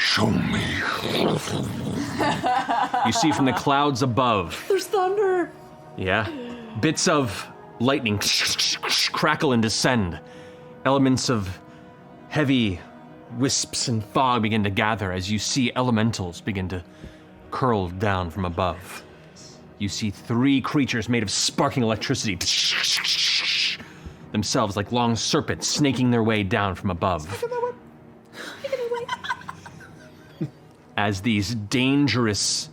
Show me. You see from the clouds above. There's thunder. Yeah. Bits of lightning crackle and descend. Elements of heavy wisps and fog begin to gather as you see elementals begin to curl down from above. You see 3 creatures made of sparking electricity, themselves like long serpents snaking their way down from above. As these dangerous,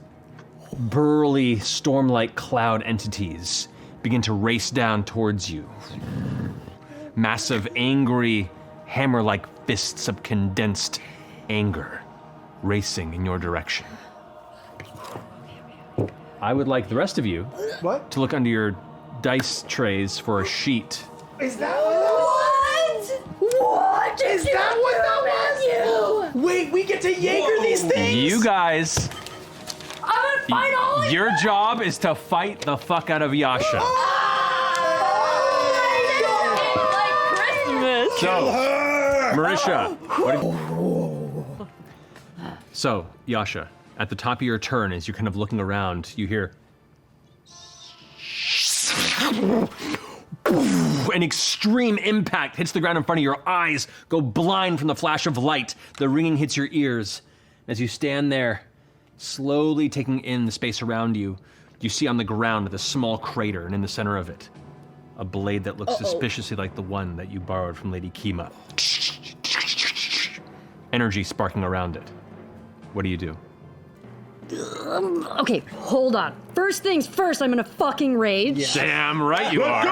burly, storm-like cloud entities begin to race down towards you. Massive, angry, hammer-like fists of condensed anger racing in your direction. I would like the rest of you to look under your dice trays for a sheet. Is that what? What? Is that what that was? Wait, we get to Jaeger these things? You guys, I'm gonna fight all of your job is to fight the fuck out of Yasha. Christmas. So, Marisha, so, Yasha, at the top of your turn, as you're kind of looking around, you hear an extreme impact hits the ground in front of your eyes, go blind from the flash of light. The ringing hits your ears. As you stand there, slowly taking in the space around you, you see on the ground the small crater, and in the center of it, a blade that looks suspiciously like the one that you borrowed from Lady Kima. Energy sparking around it. What do you do? Okay, hold on. First things first, I'm gonna fucking rage. Yeah. Damn right you are.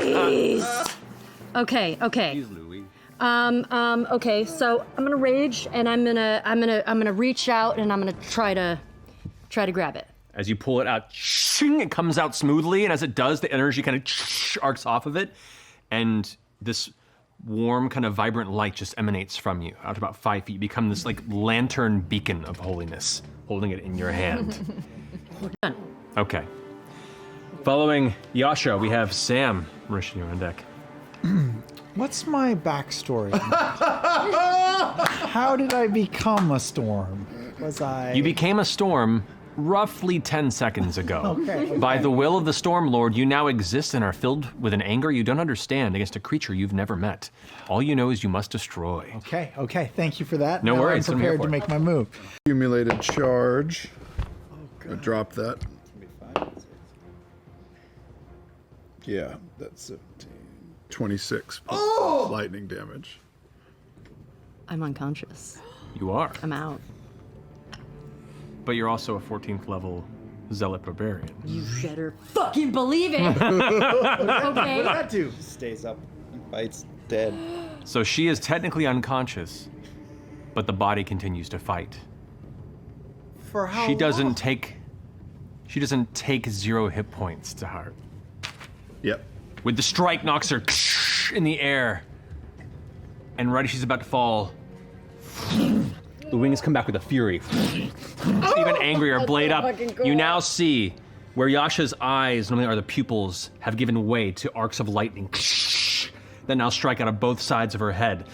Jeez. Okay. Okay, so I'm gonna rage, and I'm gonna reach out, and I'm gonna try to grab it. As you pull it out, it comes out smoothly, and as it does, the energy kind of arcs off of it, and this warm, kind of vibrant light just emanates from you out to about 5 feet. You become this like lantern beacon of holiness, holding it in your hand. We're done. Okay. Following Yasha, we have Sam. Marisha, you're on deck. What's my backstory? How did I become a storm? You became a storm roughly 10 seconds ago. Okay. By the will of the Storm Lord, you now exist and are filled with an anger you don't understand against a creature you've never met. All you know is you must destroy. Okay, thank you for that. No Now worries. I'm prepared to make my move. Accumulated charge. I drop that. Yeah, that's 17. 26 lightning damage. I'm unconscious. You are. I'm out. But you're also a 14th level Zealot Barbarian. You better fucking believe it! Okay. What did that do? Stays up and fights dead. So she is technically unconscious, but the body continues to fight. For how She doesn't long? take 0 hit points to heart. Yep. With the strike knocks her in the air. And right as she's about to fall, the wings come back with a fury. Even angrier, blade up. cool. You now see where Yasha's eyes normally are the pupils have given way to arcs of lightning that now strike out of both sides of her head,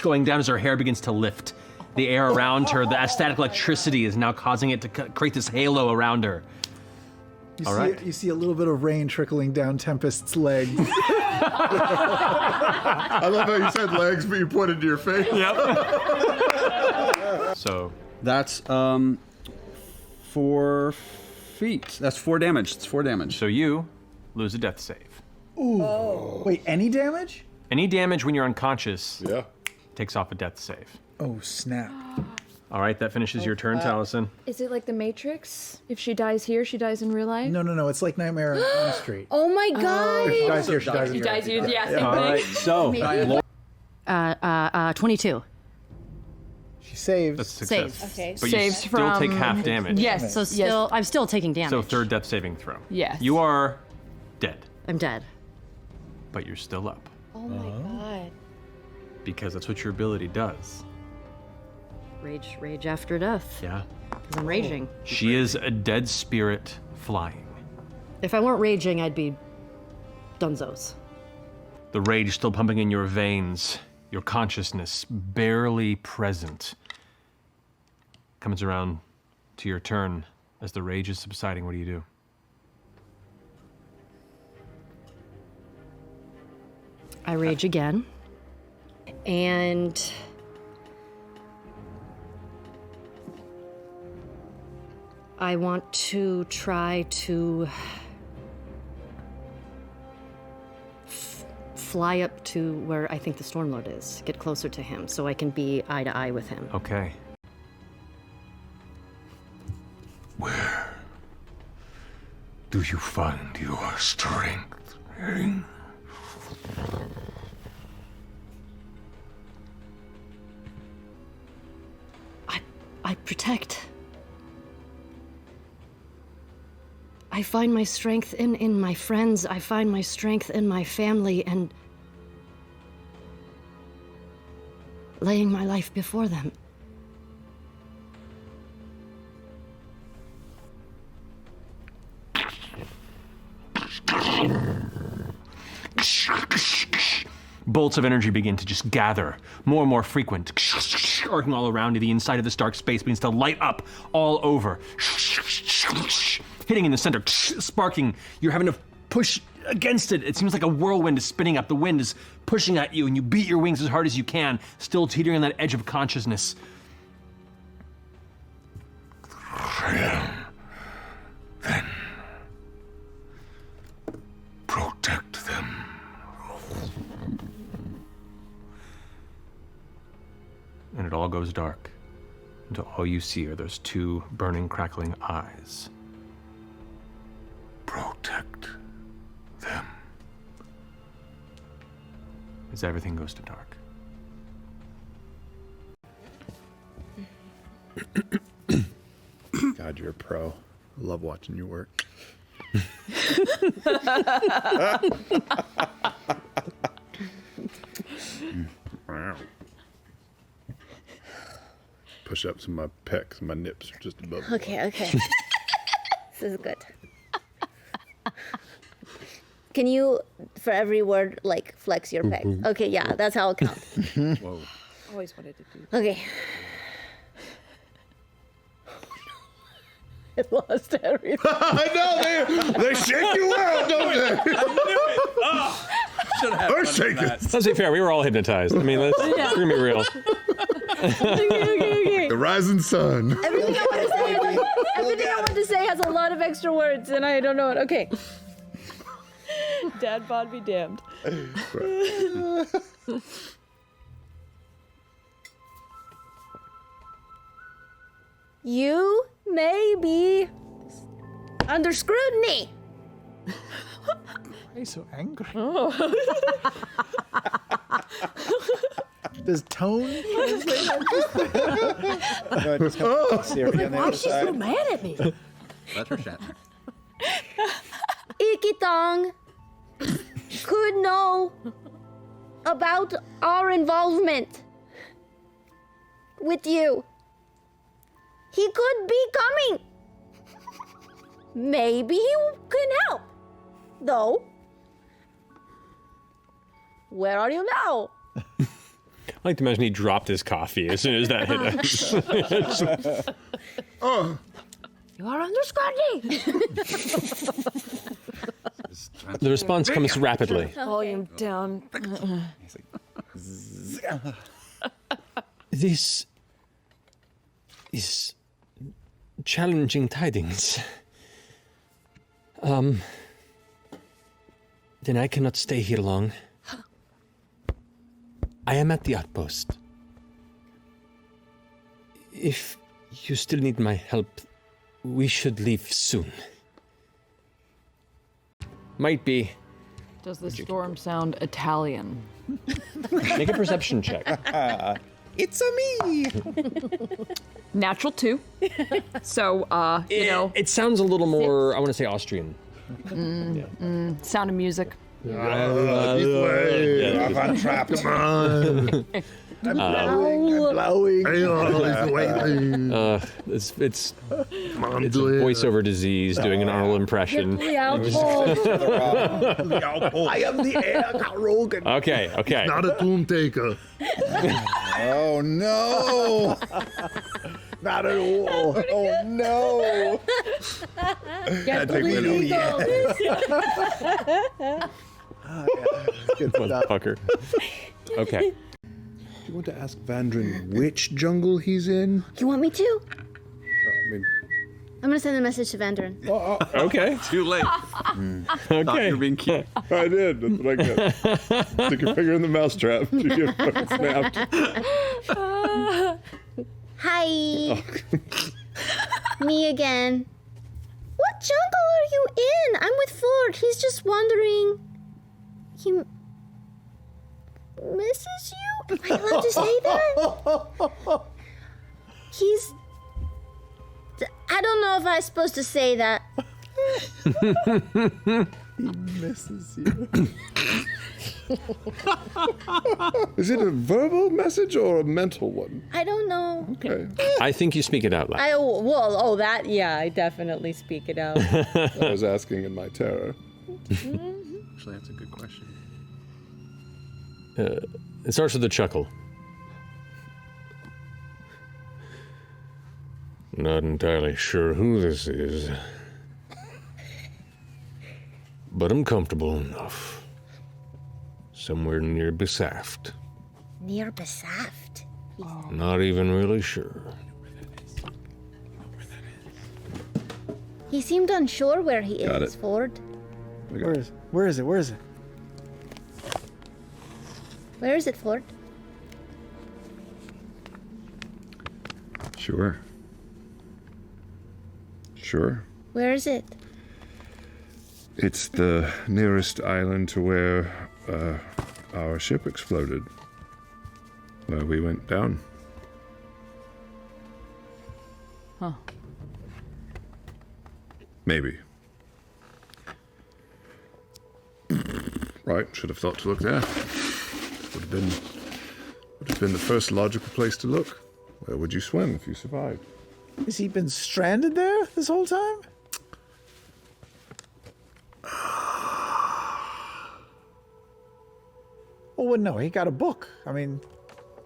going down as her hair begins to lift. The air around her, the static electricity is now causing it to create this halo around her. You see a little bit of rain trickling down Tempest's legs. I love how you said legs, but you pointed to your face. Yep. So that's 4 feet. That's 4 damage. It's 4 damage. So you lose a death save. Ooh. Oh. Wait, any damage? Any damage when you're unconscious Yeah. takes off a death save. Oh, snap. All right, that finishes your turn, Taliesin. Is it like the Matrix? If she dies here, she dies in real life? No. It's like Nightmare on Elm Street. Oh my god! If she dies here, she dies in She real dies life. here, yeah, same All right, so Laura, 22. She saves. that's a success. Saves. Okay. But Saves you still take from- half damage. Yes. So still, I'm still taking damage. So third death saving throw. Yes. You are dead, I'm dead. but you're still up Oh my god. because that's what your ability does. Rage after death. Yeah. Because I'm raging. She is a dead spirit flying. If I weren't raging, I'd be dunzos. The rage still pumping in your veins. your consciousness barely present. Comes around to your turn. As the rage is subsiding, what do you do? I rage again. And I want to try to fly up to where I think the Stormlord is, get closer to him so I can be eye to eye with him. Okay. Where do you find your strength? I protect. I find my strength in my friends. I find my strength in my family and laying my life before them. Bolts of energy begin to just gather, more and more frequent, arcing all around you. The inside of this dark space begins to light up all over, hitting in the center, sparking. You're having to push against it. It seems like a whirlwind is spinning up. The wind is pushing at you, and you beat your wings as hard as you can, still teetering on that edge of consciousness. Then protect them. And it all goes dark until all you see are those two burning, crackling eyes. Protect them. As everything goes to dark. God, you're a pro. I love watching you work. Push-ups in my pecs, my nips are just above. Okay. This is good. Can you, for every word, like, flex your pec? Okay, yeah, that's how it counts. Whoa. Always wanted to do. Okay. I lost everything. I know, they shake you out, don't they? They're shaking. Let's be fair, we were all hypnotized. I mean, let's be real. Okay. The rising sun. Everything I want to say has a lot of extra words, and I don't know it. Okay. Dad bod be damned. You may be under scrutiny. Why are you so angry? Does tone translate? No, just got Siri on the Why other is she so side. mad at me? Let her Shatner. Ikitong could know about our involvement with you. He could be coming. Maybe he can help. Though, where are you now? I like to imagine he dropped his coffee as soon as that hit us. You are under scrutiny. The response comes rapidly. Volume down. This is challenging tidings. Then I cannot stay here long. I am at the outpost. If you still need my help, we should leave soon. Might be. Does the storm sound Italian? Make a perception check. It's a me. Natural 2. So, you know, It sounds a little more, I want to say Austrian. Sound of Music. Trapped. Come on. I'm blowing. Aeor is waiting. It's a voiceover disease doing an Arnold impression. I am the Aeor Rogan. Okay. Not a tomb taker. Oh no! Not at all. Oh no! Get the Good stuff. Motherfucker. Okay. Do you want to ask Vandrin which jungle he's in? You want me to? I mean, I'm gonna send a message to Vandrin. Okay. Too late. Thought you were being cute. I did. That's what I got. Stick your finger in the mousetrap. You get fucking snapped. Hi. Me again. What jungle are you in? I'm with Ford. He's just wondering. He misses you? Am I allowed to say that? He's. I don't know if I'm supposed to say that. He misses you. Is it a verbal message or a mental one? I don't know. Okay. I think you speak it out loud. I definitely speak it out. I was asking in my terror. Actually, that's a good question. It starts with a chuckle. Not entirely sure who this is, but I'm comfortable enough. Somewhere near Besaft. Near Besaft. Not even really sure. He seemed unsure where he Got is, it. Ford. Where is it? Where is it? Where is it, Ford? Sure. Where is it? It's the nearest island to where our ship exploded. Where we went down. Huh. Maybe. Right, should have thought to look there. Would have been the first logical place to look. Where would you swim if you survived? Has he been stranded there this whole time? Oh, well, no, he got a book. I mean,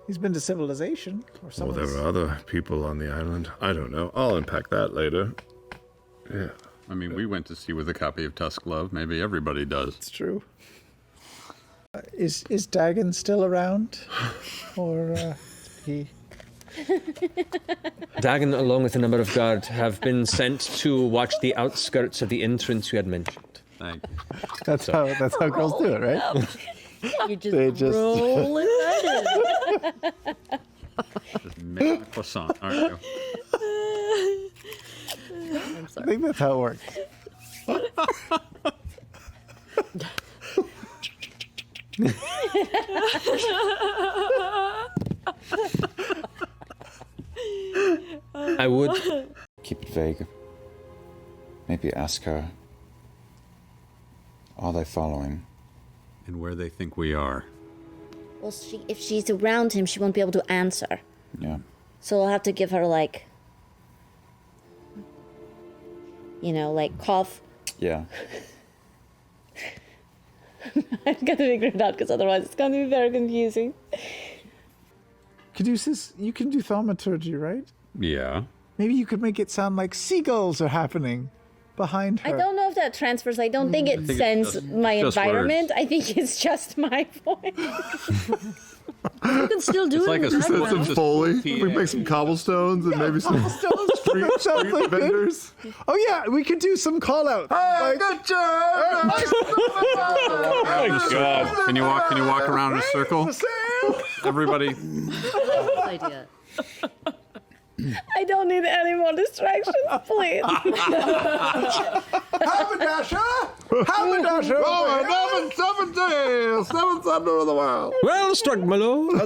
he's been to civilization or Well, something. there were other people on the island. I don't know. I'll unpack that later. Yeah. I mean, we went to sea with a copy of Tusk Love. Maybe everybody does. It's true. Is Dagon still around? Or he... Dagon, along with a number of guards, have been sent to watch the outskirts of the entrance you had mentioned. Thank you. That's how girls do it, right? You just, They just- roll it right in. Just make a croissant, aren't you? I'm I sorry. think that's how it works. I would. Keep it vague. Maybe ask her, are they following? And where they think we are. Well, if she's around him, she won't be able to answer. Yeah. So we'll have to give her, like, cough. Yeah. I've got to figure it out, because otherwise it's going to be very confusing. Caduceus, you can do thaumaturgy, right? Yeah. Maybe you could make it sound like seagulls are happening behind her. I don't know if that transfers. I don't think it think it's sends just- my just environment. I think it's just my voice. You can still do It's it. like in a the system. background. Just Foley. PA. We make some cobblestones and maybe some street Good. vendors. Oh yeah, we could do some call out. Hey, good job! Oh my god. Can you walk around in a circle? Everybody. Idea. I don't need any more distractions, please. Haberdasher! Haberdasher! Oh, 7 thunder of the world. Well struck, my lord.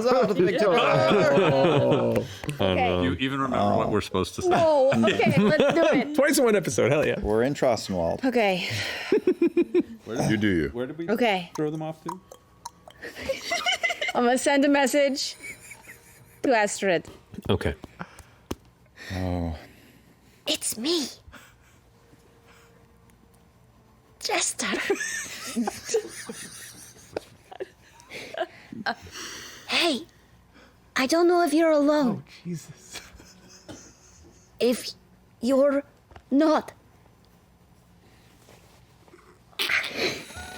Okay. You even remember what we're supposed to say. Oh, okay, let's do it. Twice in one episode, hell yeah. We're in Trossenwald. Okay, You do you. Where did we okay. throw them off to? I'm gonna send a message to Astrid. Okay. Oh. It's me. Jester. Hey, I don't know if you're alone. Oh, Jesus. If you're not,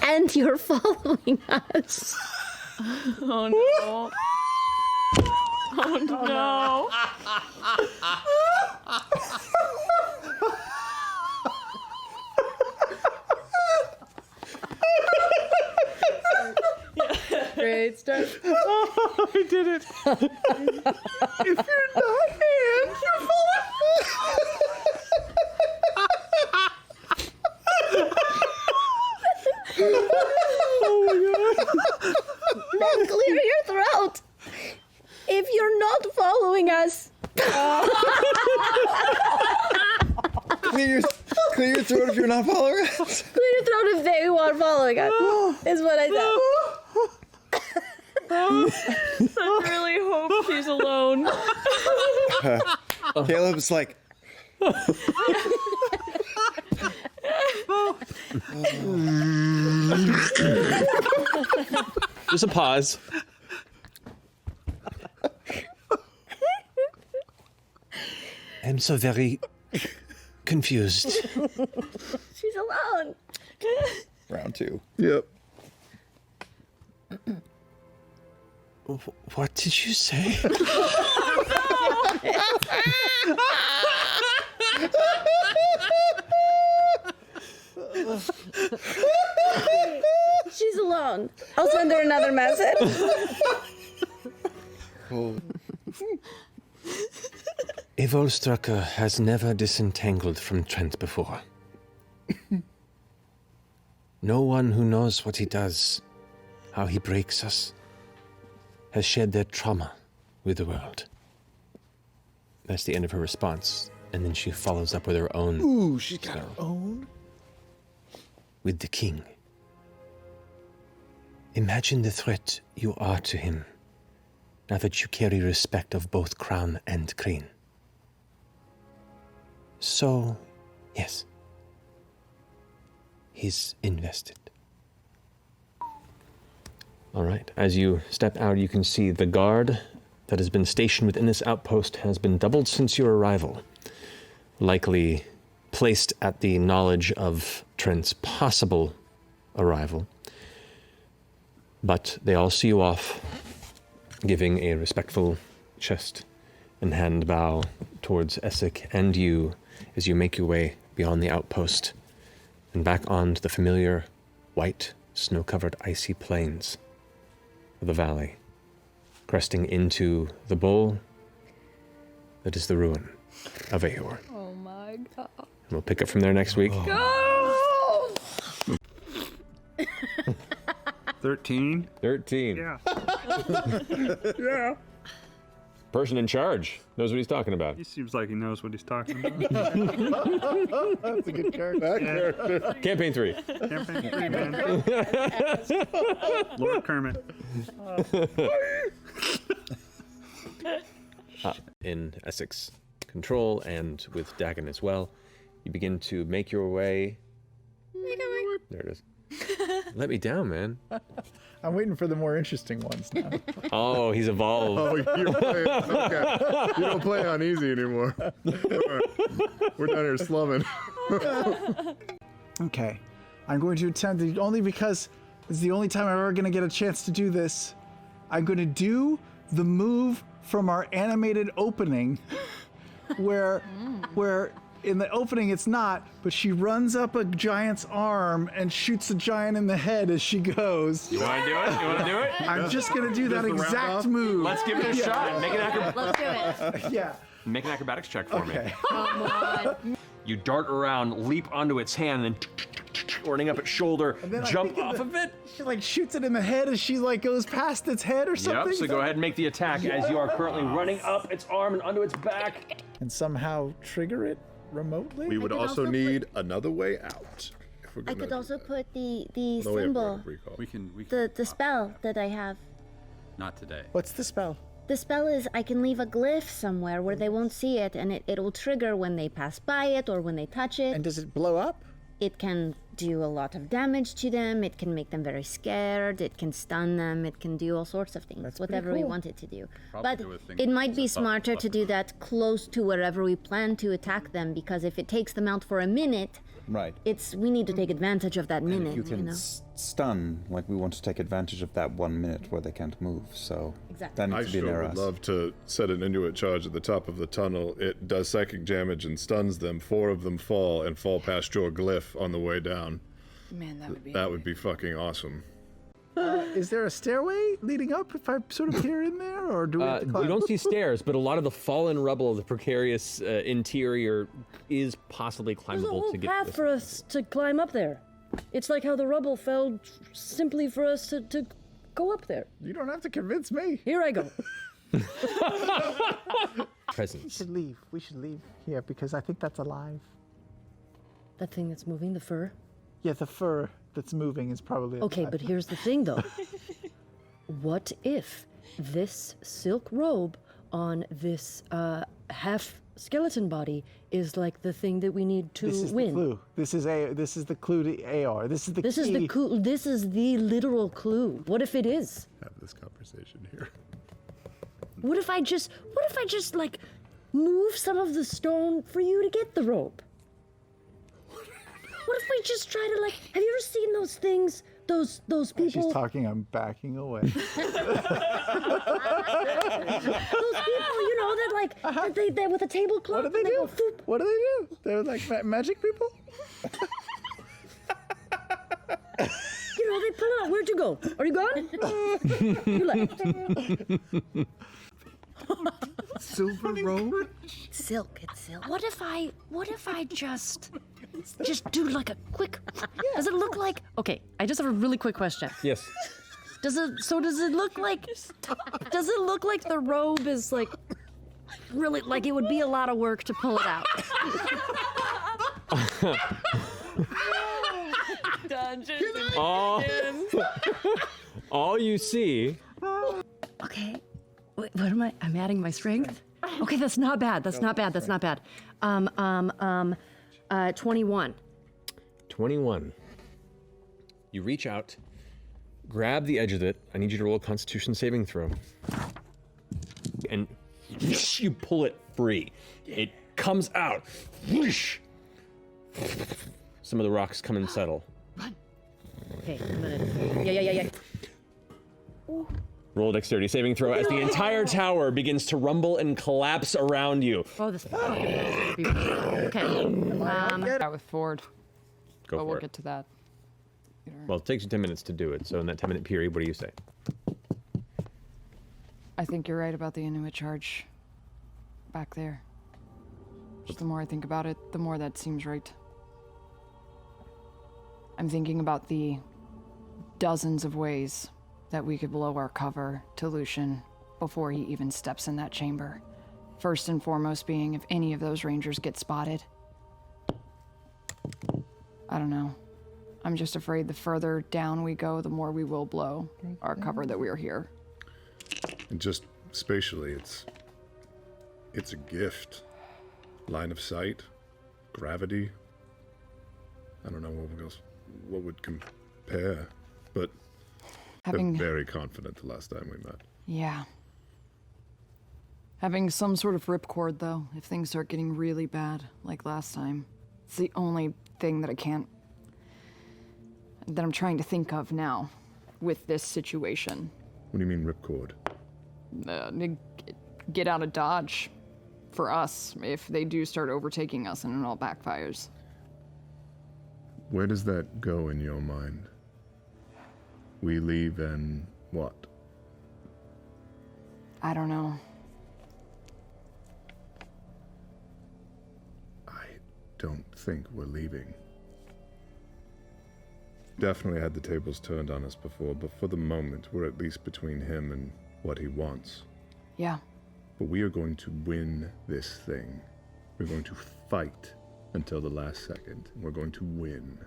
and you're following us. Oh no. Oh no. Great start. Oh, I did it. If you're not hands, you're Oh my god. Now clear your throat. If you're not following us. Clear your throat if you're not following us. Clear your throat if they are following us. Is what I said. I really hope she's alone. Caleb's like, Just a pause. I'm so very confused. She's alone. round 2. Yep. What did you say? She's alone. I'll send her another message. A Volstrucker has never disentangled from Trent before. No one who knows what he does, how he breaks us, has shared their trauma with the world. That's the end of her response, and then she follows up with her own. Ooh, she's got her own. With the king. Imagine the threat you are to him, now that you carry respect of both crown and queen. So, yes, he's invested. All right, as you step out, you can see the guard that has been stationed within this outpost has been doubled since your arrival, likely placed at the knowledge of Trent's possible arrival. But they all see you off, giving a respectful chest and hand bow towards Essek and you as you make your way beyond the outpost and back onto the familiar white, snow-covered icy plains of the valley, cresting into the bowl that is the ruin of Aeor. Oh my god. And we'll pick up from there next week. Go! 13? 13. Yeah. Yeah. Person in charge knows what he's talking about. He seems like he knows what he's talking about. That's a good character. Campaign 3. Campaign 3, man. Lord Kermit. In Essex control and with Dagon as well, you begin to make your way. There it is. Let me down, man. I'm waiting for the more interesting ones now. Oh, he's evolved. Oh, you're playing. Okay. You don't play on easy anymore. We're down here slumming. Okay. I'm going to attempt it only because it's the only time I'm ever going to get a chance to do this. I'm going to do the move from our animated opening where in the opening it's not, but she runs up a giant's arm and shoots a giant in the head as she goes. You want to do it? You want to do it? I'm just going to do that exact move. Let's give it a shot. Make an Let's do it. Yeah. Make an acrobatics check for me. Come on. You dart around, leap onto its hand, and then running up its shoulder, then I jump think off of it. She like shoots it in the head as she like goes past its head or something. Yep, so go ahead and make the attack as you are currently running up its arm and onto its back. And somehow trigger it remotely? We would could also also need another way out. If we're I gonna could do also that. put the No, we have symbol, to recall. We can the spell that I have. not today. What's the spell? The spell is I can leave a glyph somewhere where they won't see it, and it'll trigger when they pass by it or when they touch it. And does it blow up? It can do a lot of damage to them. It can make them very scared. It can stun them. It can do all sorts of things, That's whatever pretty we cool. want it to do. Probably But do with things it might be like smarter to do that close to wherever we plan to attack them, because if it takes them out for a minute, Right. we need to take advantage of that minute. You can know? stun, like we want to take advantage of that 1 minute where they can't move, so Exactly. that I needs to be sure near would us. love to set an Inuit charge at the top of the tunnel. It does psychic damage and stuns them. 4 of them fall and fall past your glyph on the way down. Man, that would be. That would be fucking awesome. Is there a stairway leading up if I sort of peer in there, or do we have to climb? You don't see stairs, but a lot of the fallen rubble of the precarious interior is possibly There's a climbable whole to get path to this. for us to climb up there. It's like how the rubble fell simply for us to go up there. You don't have to convince me. Here I go. We Presence. should leave. We should leave here because I think that's alive. That thing that's moving, the fur. Yeah, the fur that's moving is probably Okay, alive. but here's the thing though. What if this silk robe on this half skeleton body is like the thing that we need to This is win? the clue. This is the clue to Aeor. This is the This key. is the clue. This is the literal clue. What if it is? Have this conversation here. What if I just like move some of the stone for you to get the rope? What if we just try to like? Have you ever seen those things? Those As people. she's talking, I'm backing away. Those people, you know, that like they with a tablecloth. What do they and do? go, "Foop." What do they do? They're like magic people? You know, they pull it out. Where'd you go? Are you gone? You left. Silver robe? Silk. It's silk. What if I just do like a quick? Does it look like? Okay, I just have a really quick question. Yes. Does it look like? Does it look like the robe is like really like it would be a lot of work to pull it out? Dungeons and All you see. Okay. Wait, what am I? I'm adding my strength. Okay, that's not bad. That's not bad. That's not bad. 21. 21. You reach out, grab the edge of it. I need you to roll a Constitution saving throw. And you pull it free. It comes out. Some of the rocks come and settle. Okay, I'm gonna. Yeah. Roll a dexterity saving throw as the entire tower begins to rumble and collapse around you. Oh, this fucking okay. out with Ford. Go But for we'll it. get to that. Well, it takes you 10 minutes to do it, so in that 10-minute period, what do you say? I think you're right about the Inuit charge back there. Just the more I think about it, the more that seems right. I'm thinking about the dozens of ways that we could blow our cover to Lucian before he even steps in that chamber. First and foremost being if any of those rangers get spotted. I don't know. I'm just afraid the further down we go, the more we will blow our cover that we are here. And just spatially, it's a gift. Line of sight, gravity. I don't know what would compare, but Having, they're very confident the last time we met. yeah. Having some sort of ripcord, though, if things start getting really bad, like last time. It's the only thing that I'm trying to think of now with this situation. What do you mean ripcord? Get out of Dodge for us if they do start overtaking us and it all backfires. Where does that go in your mind? We leave and what? I don't know. I don't think we're leaving. Definitely had the tables turned on us before, but for the moment, we're at least between him and what he wants. Yeah. But we are going to win this thing. We're going to fight until the last second. We're going to win.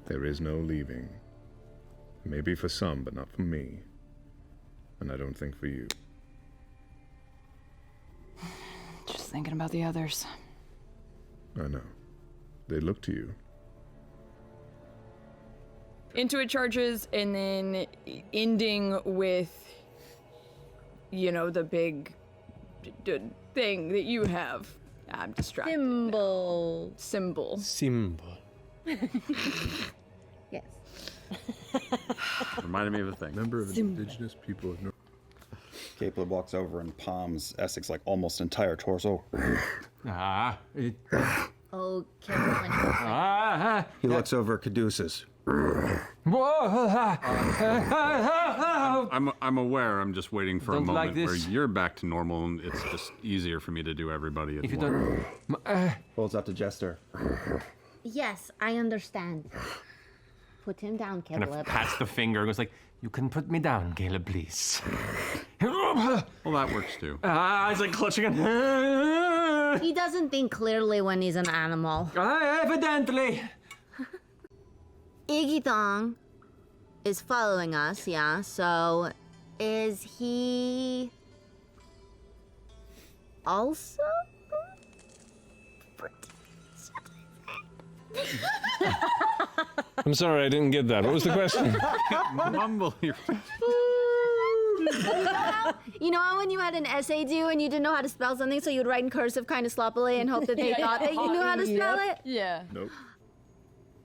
There is no leaving. Maybe for some, but not for me. And I don't think for you. Just thinking about the others. I know. They look to you. Into it charges, and then ending with, you know, the big thing that you have. I'm distracted. Symbol. Symbol. Yes. Reminded me of a thing. Member of the indigenous people of North. Caleb walks over and palms Essex like almost entire torso. Oh, careful. He looks over at Caduceus. I'm aware. I'm just waiting for a Don't like moment where this. you're back to normal, and it's just easier for me to do everybody at If you once. don't. Holds out to Jester. Yes, I understand. Put him down, Kind of Caleb. pats the finger, goes like, "You can put me down, Caleb, please." Well, that works too. He's like clutching it. He doesn't think clearly when he's an animal. Evidently. Iggy Thong is following us, yeah, so is he also? I'm sorry, I didn't get that. What was the question? Mumble. You know how when you had an essay due and you didn't know how to spell something, so you'd write in cursive kind of sloppily and hope that they thought that you knew how to spell it? Yeah. Nope.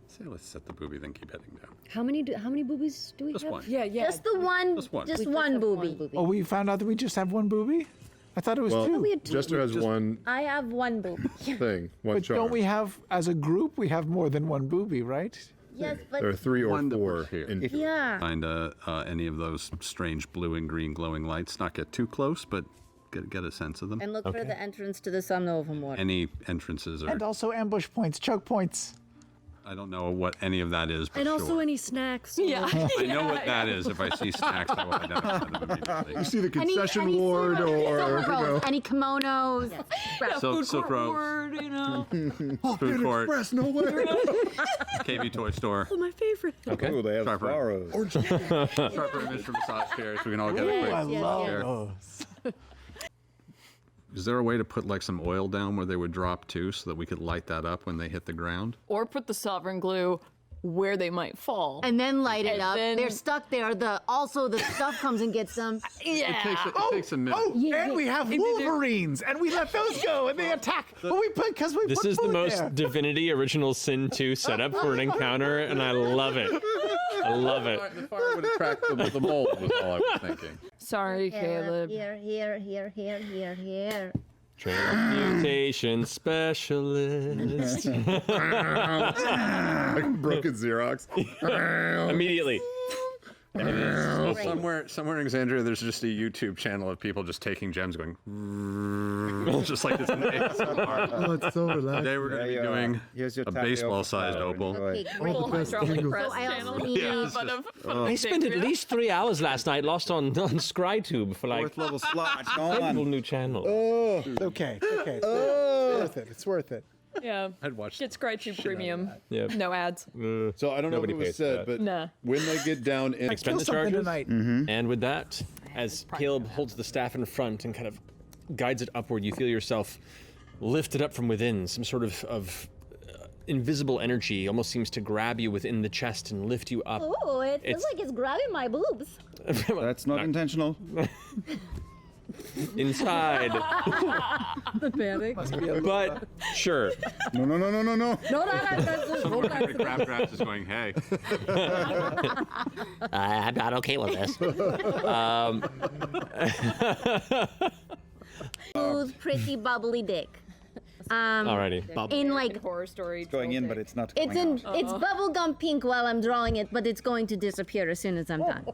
Say, let's set the booby, then keep heading down. How many boobies do we Just have? one. Yeah. Just the one, Just one. just We one have booby. Oh, we found out that we just have one booby? I thought it was Well, two. Jester has one I have one booby. thing, one But charm. don't we have, as a group, we have more than one booby, right? Yes, but There are 3 or One that 4 works here. in yeah. Find any of those strange blue and green glowing lights. Not get too close, but get a sense of them. And look for the entrance to the Somnova Mortar. Any entrances or And also ambush points, choke points. I don't know what any of that is. But And also sure. any snacks. Yeah. I know what that is. If I see snacks, I will identify them immediately. You see the Any concession ward silver or, you know. rolls, any kimonos. Silk Road, Word, you know. food court, Express, no way. KB toy store, Oh, my favorite. Okay. Ooh, they have Sharper. Sparrows. sharper image for massage chairs. We can all get a quick. I love yes. those. Is there a way to put like some oil down where they would drop too, so that we could light that up when they hit the ground? Or put the sovereign glue where they might fall. And then light it And up. then- They're stuck there. Also the stuff comes and gets them. Yeah. It takes a minute. Oh, and we have Wolverines, and we let those go, and they attack. But we put, because we This put is the food most there. Divinity Original Sin 2 setup for an encounter, and I love it. I love it. The fire would attract the mold, was all I was thinking. Sorry, Caleb. Here. Transmutation specialist. Like broken Xerox. Immediately. Well, somewhere in Exandria, there's just a YouTube channel of people just taking gems, going just like this. Oh, it's so relaxing. Today we're going to be doing Here's your a tapioca baseball-sized flour. opal. Enjoy. Okay, great. Full hydraulic press So I also channel. need- Yeah, but I spent at least 3 hours last night lost on ScryTube for like Fourth level slot. Go multiple on. new channels. Okay. It's worth it. It's worth it. Yeah. I'd watch Get ScryTube Premium. Yep. No ads. So I don't know if Nobody it was pays for said, that. but Nah. when they get down in... Expend the Kill something charges. tonight. And with that, as Caleb holds the staff in front and kind of guides it upward, you feel yourself lifted up from within. Some sort of invisible energy almost seems to grab you within the chest and lift you up. Oh, it feels It's- like it's grabbing my boobs. That's not intentional. Inside. The panic. But sure. No. No, that's Every crab draft is going, hey. I'm not okay with this. Smooth, pretty, bubbly dick. Alrighty. In like, Horror story. Going in, but it's not it's going in, out. it's bubblegum pink while I'm drawing it, but it's going to disappear as soon as I'm done.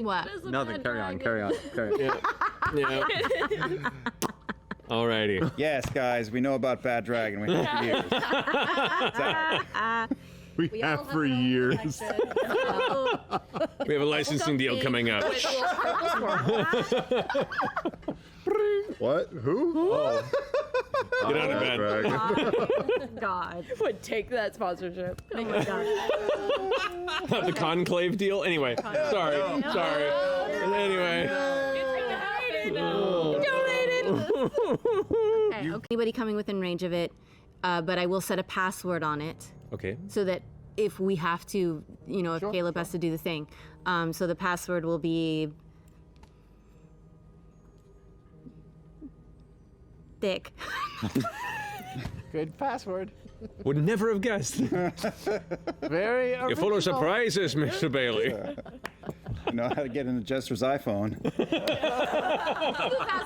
What? Nothing. Carry on. Yeah. Alrighty. Yes, guys, we know about Bad Dragon. We have for years. We have for years. We have a licensing deal coming up. What? Who? Oh. Get out of bed. God. Would take that sponsorship. Oh my God. The conclave deal? Anyway. Sorry. Anyway. It's hiding now. Okay, anybody coming within range of it, but I will set a password on it. Okay. So that if we have to, if Caleb has to do the thing, so the password will be Dick. Good password. Would never have guessed. Very original. You're full of surprises, Mr. Bailey. You know how to get into Jester's iPhone.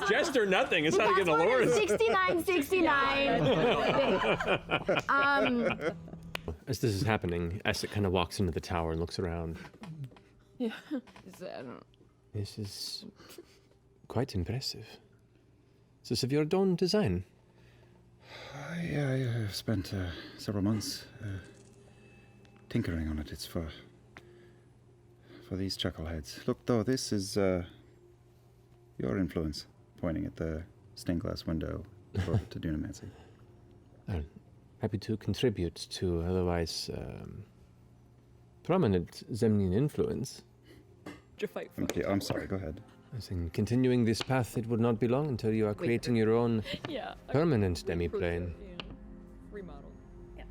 Jester nothing. It's how to get in the lore. 6969. As this is happening, Essek kind of walks into the tower and looks around. Yeah. I don't. This is quite impressive. Is this of your own design? Yeah, I've spent several months tinkering on it. It's for these chuckleheads. Look, though, this is your influence, pointing at the stained glass window to Dunamancy. I'm happy to contribute to otherwise prominent Zemnian influence. I'm sorry, go ahead. I think continuing this path, it would not be long until you are creating your own permanent demiplane. Remodel. Yeah.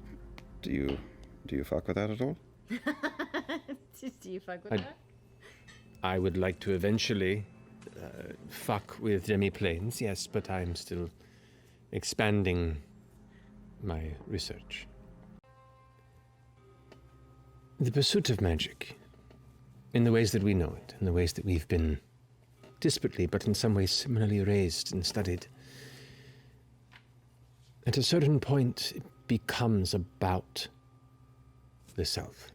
Do you fuck with that at all? Do you fuck with that? I would like to eventually fuck with demiplanes, yes, but I'm still expanding my research. The pursuit of magic, in the ways that we know it, in the ways that we've been disparately, but in some ways similarly raised and studied. At a certain point, it becomes about the self.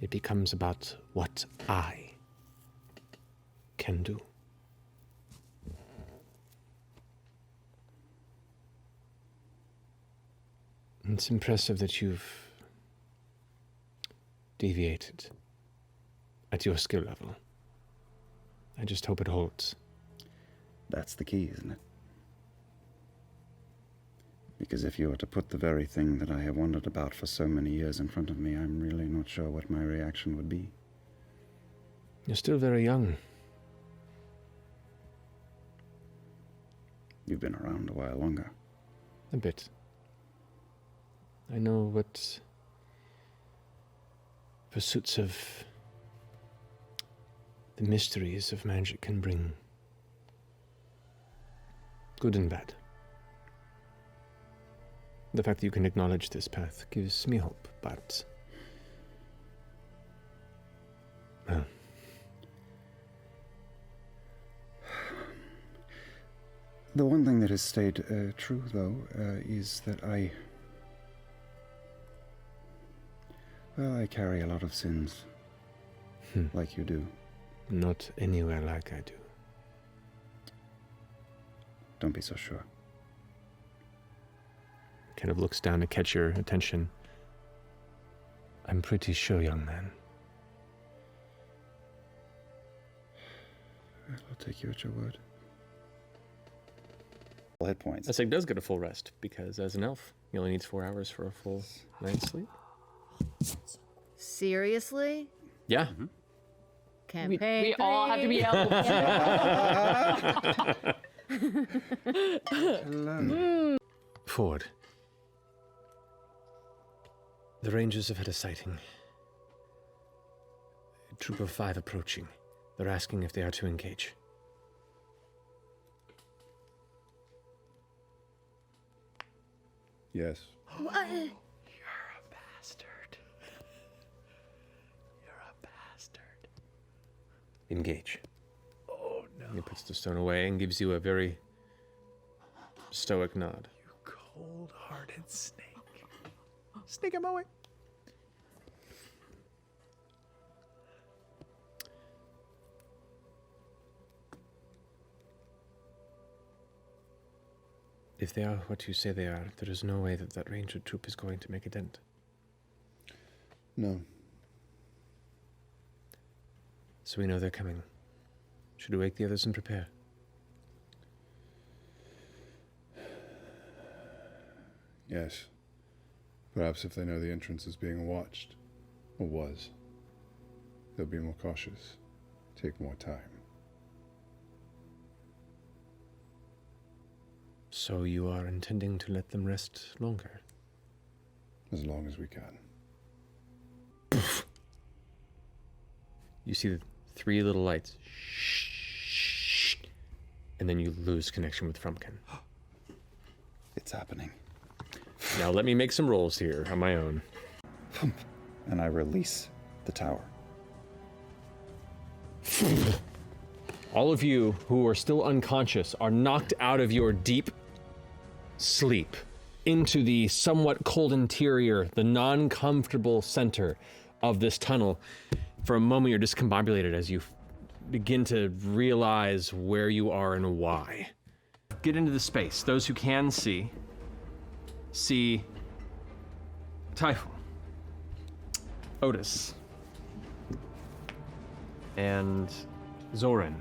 It becomes about what I can do. It's impressive that you've deviated at your skill level. I just hope it holds. That's the key, isn't it? Because if you were to put the very thing that I have wondered about for so many years in front of me, I'm really not sure what my reaction would be. You're still very young. You've been around a while longer. A bit. I know what pursuits of the mysteries of magic can bring. Good and bad. The fact that you can acknowledge this path gives me hope, but... well... The one thing that has stayed true, though, is that I carry a lot of sins, like you do. Not anywhere like I do. Don't be so sure. Kind of looks down to catch your attention. I'm pretty sure, young man. I'll take you at your word. Hit points. Essek does get a full rest, because as an elf, he only needs 4 hours for a full night's sleep. Seriously? Yeah. Mm-hmm. Can't pay. We all have to be elves. Ford. The Rangers have had a sighting. A troop of 5 approaching. They're asking if they are to engage. Yes. What? You're a bastard. You're a bastard. Engage. Oh, no. He puts the stone away and gives you a very stoic nod. You cold-hearted snake. Sneak him away. If they are what you say they are, there is no way that that ranger troop is going to make a dent. No. So we know they're coming. Should we wake the others and prepare? Yes. Perhaps if they know the entrance is being watched, or was, they'll be more cautious, take more time. So you are intending to let them rest longer? As long as we can. You see the 3 little lights. And then you lose connection with Frumpkin. It's happening. Now let me make some rolls here on my own. And I release the tower. All of you who are still unconscious are knocked out of your deep sleep into the somewhat cold interior, the non-comfortable center of this tunnel. For a moment, you're discombobulated as you begin to realize where you are and why. Get into the space. Those who can see Typhon, Otis, and Zorin,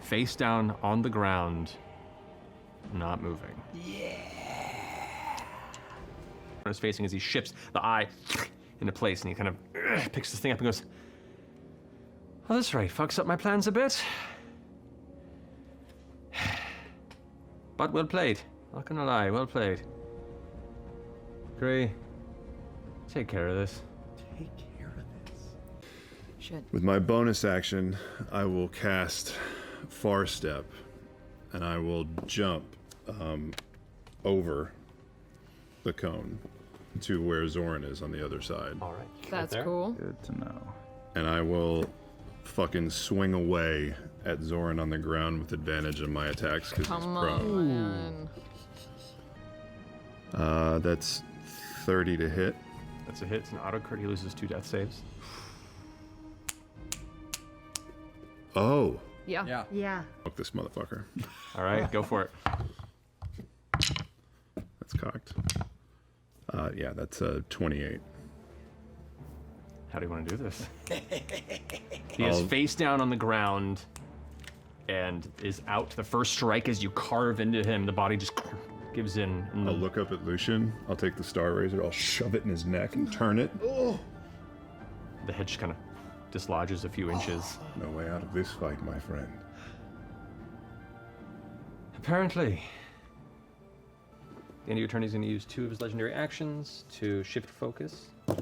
face down on the ground, not moving. Yeah. His facing as he shifts the eye into place, and he kind of picks this thing up and goes, "Oh, that's right. Fucks up my plans a bit. But well played. Not gonna lie, well played. Gray, take care of this." Take care of this. Should. With my bonus action, I will cast Far Step, and I will jump over the cone to where Zorin is on the other side. All right. That's cool. Good to know. And I will fucking swing away at Zorin on the ground with advantage on my attacks because he's Come prone. on. That's 30 to hit. That's a hit. It's an auto crit. He loses 2 death saves. Oh. Yeah. Yeah. Fuck this motherfucker. All right, go for it. That's cocked. Yeah, that's 28. How do you want to do this? He is face down on the ground and is out. The first strike as you carve into him, the body just gives in. And I'll look up at Lucian. I'll take the Star Razor. I'll shove it in his neck and turn it. The head just kind of dislodges a few inches. No way out of this fight, my friend. Apparently. At the end of your turn, he's going to use 2 of his legendary actions to shift focus. Look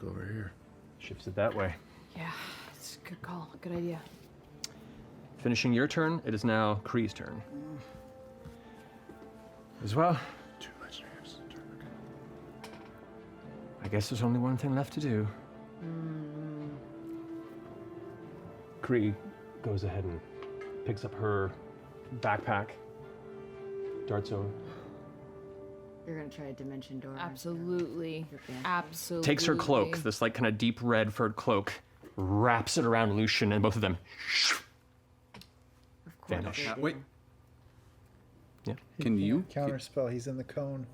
over here. Shifts it that way. Yeah, it's a good call. Good idea. Finishing your turn, it is now Kree's turn. As well. 2 legendaries. I guess there's only one thing left to do. Kree goes ahead and picks up her backpack, darts over. You're gonna try a dimension door. Absolutely. Absolutely. Takes her cloak, this like kind of deep red furred cloak, wraps it around Lucian, and both of them vanish. Wait. Yeah. Can you Counterspell, he's in the cone.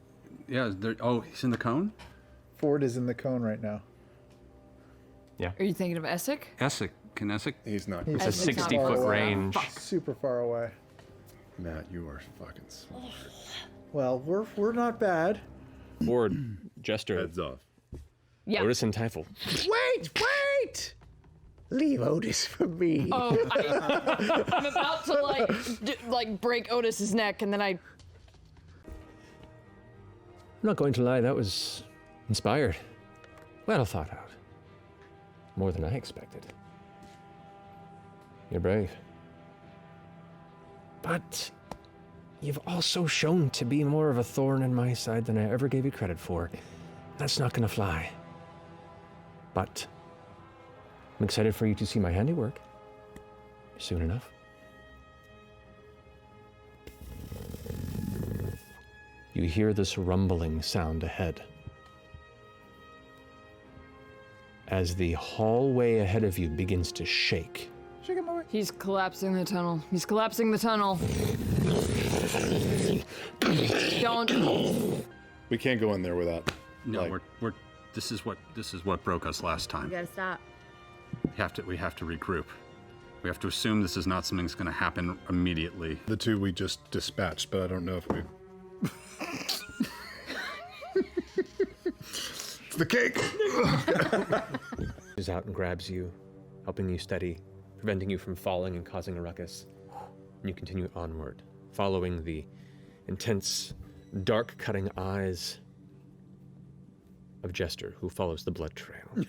Yeah. Oh, he's in the cone. Ford is in the cone right now. Are you thinking of Essek? Essek. Can Essek? He's not. It's a Essek 60-foot range. Super far away. Matt, you are fucking smart. Well, we're not bad. Ford, Jester, Heads off. Yeah. Otis, and Typhon. Wait! Leave Otis for me. Oh, I'm about to like break Otis's neck, and then I'm not going to lie, that was inspired. Well thought out. More than I expected. You're brave. But you've also shown to be more of a thorn in my side than I ever gave you credit for. That's not gonna fly. But I'm excited for you to see my handiwork soon enough. You hear this rumbling sound ahead. As the hallway ahead of you begins to shake. he's collapsing the tunnel. He's collapsing the tunnel. Don't. We can't go in there without. No, we're. This is what broke us last You time. gotta stop. We have to regroup. We have to assume this is not something that's going to happen immediately. The 2 we just dispatched, but I don't know if we. It's the cake! Is out and grabs you, helping you steady preventing you from falling and causing a ruckus. And you continue onward, following the intense, dark-cutting eyes of Jester, who follows the blood trail.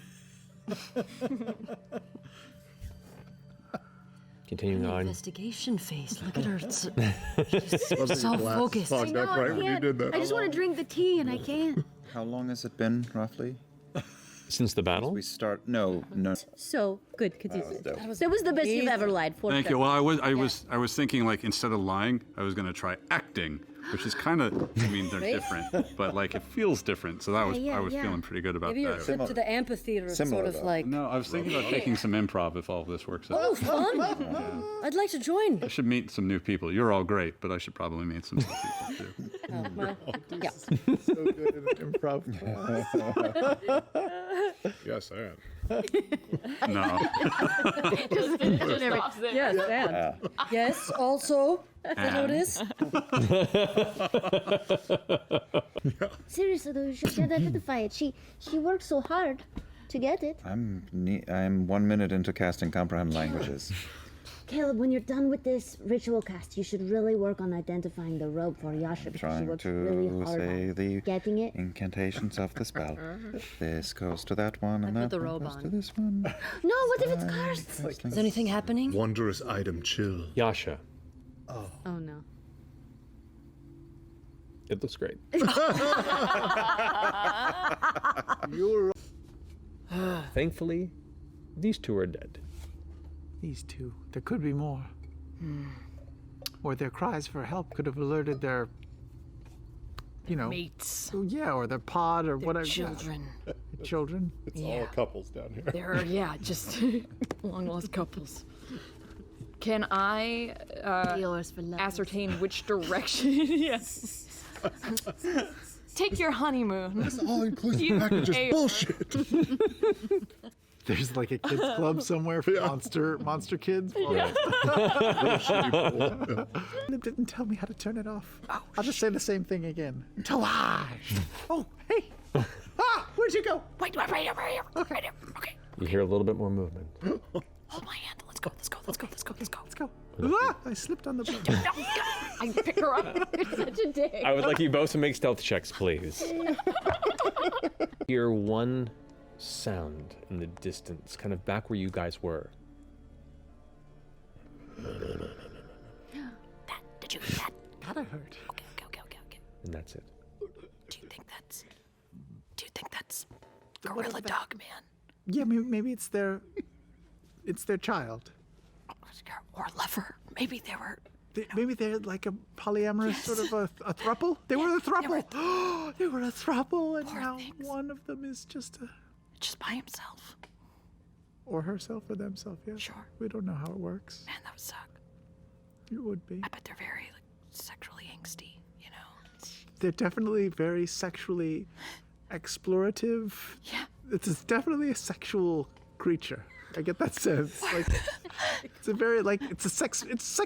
Continuing on. Investigation face. Look at her. She's Wasn't so your glasses focused. fogged up right when you did that? I just want to drink the tea and I can't. How long has it been, roughly? Since the battle? We start. No. So good, Cognouza. dope. That was the best you've ever lied for. Thank sure. you. Well, I was thinking like instead of lying, I was gonna try acting, which is kind of, I mean, they're different, but like it feels different. So that was I was feeling pretty good about Maybe you're that. trip to the amphitheater is Similar, sort of though. like. No, I was thinking about taking some improv if all of this works out. Oh, fun! I'd like to join. I should meet some new people. You're all great, but I should probably meet some new people too. Oh, well, yeah. So good in an improv class. Yes, I am. No. Yes, and. Yes, also. Is that how it is? Seriously though, you should identify it. She worked so hard to get it. I'm 1 minute into casting comprehend languages. Caleb, when you're done with this ritual cast, you should really work on identifying the robe for Yasha because she Trying worked to really hard say on the getting it. incantations of the spell. This goes to that one, and put that the one robe goes on. to this one. No, what if it's cursed? Is anything happening? Wondrous item chill. Yasha, Oh no. it looks great. Thankfully, these two are dead. These two. There could be more. Or their cries for help could have alerted their, Mates. yeah, or their pod or whatever. Children. Children. It's all couples down here. There are, just long lost couples. Can I Yours for love. ascertain which direction? Yes. Take your honeymoon. This all-inclusive You- package is Aeor. bullshit. There's like a kids club somewhere for monster kids. It didn't tell me how to turn it off. I'll just say the same thing again. Tawaj! Oh, hey! Where'd you go? Wait, right here. Okay. You hear a little bit more movement. Hold my hand. Let's go. Let's go. I slipped on the boat. I pick her up. It's such a day. I would like you both to make stealth checks, please. Hear one sound in the distance, kind of back where you guys were. Did you hear that? That I heard. Okay. And that's it. Do you think that's Gorilla Dog Man? Yeah, maybe it's their child. Or lover. Maybe they were. Maybe they're like a polyamorous sort of a throuple. They were a throuple. They were a throuple, and now one of them is just by himself. or herself or themselves. Yeah. Sure. We don't know how it works. Man, that would suck. It would be. I bet they're very sexually angsty. They're definitely very sexually explorative. Yeah. It's definitely a sexual creature. I get that sense. Like, it's a very it's a sex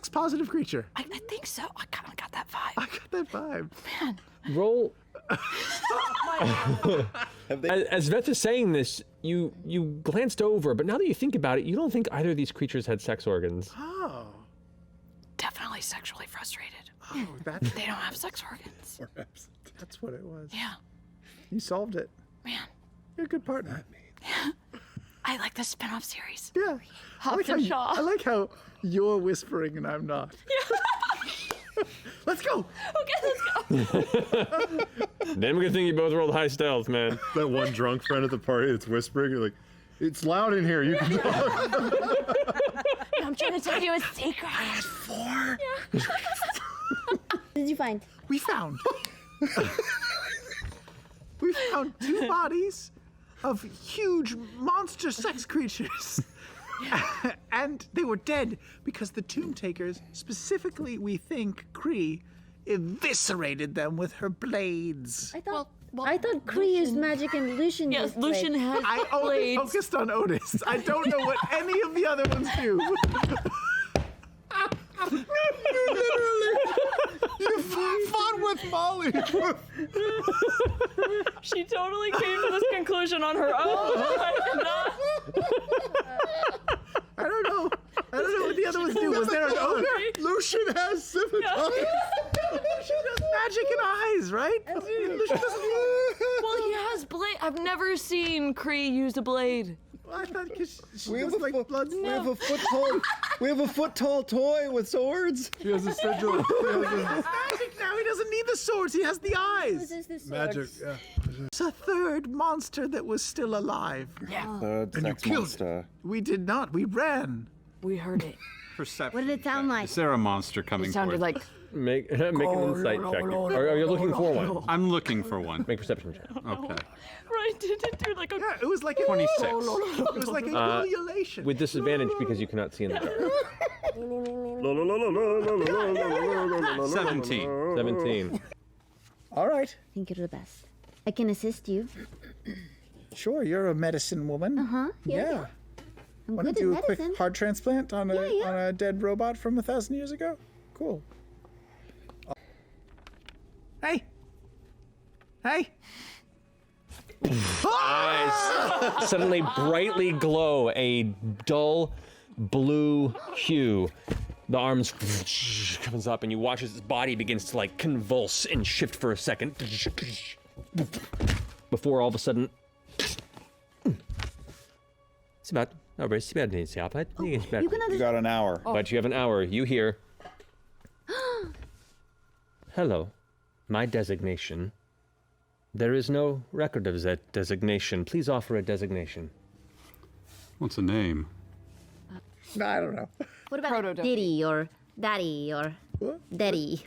positive creature. I think so. I kind of got that vibe. I got that vibe. Man. Roll. As Veth is saying this, you glanced over, but now that you think about it, you don't think either of these creatures had sex organs. Oh. Definitely sexually frustrated. Oh, that. They don't have sex organs. Perhaps. That's what it was. Yeah. You solved it. Man. You're a good partner. I like this spin-off series. Yeah. Hobbs and Shaw. I like how you're whispering and I'm not. Let's go. Okay, let's go. Damn good thing you both rolled high stealth, man. That one drunk friend at the party that's whispering, you're like, it's loud in here. You can talk. I'm trying to tell you a secret. I had 4. Yeah. What did you find? We found 2 bodies of huge monster sex creatures. And they were dead because the Tomb Takers, specifically we think Kree, eviscerated them with her blades. I thought Kree used magic and Lucian used blades. Lucian has I only blades. focused on Otis. I don't know what any of the other ones do. You fought with Molly. She totally came to this conclusion on her own. I don't know. Was there an ogre? Lucian has scimitars. Lucian has magic and eyes, right? Lucian doesn't. Well, he has blade. I've never seen Kree use a blade. I thought because she We have, was a like foot, blood. we have a foot tall. We have a foot tall toy with swords. He has a sigil. He has magic now. He doesn't need the swords. He has the eyes. Magic, yeah. It's a third monster that was still alive. Third sex monster. We did not. We ran. We heard it. Perception. What did it sound like? Is there a monster coming It sounded forth? like Make an insight check. Are you looking for one? I'm looking for one. Make perception check. Okay. Right, did it do like a... Yeah, it was like a 26. It was like a ululation. With disadvantage because you cannot see in the dark. 17. 17. All right. I think you're the best. I can assist you. Sure, you're a medicine woman. Uh-huh. Yeah. I'm Want to good do at a quick medicine. heart transplant on a Yeah. on a dead robot from 1,000 years ago? Cool. Hey. Hey. Eyes suddenly brightly glow a dull blue hue. The arms comes up and you watch as his body begins to like convulse and shift for a second. Before all of a sudden it's about You can You understand. got an hour. But you have an hour. You hear hello, my designation. There is no record of that designation. Please offer a designation. What's a name? No, I don't know. What about Proto-Doty. Diddy or Daddy or Daddy?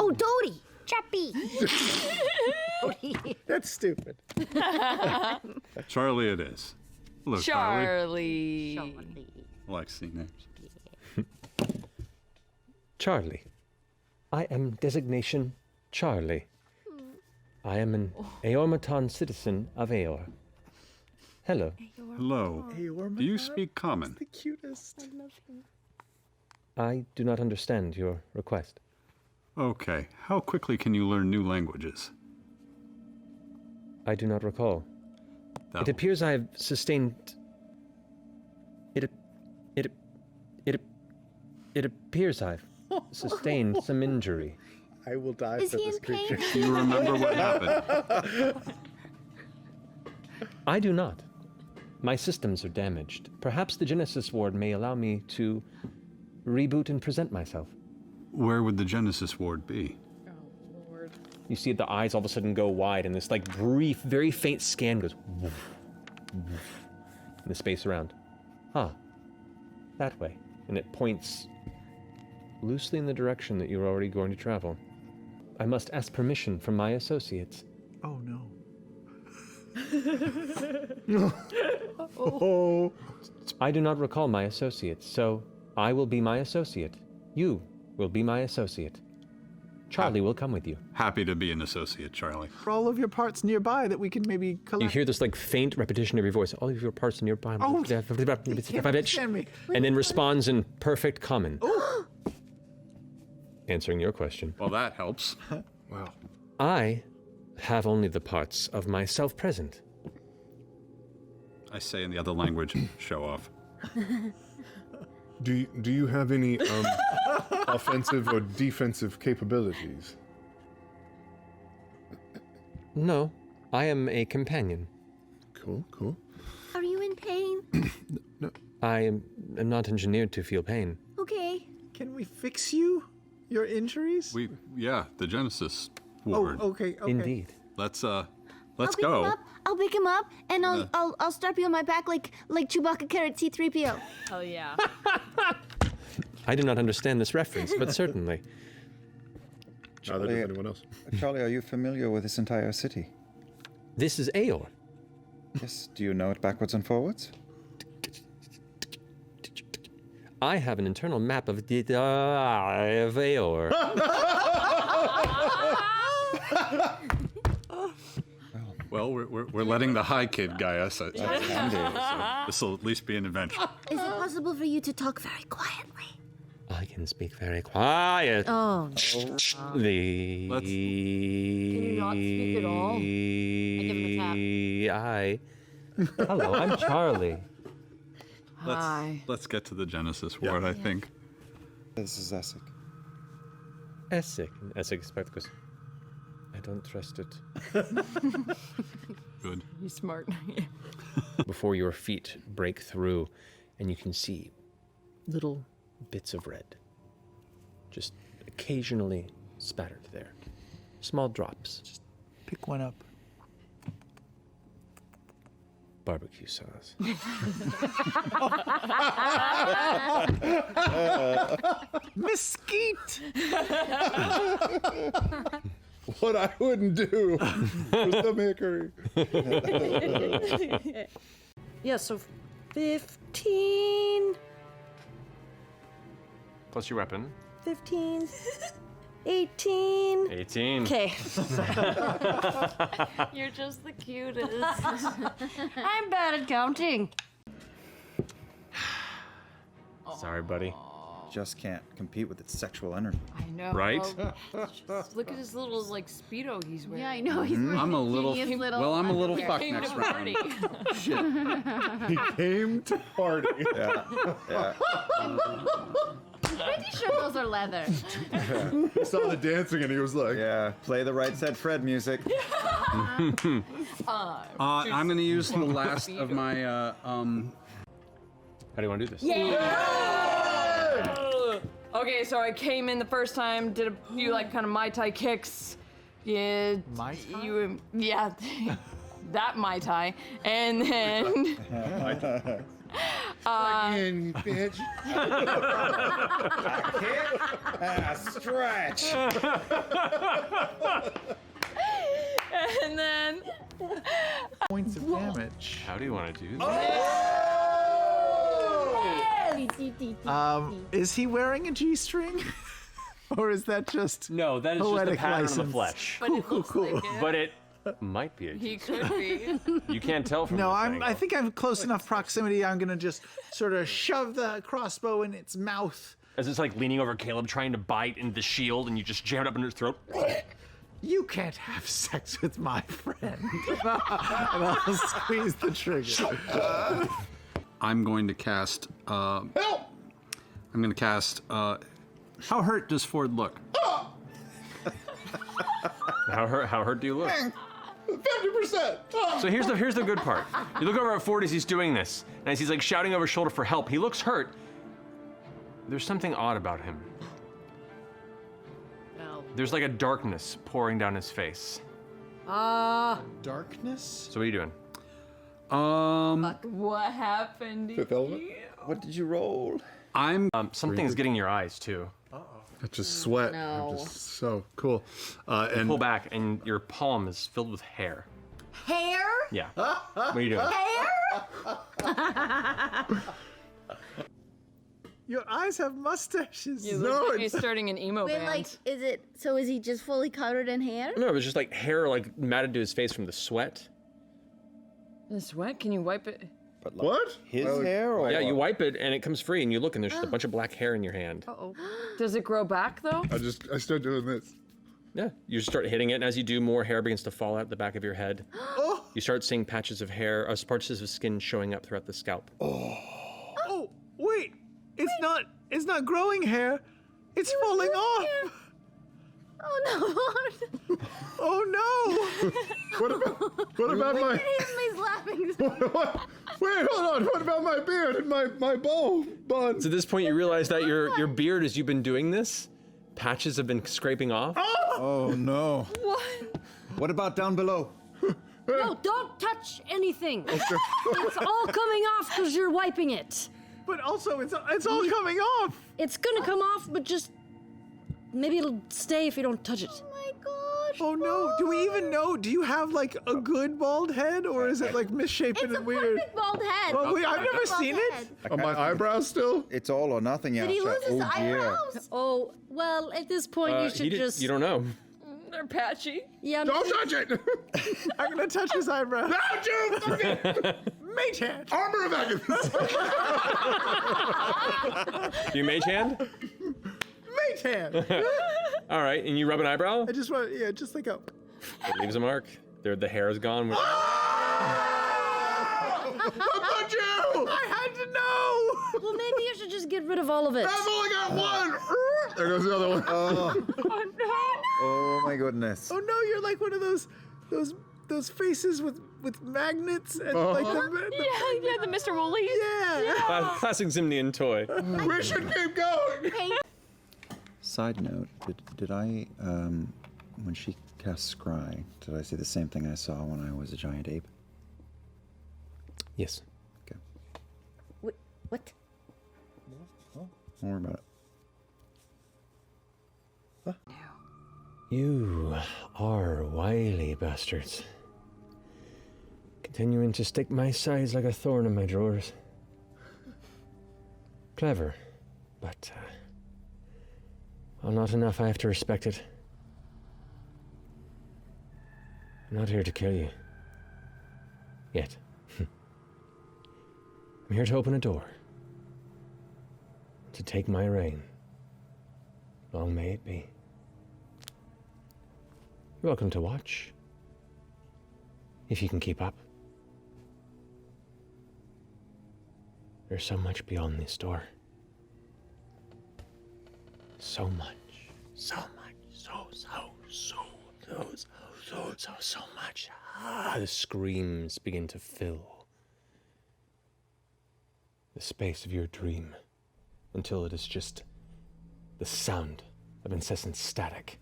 Oh, Doty! Chappy! That's stupid. Charlie it is. Hello, Charlie. Charlie. I like seeing names. Charlie. I am designation Charlie. I am an Aeormaton citizen of Aeor. Hello. Hello. Do you speak common? The cutest. I do not understand your request. Okay. How quickly can you learn new languages? I do not recall. That It appears I have sustained. It appears I've sustained some injury. I will die Is for he this in pain? creature. Do you remember what happened? I do not. My systems are damaged. Perhaps the Genesis Ward may allow me to reboot and present myself. Where would the Genesis Ward be? You see the eyes all of a sudden go wide, and this like brief, very faint scan goes woof, woof, in the space around. Huh. That way. And it points loosely in the direction that you're already going to travel. I must ask permission from my associates. Oh no. Oh. I do not recall my associates, so I will be my associate. You will be my associate. Charlie will come with you. Happy to be an associate, Charlie. For all of your parts nearby that we can maybe collect. You hear this like faint repetition of your voice. All of your parts nearby. Oh, you can't understand me. And then responds in perfect common. Answering your question. Well, that helps. Wow. I have only the parts of myself present. I say in the other language, show off. Do you have any offensive or defensive capabilities? No, I am a companion. Cool, cool. Are you in pain? I am not engineered to feel pain. Okay. Can we fix you? Your injuries? Yeah, the Genesis Oh, Ward. okay. Indeed. Let's I'll go. pick him up and I'll strap you on my back like Chewbacca carried C-3PO. Hell yeah. I do not understand this reference, but certainly. Neither does anyone else. Charlie, are you familiar with this entire city? This is Aeor. Yes. Do you know it backwards and forwards? I have an internal map of Aeor. Well, we're letting the high kid guy us. So this will at least be an adventure. Is it possible for you to talk very quietly? I can speak very quiet. Oh. Can you not speak at all? I give him a tap. Hello, I'm Charlie. Hi. Let's get to the Genesis ward, I think. This is Essek. Essek. And Essek goes, I don't trust it. Good. He's smart. Before your feet break through, and you can see little bits of red, just occasionally spattered there. Small drops. Just pick one up. Barbecue sauce. Mesquite! What I wouldn't do for some hickory. Yeah, so 15, Plus your weapon. 15, 18. 18. Okay. You're just the cutest. I'm bad at counting. Sorry, buddy. Just can't compete with its sexual energy. I know. Right? Just look at his little like Speedo he's wearing. Yeah, I know. He's wearing I'm a little. hideous little Well, I'm a little underwear. fucked next round. He came to party. Yeah. I'm pretty sure those are leather. He saw the dancing and he was like, Yeah. Play the Right Said Fred music. I'm gonna use the last of my. How do you want to do this? Okay, so I came in the first time, did a few like kind of Mai Tai kicks. Yeah. Mai Tai? Yeah. That Mai Tai. And then. "Fucking bitch." Stretch. And then. Points of damage. How do you want to do this? Is he wearing a G-string? Or is that just No, that is just a poetic pattern on license? the flesh. But it looks like it. But it might be a He G. could be. You can't tell from No, this I angle. think I'm close enough proximity. I'm gonna just sort of shove the crossbow in its mouth. As it's like leaning over Caleb, trying to bite into the shield, and you just jam it up in his throat. You can't have sex with my friend. And I'll squeeze the trigger. I'm going to cast. Help! I'm going to cast. How hurt does Ford look? How hurt do you look? 50%. So here's the good part. You look over at Ford as he's doing this, and as he's like shouting over his shoulder for help, he looks hurt. There's something odd about him. There's like a darkness pouring down his face. Darkness? So what are you doing? What happened? Fifth element? What did you roll? Something's getting your eyes too. It's just sweat. No. I'm just so cool. And Pull back, and your palm is filled with hair. Hair? Yeah. What are you doing? Your eyes have mustaches. He's starting an emo Wait, band. like, is he just fully covered in hair? No, it was just like hair like matted to his face from the sweat. The sweat? Can you wipe it? But like what? His hair or Yeah, you wipe it and it comes free, and you look and there's just a bunch of black hair in your hand. Uh-oh. Does it grow back though? I start doing this. Yeah, you start hitting it, and as you do, more hair begins to fall out the back of your head. You start seeing patches of hair, patches of skin showing up throughout the scalp. Oh, wait. It's not growing hair. It's falling off. Oh no! Oh no! What about my? He's laughing. Wait, hold on. What about my beard and my bow bun? So at this point, you realize that your beard, as you've been doing this, patches have been scraping off. Oh no. What? What about down below? No, don't touch anything. It's all coming off because you're wiping it. But also, it's all coming off. It's gonna come off, but just maybe it'll stay if you don't touch it. Oh my gosh. Oh no! Do we even know? Do you have like a good bald head, or is it like misshapen It's and a weird? perfect bald head. Well, wait, I've never Bald seen head. it. On my eyebrows still? It's all or nothing, Did he Yasha. lose his Oh dear. eyebrows? Oh, well, at this point you should just. You don't know. They're patchy. Yeah. Don't touch it! I'm gonna touch his eyebrow. Don't you fucking Mage hand. armor of Agathis! Do you mage hand? Mage hand. All right, and you rub an eyebrow. I just want, just like a. It leaves a mark. The hair is gone. How about you? I had to know. Well, maybe you should just get rid of all of it. I've only got one! There goes the other one. Oh my goodness. Oh no, you're like one of those faces with magnets and like the Yeah, the Mr. Wooly. Yeah. Classic Zimnian toy. We should keep going! Side note, did I, when she cast Scry, did I see the same thing I saw when I was a giant ape? Yes. Okay. What? Don't worry about it. You are wily bastards. Continuing to stick my sides like a thorn in my drawers. Clever, but well, not enough. I have to respect it. I'm not here to kill you. Yet. I'm here to open a door. To take my reign. Long may it be. You're welcome to watch. If you can keep up. There's so much beyond this door. So much. So much. So much. The screams begin to fill the space of your dream until it is just the sound of incessant static.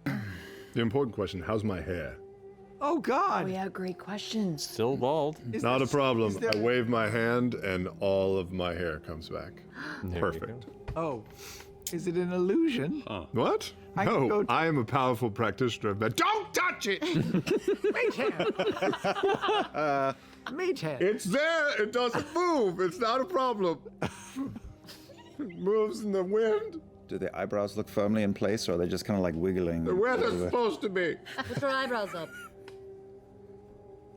The important question, how's my hair? Oh God. Oh yeah, great questions. Still bald. Not a problem. I wave my hand and all of my hair comes back. Perfect. Oh, is it an illusion? What? No, I am a powerful practitioner of that. Don't touch it! Mage hand. Mage hand. It's there. It doesn't move. It's not a problem. It moves in the wind. Do the eyebrows look firmly in place, or are they just kind of like wiggling? They're where they're supposed to be. Put your eyebrows up.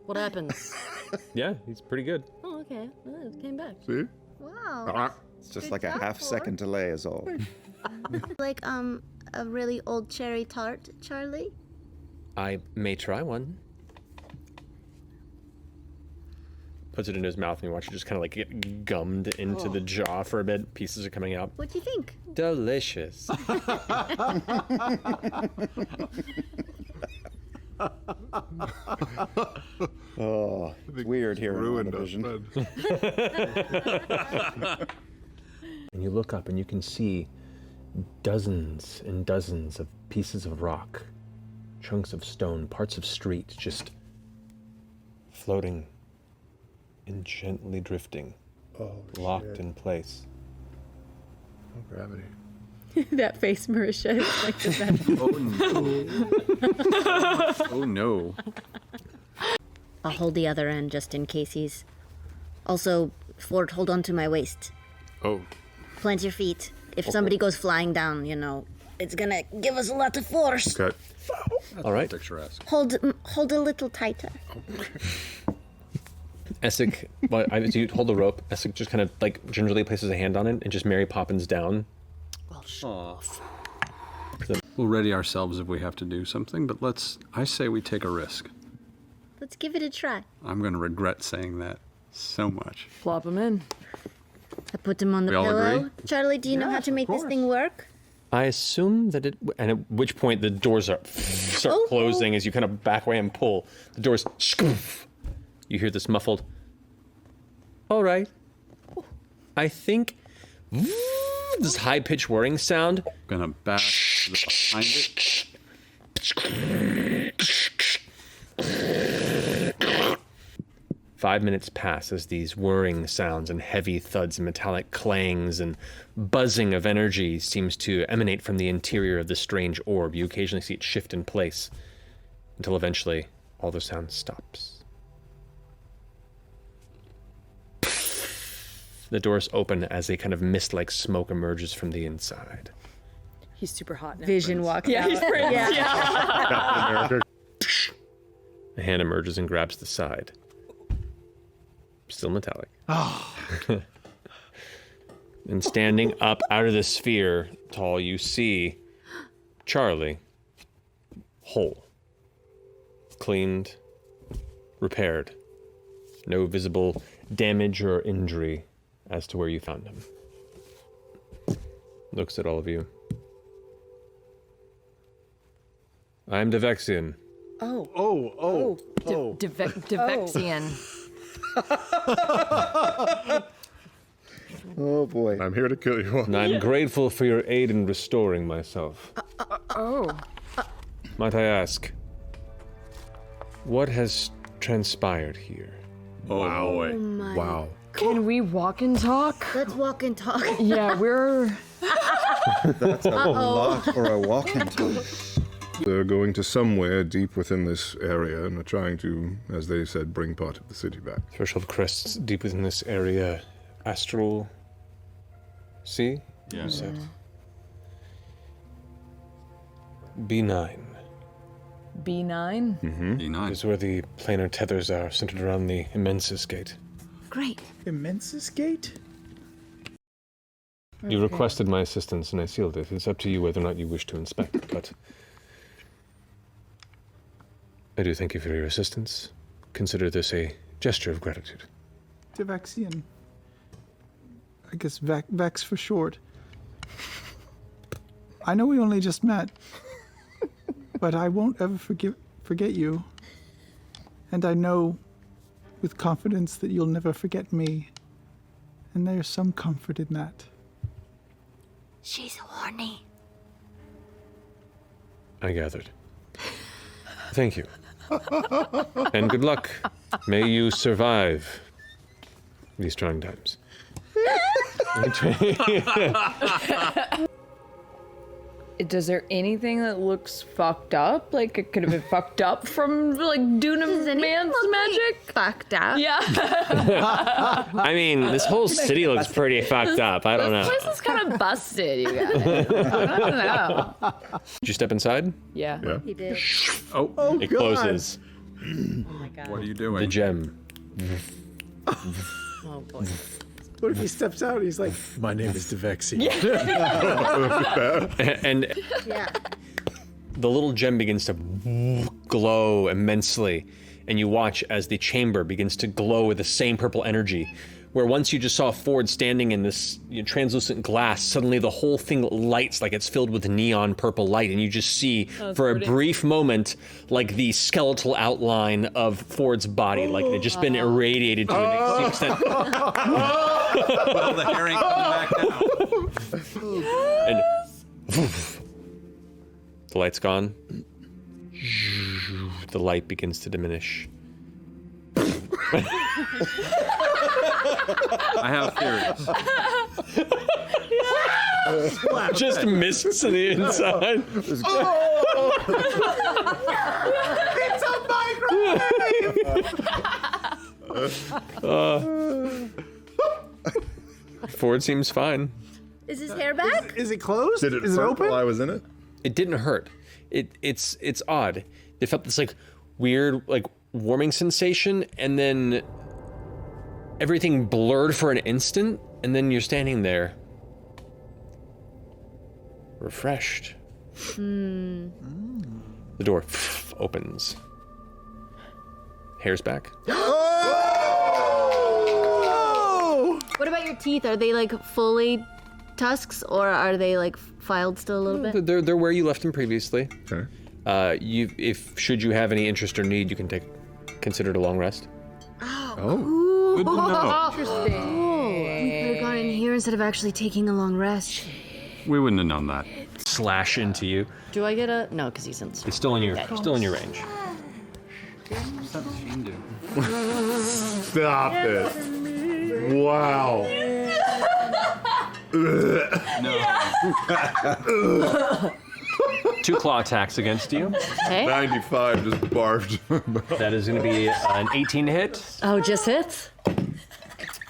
What happens? Yeah, he's pretty good. Oh, okay. Well, it came back. See? Wow. It's just like a half-second delay is all. Like a really old cherry tart, Charlie. I may try one. Puts it into his mouth and you watch it just kind of like get gummed into the jaw for a bit. Pieces are coming out. What do you think? Delicious. Oh, it's weird here Ruined in us, vision. And you look up and you can see dozens and dozens of pieces of rock, chunks of stone, parts of street just floating and gently drifting, locked in place. Oh, gravity. That face Marisha is like the best. Oh no. I'll hold the other end just in case he's... Also, Ford, hold on to my waist. Oh. Plant your feet. If somebody goes flying down, you know, it's gonna give us a lot of force. Okay. All right. Picturesque. Hold a little tighter. Essek, as you hold the rope, Essek just kind of like gingerly places a hand on it and just Mary Poppins down. We'll ready ourselves if we have to do something, but I say we take a risk. Let's give it a try. I'm going to regret saying that so much. Plop him in. I put him on the We all pillow. agree? Charlie, do you know how to make this thing work? I assume that it, and at which point the doors start closing as you kind of back away and pull. The doors, you hear this muffled, all right. I think, this high-pitched whirring sound. Gonna back behind it. 5 minutes pass as these whirring sounds and heavy thuds and metallic clangs and buzzing of energy seems to emanate from the interior of the strange orb. You occasionally see it shift in place until eventually all the sound stops. The doors open as a kind of mist-like smoke emerges from the inside. He's super hot now. Vision walks out. He's Prince. Yeah. A hand emerges and grabs the side. Still metallic. And standing up out of the sphere, tall, you see Charlie, whole, cleaned, repaired. No visible damage or injury as to where you found him. Looks at all of you. I'm Devexian. Devexian. Oh boy. I'm here to kill you all. And I'm grateful for your aid in restoring myself. Might I ask, what has transpired here? Oh, boy. my Wow. Can we walk and talk? Let's walk and talk. Yeah, we're. That's a walk or a walk into. They're going to somewhere deep within this area and are trying to, as they said, bring part of the city back. Threshold crests deep within this area. Astral sea? Yeah. You said? B9. B9? E9. Is where the planar tethers are, centered around the Immensis Gate. Great. Immensis Gate? You requested my assistance and I sealed it. It's up to you whether or not you wish to inspect it, but I do thank you for your assistance. Consider this a gesture of gratitude. Devexian. I guess Vex for short. I know we only just met, but I won't ever forget you. And I know with confidence that you'll never forget me. And there's some comfort in that. She's horny. I gathered. Thank you. And good luck. May you survive these trying times. Is there anything that looks fucked up? Like it could have been fucked up from like Dunham Man's magic? Fucked up. Yeah. I mean, this whole city looks pretty fucked up. I don't know. This place is kind of busted, you guys. I don't know. Did you step inside? Yeah. Yeah. He did. Oh, It closes. Oh my god. what are you The doing? gem. Oh boy. What if he steps out and he's like, My name is Devexian. And Yeah. the little gem begins to glow immensely, and you watch as the chamber begins to glow with the same purple energy. Where once you just saw Ford standing in this translucent glass, suddenly the whole thing lights like it's filled with neon purple light, and you just see, for a brief moment, like the skeletal outline of Ford's body, like it had just been irradiated to an extent. Well, the hair ain't coming back now. And the light's gone. The light begins to diminish. I have theories. Just mists to the inside. it's a Ford seems fine. Is his hair back? Is it closed? Did it Is it hurt open? while I was in it? It didn't hurt. It's odd. They felt this like weird like warming sensation, and then everything blurred for an instant, and then you're standing there, refreshed. The door opens. Hair's back. What about your teeth? Are they like fully tusks, or are they like filed still a little bit? They're where you left them previously. Okay. Should you have any interest or need, you can consider it a long rest. Oh. Good to know. We could have gone in here instead of actually taking a long rest. We wouldn't have known that. Slash into you. Do I get a no? Because he's in. It's still in your range. Stop it. Wow. Two claw attacks against you. Hey. 95 just barfed. That is going to be an 18 to hit Oh, just hits.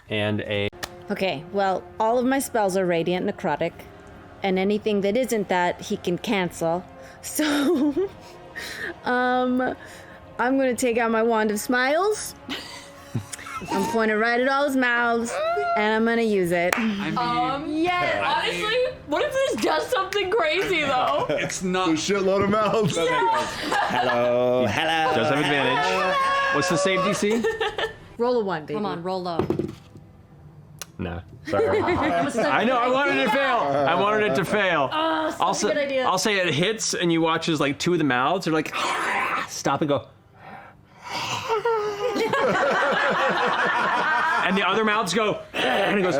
and a. Okay, well, all of my spells are radiant necrotic, and anything that isn't that, he can cancel. So, I'm gonna take out my wand of smiles. I'm pointing right at all his mouths, and I'm gonna use it. Yeah, honestly, what if this does something crazy though? It's not. A shitload of mouths. Hello. Does have advantage. What's the save DC? Roll a 1, baby. Come on, roll low. Nah, sorry. I know, I wanted it to fail. I wanted it to fail. Oh, such a good idea. I'll say it hits, and you watch as like 2 of the mouths are like, stop and go. And the other mouths go, and it goes,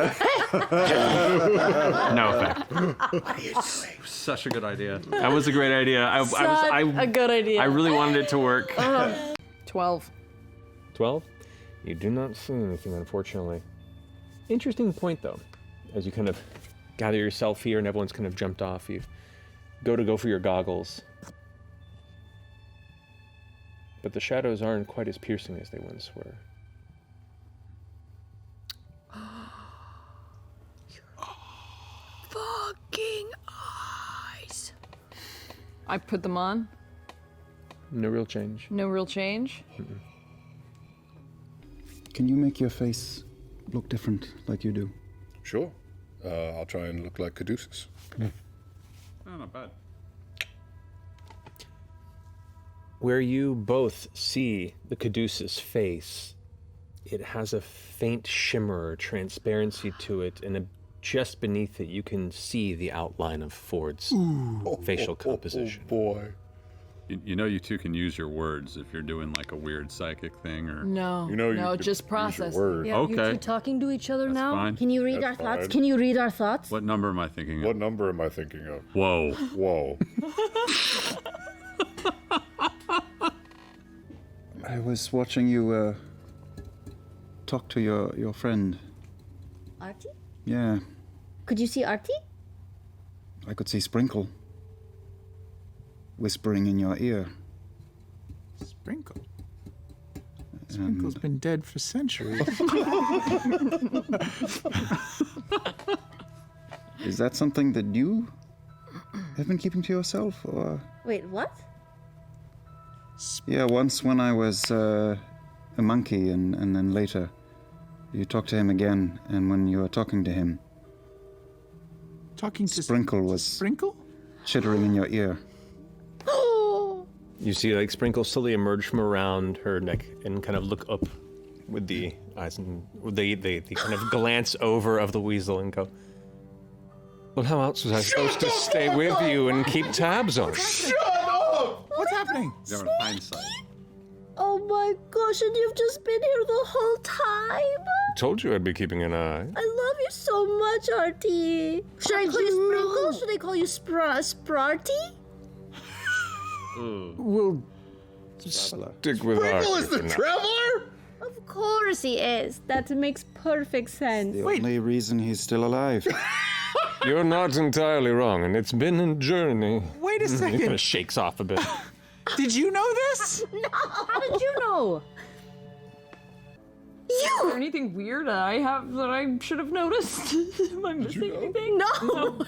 no effect. Such a good idea. That was a great idea. A good idea. I really wanted it to work. 12. 12? You do not see anything, unfortunately. Interesting point, though. As you kind of gather yourself here and everyone's kind of jumped off, you go for your goggles. But the shadows aren't quite as piercing as they once were. Fucking eyes. I put them on. No real change. No real change. Mm-mm. Can you make your face look different like you do? Sure. I'll try and look like Caduceus. Oh, not bad. Where you both see the Caduceus face, it has a faint shimmer or transparency to it, and just beneath it you can see the outline of Ford's facial composition. Oh boy. You know you two can use your words if you're doing like a weird psychic thing or... No, no, just process. Yeah, Okay. You two talking to each other now? fine. Can you read our That's thoughts? fine. Can you read our thoughts? What number am I thinking of? What number am I thinking of? Whoa. Whoa. I was watching you talk to your friend. Artie? Yeah, Could you see Artie? I could see Sprinkle whispering in your ear. Sprinkle. Sprinkle's been dead for centuries. Is that something that you have been keeping to yourself, or? Wait, what? Yeah, once when I was a monkey, and then later, you talked to him again, and when you were talking to him, Talking to Sprinkle was Sprinkle? chittering in your ear. You see, like, Sprinkle slowly emerge from around her neck and kind of look up with the eyes and the kind of glance over of the weasel and go, well, how else was I supposed to stay with you and keep tabs on you? Shut up! What's happening? You're in hindsight. Oh my gosh, and you've just been here the whole time? Told you I'd be keeping an eye. I love you so much, Artie. Should I call you Sprinkle? Should I call you Sprarty? We'll stick with Sprinkle Archie is the for now. traveler? Of course he is. That makes perfect sense. The only reason he's still alive. You're not entirely wrong, and it's been a journey. Wait a He kind second. of shakes off a bit. Did you know this? No, how did you know? Is there anything weird I have that I should have noticed? Am I missing anything? No.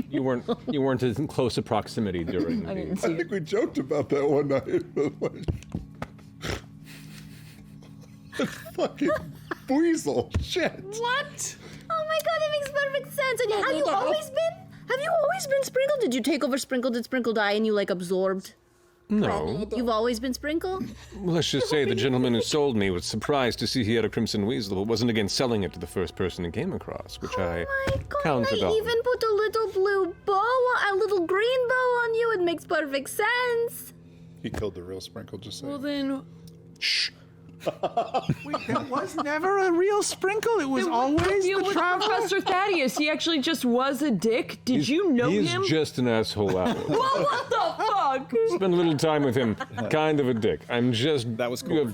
You weren't in close a proximity during I the... didn't see I it. think we joked about that one night. Fucking weasel. Shit. What? Oh my god, that makes perfect sense. And have you always been Sprinkle? Did you take over Sprinkle? Did Sprinkle die and you like absorbed? No. You've always been Sprinkle? Well, let's just say the gentleman who sold me was surprised to see he had a crimson weasel, but wasn't against selling it to the first person he came across, which I counted I on. even put a little blue bow, a little green bow on you. It makes perfect sense. He killed the real Sprinkle, just saying. Well then, Shh. Wait, there was never a real Sprinkle. It was always deal the with traveler. Professor Thaddeus. He actually just was a dick. Did you know He's him? just an asshole out. Well, what the fuck? Spend a little time with him. Kind of a dick. I'm just... That was cool.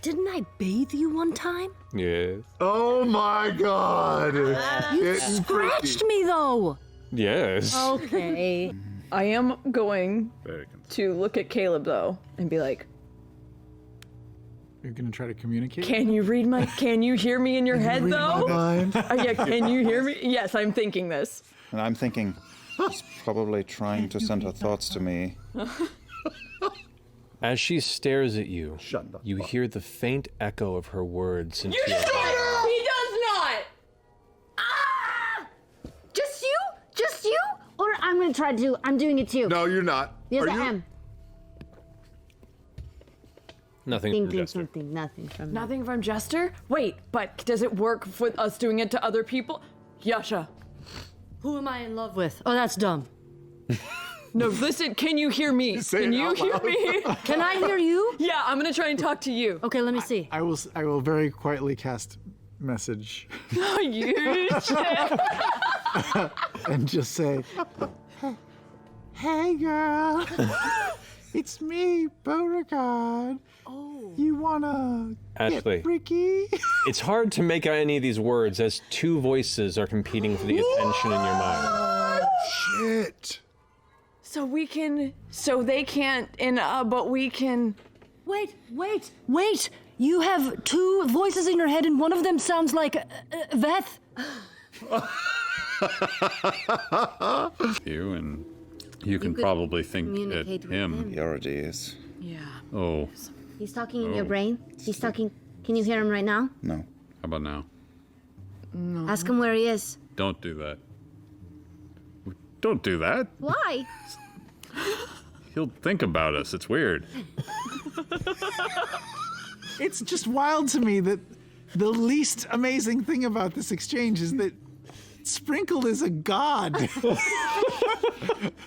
Didn't I bathe you one time? Yes. Oh my god. You scratched me though. Yes. Okay. I am going to look at Caleb though and be like, You're gonna try to communicate? can you hear me in your head though? Yeah, can you hear me? Yes, I'm thinking this. And I'm thinking, she's probably trying to send her thoughts to me. As she stares at you, you hear the faint echo of her words into your mind. He does not! Ah! Just you? Just you? Or I'm gonna try to I'm doing it too. No, you're not. Yes, Are I you? am. Nothing from Jester. Nothing from Nothing from Jester? Wait, but does it work with us doing it to other people? Yasha. Who am I in love with? Oh, that's dumb. No, listen, can you hear me? Can you hear me? Can I hear you? Yeah, I'm gonna try and talk to you. Okay, let me see. I will very quietly cast message You and just say, "Hey, girl, it's me, Beauregard. Oh, you wanna Ashley, get freaky?" it's hard to make out any of these words as two voices are competing for the attention in your mind. Shit. So they can't, but we can. Wait. You have two voices in your head, and one of them sounds like Veth. You can probably think at communicate with him. He already is. Yeah. Oh, He's talking in your brain. He's talking. Can you hear him right now? No. how about now? Ask him where he is. Don't do that. Don't do that. Why? He'll think about us. It's weird. It's just wild to me that the least amazing thing about this exchange is that Sprinkle is a god.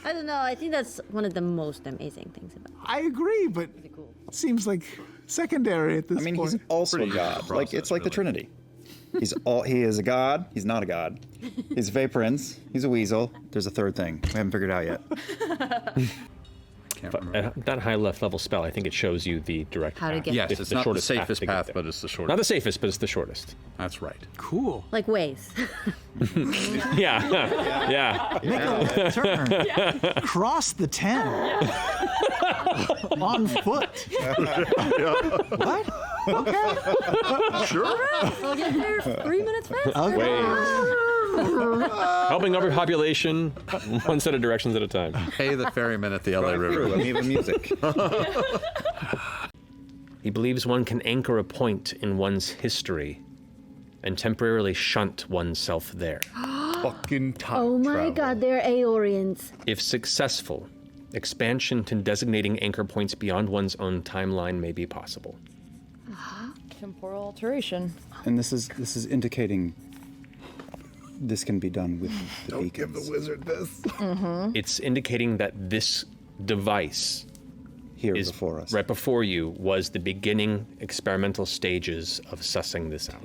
I don't know. I think that's one of the most amazing things about it. I agree, but it seems like secondary at this point. I mean, he's also a god. Like it's like the Trinity. He is a god. He's not a god. He's a Fey Prince. He's a weasel. There's a third thing we haven't figured out yet. But at that high level spell, I think it shows you the direct How to path. get Yes, It's it's the not the shortest safest to get path, there. but it's the shortest. Not the safest, but it's the shortest. That's right. Cool. Like ways. Yeah. Make a turn. Cross the 10. On foot. What? Okay. Sure. I'll get there 3 minutes faster. Okay. Helping overpopulation, one set of directions at a time. Pay the ferryman at the LA River. Let me have music. He believes one can anchor a point in one's history and temporarily shunt oneself there. Fucking time Oh my travel. god, they're Aeorians. If successful, expansion to designating anchor points beyond one's own timeline may be possible. Temporal alteration. And this is indicating this can be done with the Don't beacons. give the wizard this. It's indicating that this device Here is before us. right before you was the beginning experimental stages of sussing this out.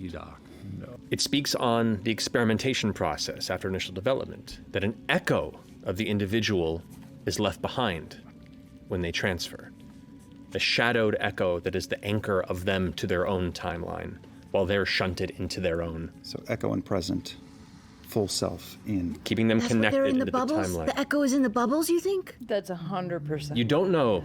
It speaks on the experimentation process after initial development, that an echo of the individual is left behind when they transfer. A shadowed echo that is the anchor of them to their own timeline, while they're shunted into their own. So echo and present, full self in. Keeping them That's what connected they're in into the the bubbles? timeline. The echo is in the bubbles, you think? That's 100%. You don't know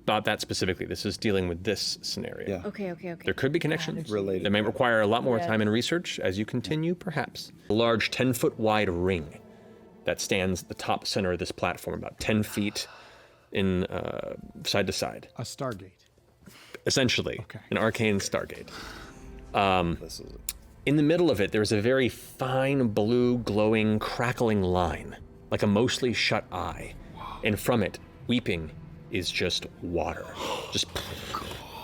about that specifically. This is dealing with this scenario. Yeah. Okay. There could be connections. Related. That may require a lot more time and research as you continue, perhaps. A large 10-foot wide ring that stands at the top center of this platform, about 10 feet in side to side. A Stargate. Essentially, Okay. an arcane Stargate. This is In the middle of it, there's a very fine blue, glowing, crackling line, like a mostly shut eye. And from it, weeping, is just water. Just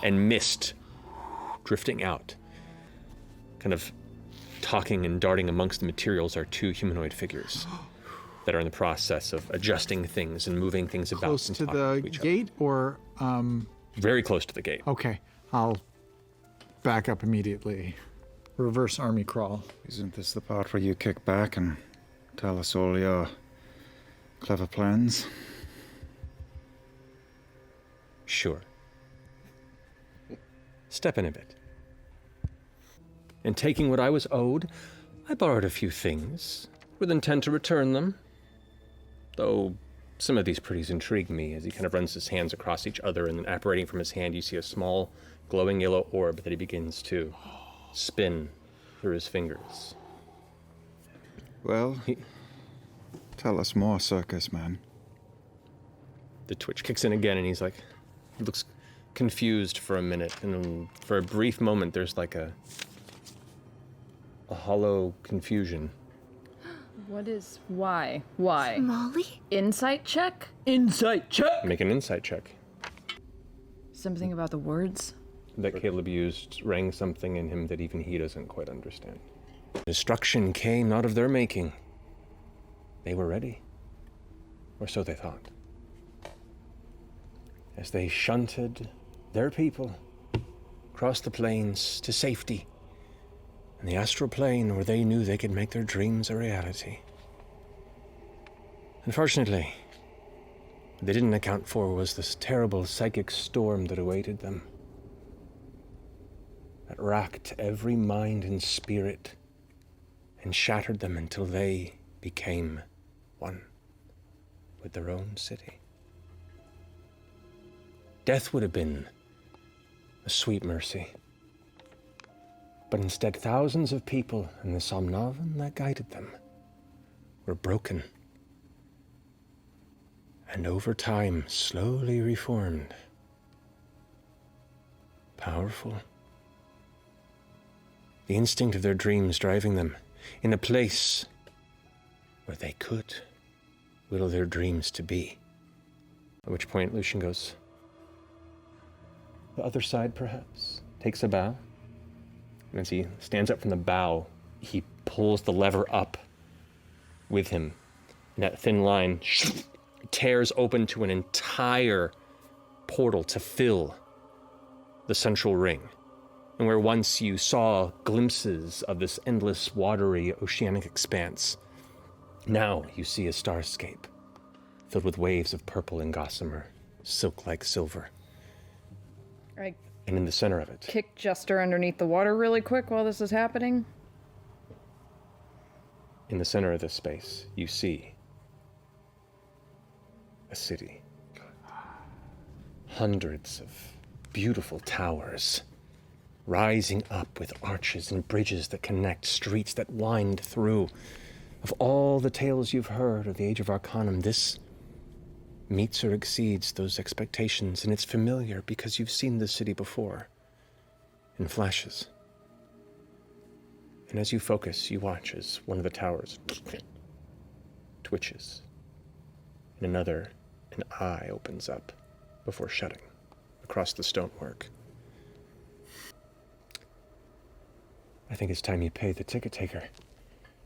and mist drifting out. Kind of talking and darting amongst the materials are two humanoid figures that are in the process of adjusting things and moving things about. Close and to talking the to each gate or other. Very close to the gate. okay. I'll back up immediately. Reverse army crawl. Isn't this the part where you kick back and tell us all your clever plans? Sure. Step in a bit. And taking what I was owed, I borrowed a few things, with intent to return them. Though some of these pretties intrigue me as he kind of runs his hands across each other, and then apparating from his hand, you see a small, glowing yellow orb that he begins to spin through his fingers. Well, tell us more, circus man. The twitch kicks in again, and he's like, he looks confused for a minute, and then for a brief moment, there's like a hollow confusion. What is why? Why? Molly? Insight check? Insight check. Make an insight check. Something about the words? That Caleb used rang something in him that even he doesn't quite understand. Destruction came not of their making. They were ready. Or so they thought. As they shunted their people across the plains to safety in the astral plane where they knew they could make their dreams a reality. Unfortunately, what they didn't account for was this terrible psychic storm that awaited them. That racked every mind and spirit and shattered them until they became one with their own city. Death would have been a sweet mercy. But instead, thousands of people in the Somnavan that guided them were broken and over time slowly reformed. Powerful. The instinct of their dreams driving them in a place where they could will their dreams to be. At which point Lucian goes, the other side perhaps, takes a bow. And as he stands up from the bow, he pulls the lever up with him. And that thin line tears open to an entire portal to fill the central ring. And where once you saw glimpses of this endless, watery, oceanic expanse, now you see a starscape filled with waves of purple and gossamer, silk like silver. Right. And in the center of it, Kick Jester underneath the water really quick while this is happening. in the center of this space, you see a city. Hundreds of beautiful towers rising up with arches and bridges that connect, streets that wind through. Of all the tales you've heard of the Age of Arcanum, this meets or exceeds those expectations, and it's familiar because you've seen this city before, in flashes. And as you focus, you watch as one of the towers twitches, and another, an eye opens up before shutting across the stonework. I think it's time you pay the ticket taker.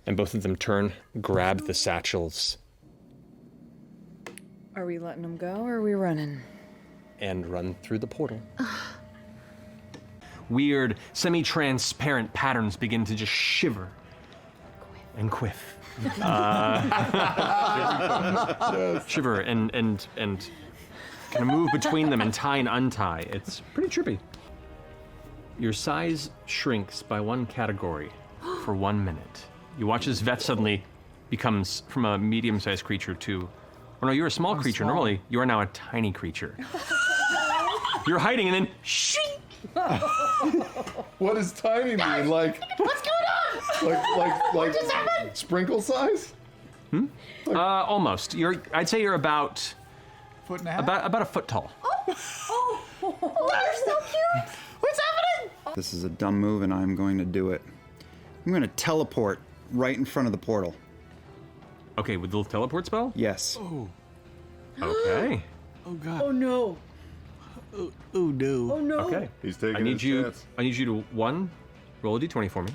And both of them turn, grab the satchels, Are we letting them go or are we running? and run through the portal. Weird, semi-transparent patterns begin to just shiver and quiff. Shiver and kind of move between them and tie and untie. It's pretty trippy. Your size shrinks by one category for 1 minute. You watch as Veth suddenly becomes from a medium-sized creature to, oh no, you're a small creature. small. Normally, you are now a tiny creature. You're hiding and then What does tiny mean? Like, What's going on? like just happened? sprinkle size? almost. I'd say you're about Foot and a half? about a foot tall. They're so cute. What's happening? This is a dumb move, and I'm going to do it. I'm going to teleport right in front of the portal. Okay, with the teleport spell? Yes. Okay. Oh god. Oh no. Oh no. Oh no. Okay. He's taking I need his you. chance. I need you to roll a d20 for me.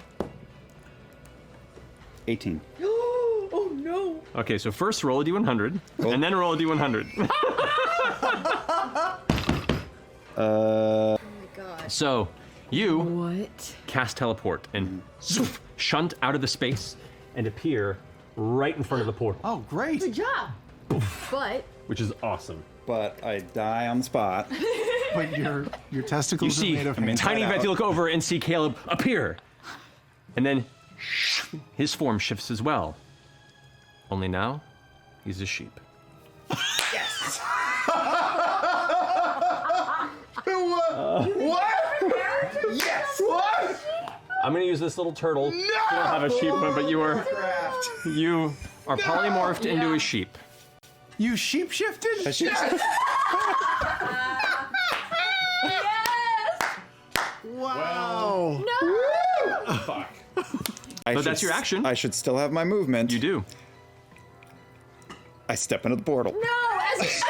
18. Oh no. Okay, so first roll a d100, and then roll a d100. Oh my god. So you What? cast teleport and zoof, shunt out of the space and appear right in front of the portal, Oh, great. Good job. But which is awesome. But I die on the spot. But your You testicles see are made of inside tiny out. Veth, you look over and see Caleb appear, and then his form shifts as well. Only now, he's a sheep. Yes! What? I'm gonna use this little turtle. No! You don't have a sheep one, but you are polymorphed into a sheep. You sheep shifted? Wow. So that's your action. I should still have my movement. You do. I step into the portal. no, as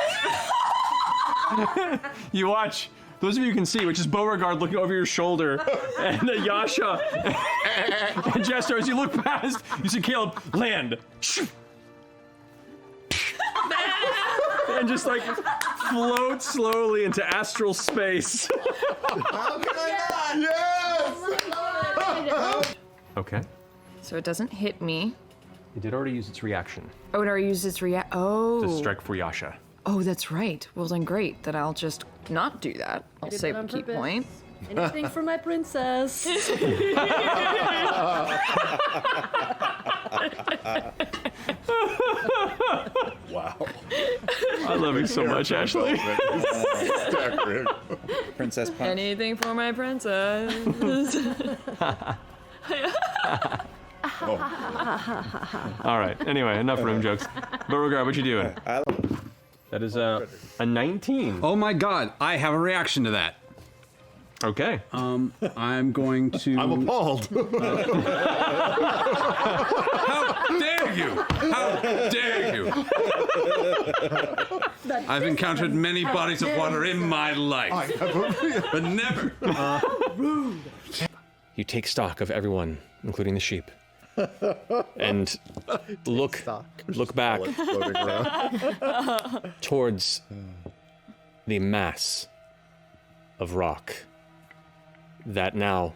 You watch those of you who can see, which is Beauregard looking over your shoulder, and Yasha and Jester, as you look past, you see Caleb land. And just like float slowly into astral space. How can I not? Yes! Okay. So it doesn't hit me. It did already use its reaction Oh, it already used its Oh. to strike for Yasha. Oh, that's right. Well, then great. Then I'll just not do that. I'll did save that a on key purpose. point. Anything for my princess. Wow. I love you so much, Ashley. Staggering. Princess punch. Anything for my princess. All right. Anyway, enough room jokes. Beauregard, what you doing? That is a 19. Oh my god, I have a reaction to that. Okay. I'm going to. I'm appalled. How dare you? How dare you? I've encountered many bodies of water in my life, but never. You take stock of everyone, including the sheep, and look back Floating around. towards the mass of rock that now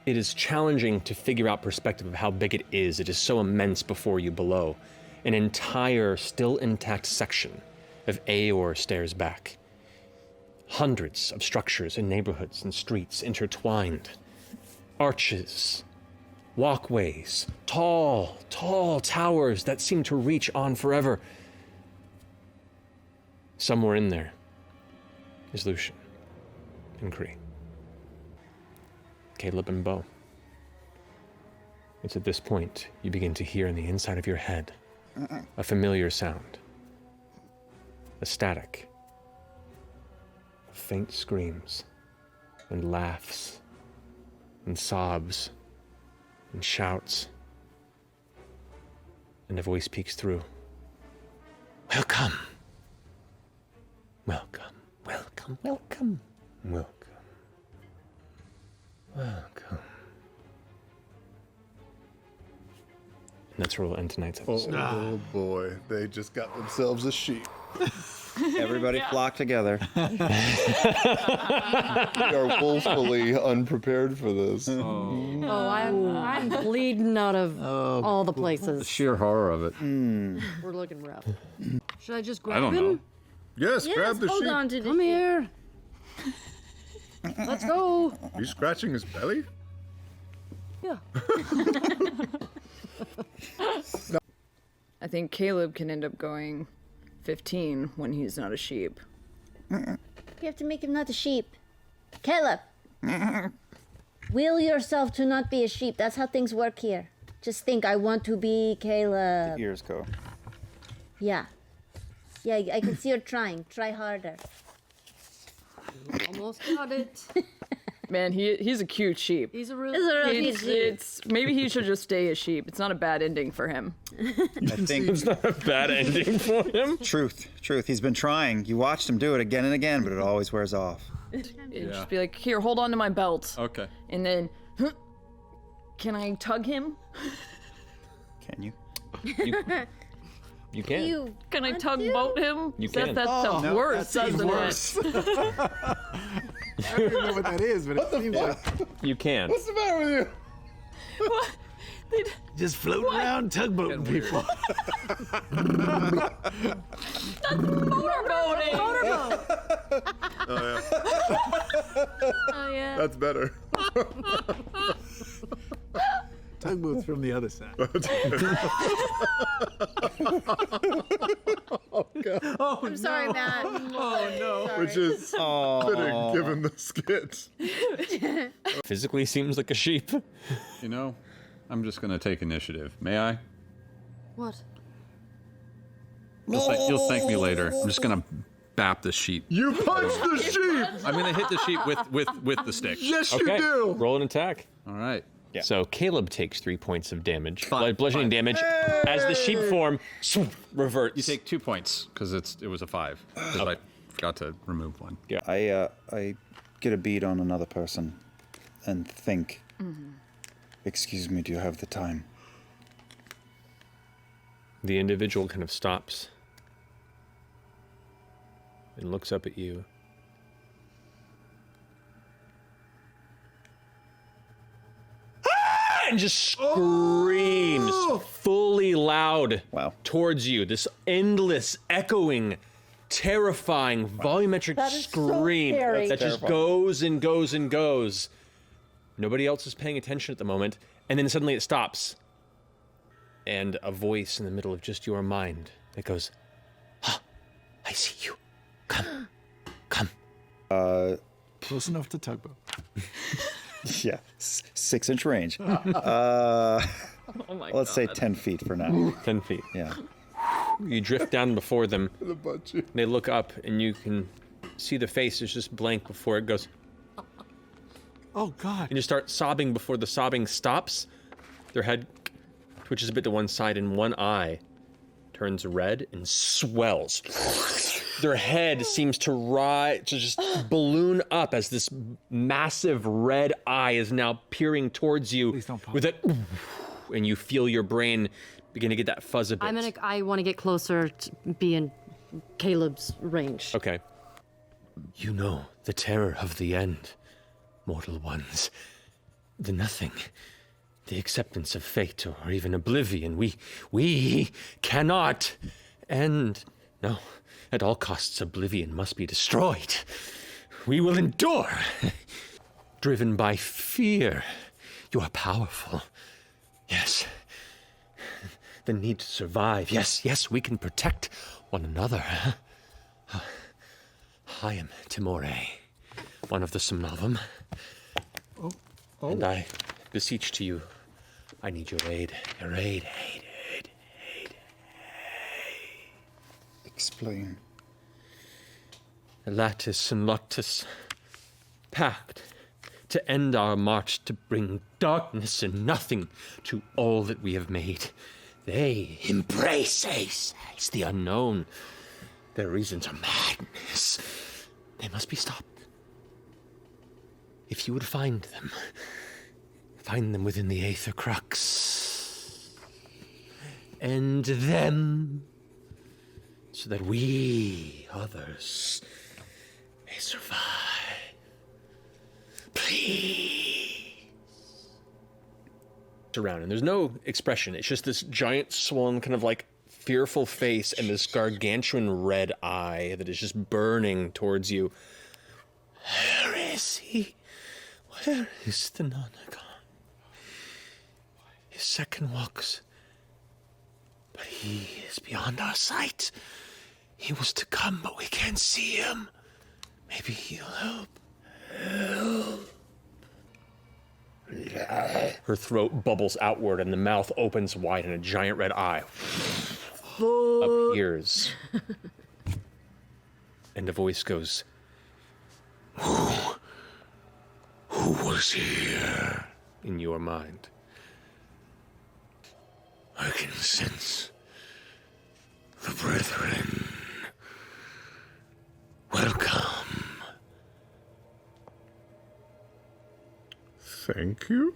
it is challenging to figure out perspective of how big it is. It is so immense before you below. An entire, still intact section of Aeor stares back. Hundreds of structures and neighborhoods and streets intertwined. Arches, walkways, tall, tall towers that seem to reach on forever. Somewhere in there is Lucian and Kree. Caleb and Bo. It's at this point you begin to hear in the inside of your head a familiar sound. A static. Faint screams and laughs and sobs and shouts. And a voice peeks through. Welcome. Welcome. Welcome. Welcome. Welcome. Welcome. And that's where we'll end tonight's episode. Oh boy, they just got themselves a sheep. Everybody flock together. We are woefully unprepared for this. Oh, I'm bleeding out of all the places. Sheer horror of it. We're looking rough. Should I just grab I don't him? know. Yes, grab the hold sheep. on to the Come here. Let's go. Are you scratching his belly? Yeah. I think Caleb can end up going 15 when he's not a sheep. You have to make him not a sheep. Caleb! Will yourself to not be a sheep. That's how things work here. Just think, I want to be Caleb. Ears go. Yeah. Yeah, I can see you're trying. Try harder. Almost got it. Man, he's a cute sheep. He's a real. Maybe he should just stay a sheep. It's not a bad ending for him. I think It's not a bad ending for him. truth. He's been trying. You watched him do it again and again, but it always wears off. Just be like, here, hold on to my belt. Okay. And then, can I tug him? Can you? You can. Can I tugboat him? You can. That sounds No, worse, that seems doesn't worse. it? I don't even know what that is, but it seems like You can. What's the matter with you? just floating around tugboating people. Motorboating! Oh yeah, Oh, yeah. that's better. Tugboats from the other side. I'm sorry, Matt. Which is fitting given the skit. Physically seems like a sheep. You know, I'm just gonna take initiative. May I? What? You'll thank me later. I'm just gonna bap the sheep. You punched the sheep. I'm gonna hit the sheep with the stick. Yes, Okay. you do. Roll an attack. All right. Yeah. So Caleb takes 3 points of damage, bludgeoning damage, as the sheep form You reverts. take 2 points because it was a 5. 'Cause I got to remove one. Yeah. I get a bead on another person and think, excuse me, do you have the time? The individual kind of stops and looks up at you. And just screams fully loud towards you. This endless, echoing, terrifying, volumetric scream that just goes and goes and goes. Nobody else is paying attention at the moment, and then suddenly it stops. And a voice in the middle of just your mind that goes, "Ah, I see you. Come. Come." Close enough to tugboat. Yeah, 6-inch range. Let's say 10 feet for now. 10 feet. Yeah. You drift down before them. They look up, and you can see the face is just blank before it goes, "Oh, God." And you start sobbing before the sobbing stops. Their head twitches a bit to one side, and one eye turns red and swells. Their head seems to rise, to just balloon up as this massive red eye is now peering towards you with it, and you feel your brain begin to get that fuzz a bit. I want to get closer to be in Caleb's range. Okay. You know the terror of the end, mortal ones. The nothing. The acceptance of fate or even oblivion. We cannot end. No, at all costs, oblivion must be destroyed. We will endure. Driven by fear. You are powerful. Yes. The need to survive. Yes, we can protect one another. I am Timore, one of the Somnavum. And I beseech to you, I need your aid. Your aid. Explain. Latus and Luctus, pact to end our march, to bring darkness and nothing to all that we have made. They embrace the unknown. Their reasons are madness. They must be stopped. If you would find them within the Aether Crux. End them, so that we, others, may survive. Please. Around, and there's no expression. It's just this giant, swollen, kind of like fearful face and this gargantuan red eye that is just burning towards you. Where is he? Where is the Nonagon? His second walks, but he is beyond our sight. He was to come, but we can't see him. Maybe he'll help. Her throat bubbles outward and the mouth opens wide and a giant red eye appears. And a voice goes, Who was here in your mind? I can sense the brethren. Welcome. Thank you.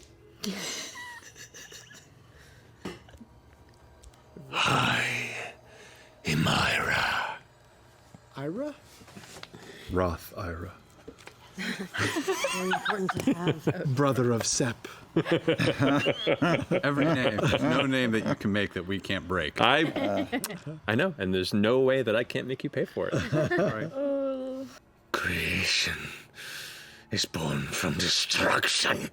I am Ira. Ira? Roth Ira. Very important to have. Brother of Sep. Every name. There's no name that you can make that we can't break. I know, and there's no way that I can't make you pay for it. Right. Creation is born from destruction.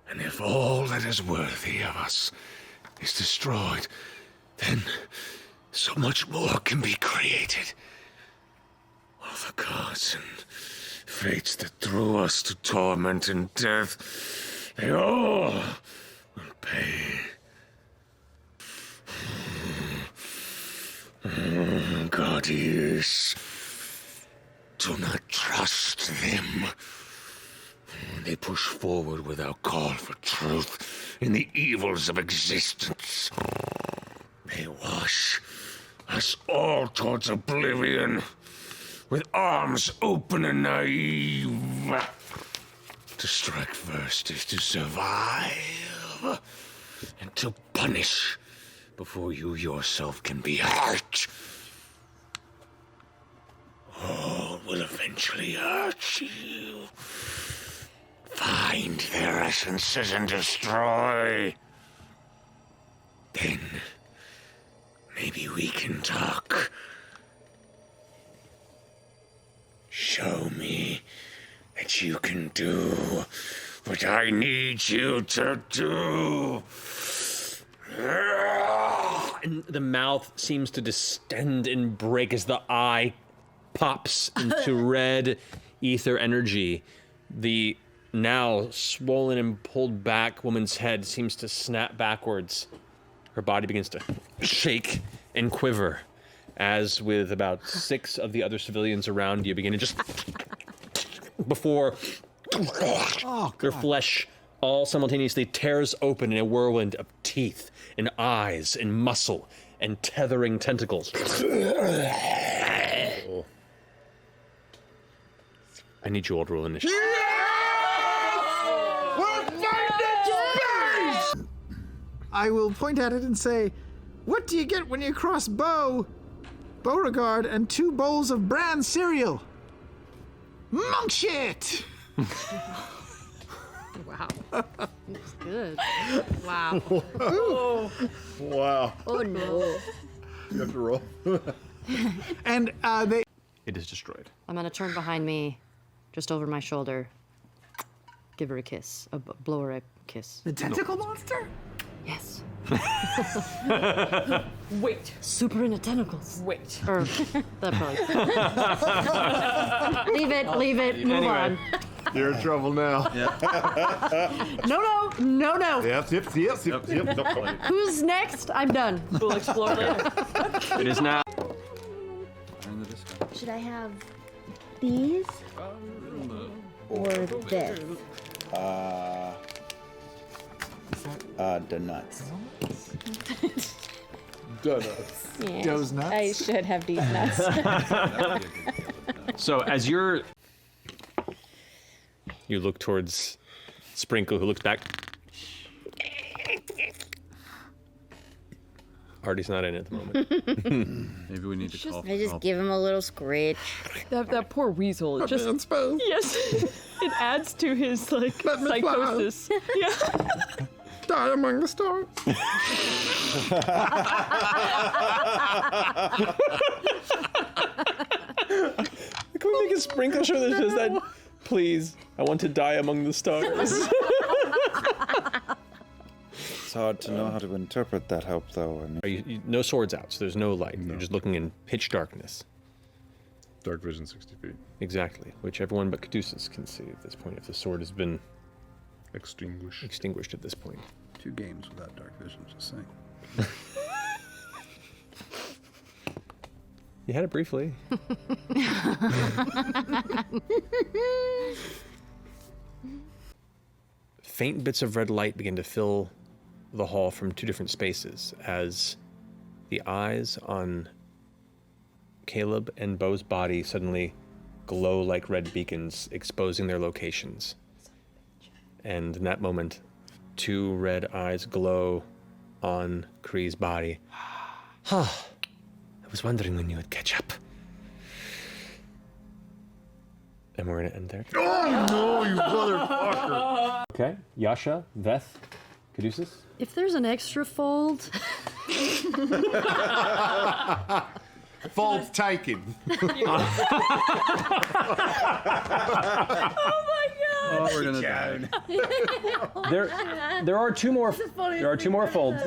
And if all that is worthy of us is destroyed, then so much more can be created. All the gods and fates that threw us to torment and death, they all will pay. Guardians, do not trust them. They push forward without call for truth in the evils of existence. They wash us all towards oblivion. with arms open and naive. To strike first is to survive, and to punish before you yourself can be hurt. All will eventually hurt you. Find their essences and destroy. Then, maybe we can talk. Show me that you can do what I need you to do. And the mouth seems to distend and break as the eye pops into red ether energy. The now swollen and pulled back woman's head seems to snap backwards. Her body begins to shake and quiver, as with about 6 of the other civilians around you begin to just before their flesh all simultaneously tears open in a whirlwind of teeth and eyes and muscle and tethering tentacles. I need you all to roll initiative. I will point at it and say, what do you get when you cross Beauregard, and 2 bowls of bran cereal? Monk shit! Wow. That's good. Wow. Wow. Oh no. You have to roll. And they... It is destroyed. I'm gonna turn behind me, just over my shoulder. Give her a kiss. Blow her a kiss. The tentacle monster? Yes. Wait. Super into tentacles. Wait. Or that probably. Leave it. Move on. You're in trouble now. No. Yep. Who's next? I'm done. We'll explore later. It is now. Should I have these or this? The nuts. Donuts. Yes, Joe's nuts? I should have these nuts. So as you look towards Sprinkle, who looks back. Artie's not in at the moment. Maybe we need to call. I just give him a little scritch. That poor weasel. It just yes, it adds to his psychosis. Yeah. Die among the stars. Can we make a Sprinkle show that says that? Please, I want to die among the stars. It's hard to know how to interpret that hope, though. I mean, No swords out, so there's no light. You're just looking in pitch darkness. Dark vision 60 feet. Exactly, which everyone but Caduceus can see at this point if the sword has been extinguished at this point. 2 games without dark vision, just saying. You had it briefly. Faint bits of red light begin to fill the hall from 2 different spaces as the eyes on Caleb and Bo's body suddenly glow like red beacons, exposing their locations. And in that moment, 2 red eyes glow on Kree's body. I was wondering when you would catch up. And we're gonna end there. Oh no, you motherfucker! Okay, Yasha, Veth, Caduceus. If there's an extra fold. Fold's taken. Oh, we're gonna die. There are 2 more. There are 2 more folds.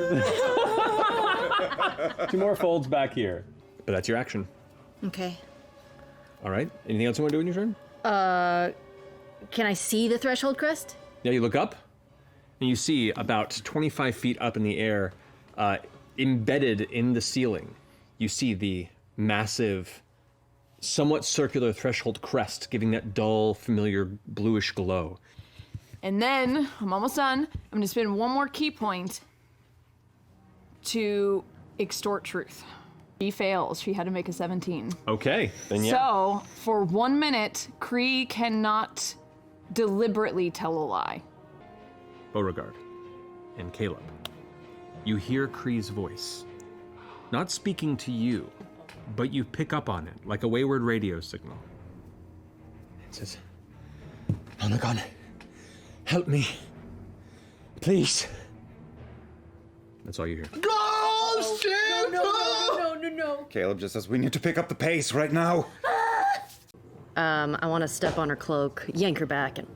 2 more folds back here. But that's your action. Okay. All right. Anything else you want to do in your turn? Can I see the threshold crest? Yeah, you look up, and you see about 25 feet up in the air, embedded in the ceiling, you see the massive, somewhat circular threshold crest, giving that dull, familiar bluish glow. And then, I'm almost done, I'm gonna spend 1 more key point to extort truth. She fails. She had to make a 17. Okay, then yeah. So, for 1 minute, Kree cannot deliberately tell a lie. Beauregard and Caleb, you hear Kree's voice, not speaking to you, but you pick up on it like a wayward radio signal. It says, Lonergan, help me. Please. That's all you hear. Go, Santa! No. Caleb just says, we need to pick up the pace right now. I want to step on her cloak, yank her back, and...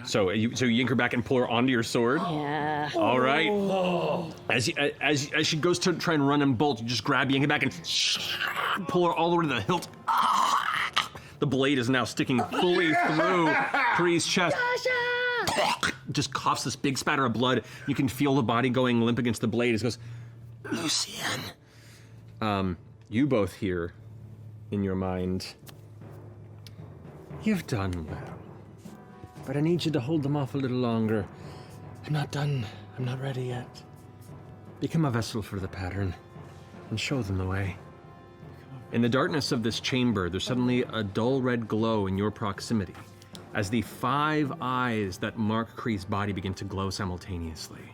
So you yank her back and pull her onto your sword? Yeah. All right. As she goes to try and run and bolt, you just yank her back and pull her all the way to the hilt. The blade is now sticking fully through Kree's chest. Just coughs this big spatter of blood. You can feel the body going limp against the blade. It goes, Lucian. You both hear in your mind, you've done well, but I need you to hold them off a little longer. I'm not done. I'm not ready yet. Become a vessel for the pattern and show them the way. In the darkness of this chamber, there's suddenly a dull red glow in your proximity as the 5 eyes that mark Kree's body begin to glow simultaneously.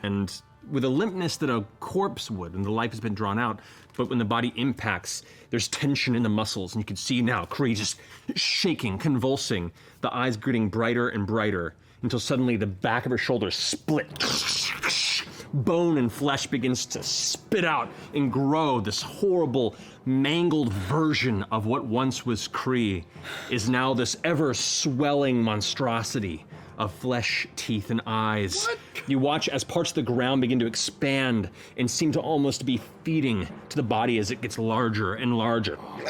And with a limpness that a corpse would when the life has been drawn out, but when the body impacts, there's tension in the muscles, and you can see now Kree just shaking, convulsing, the eyes getting brighter and brighter, until suddenly the back of her shoulders split. Bone and flesh begins to spit out and grow. This horrible, mangled version of what once was Kree is now this ever-swelling monstrosity of flesh, teeth, and eyes. What? You watch as parts of the ground begin to expand and seem to almost be feeding to the body as it gets larger and larger. Part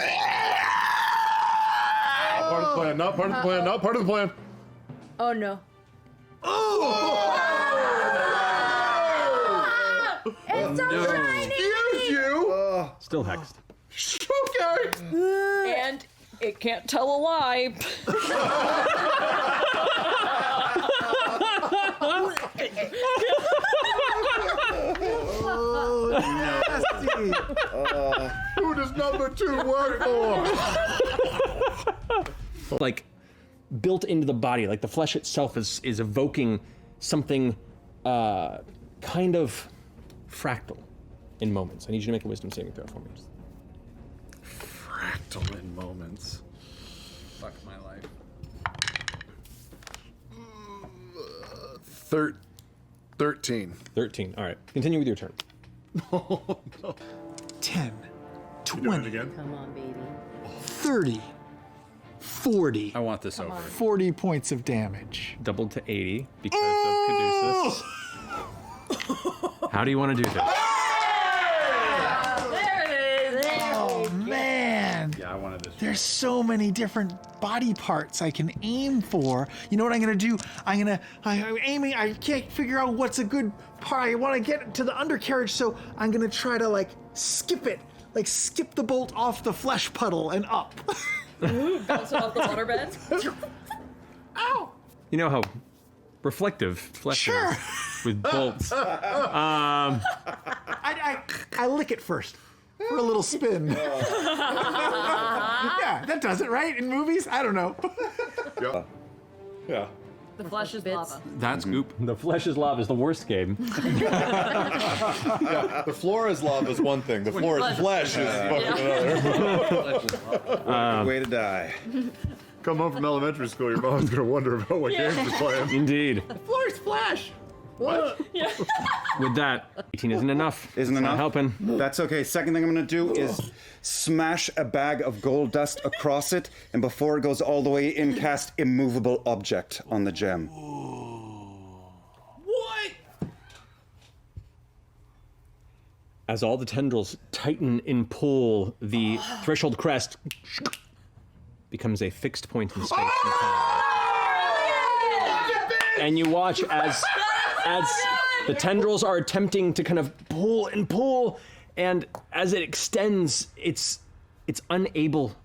of the plan, not part of the plan, not part of the plan. Oh no. It's so tiny! Excuse you! Still hexed. Okay! And it can't tell a lie. Nasty. Who does number 2 work for? Like, built into the body, like the flesh itself is evoking something kind of fractal in moments. I need you to make a wisdom saving throw for me. Fractal in moments. Fuck my life. 13. 13, all right. Continue with your turn. Oh, no. 10, You doing 20, it again? Come on, baby. 30, 40. I want this over. 40 points of damage. Doubled to 80 because of Caduceus. How do you want to do this? Oh man! Yeah, I wanted this. There's so many different body parts I can aim for. You know what I'm gonna do? I'm aiming. I can't figure out what's a good part. I want to get to the undercarriage, so I'm gonna try to like skip it, like skip the bolt off the flesh puddle and up. Ooh, bounce it off the waterbed. Ow! You know how reflective flesh is with bolts. I lick it first for a little spin. Yeah, that does it, right? In movies? I don't know. Yeah. Yeah. The flesh is lava. That's goop. The flesh is lava is the worst game. Yeah, the floor is lava is one thing. The floor is flesh is fucking another. Way to die. Come home from elementary school, your mom's gonna wonder about what games you're playing. Indeed. The floor is flesh. What? Yeah. With that, 18 isn't enough. Isn't It's not enough? helping. That's okay. Second thing I'm gonna do is smash a bag of gold dust across it, and before it goes all the way in, cast immovable object on the gem. What? As all the tendrils tighten and pull, the threshold crest becomes a fixed point in space and time. And you watch as the tendrils are attempting to kind of pull and pull, and as it extends, it's unable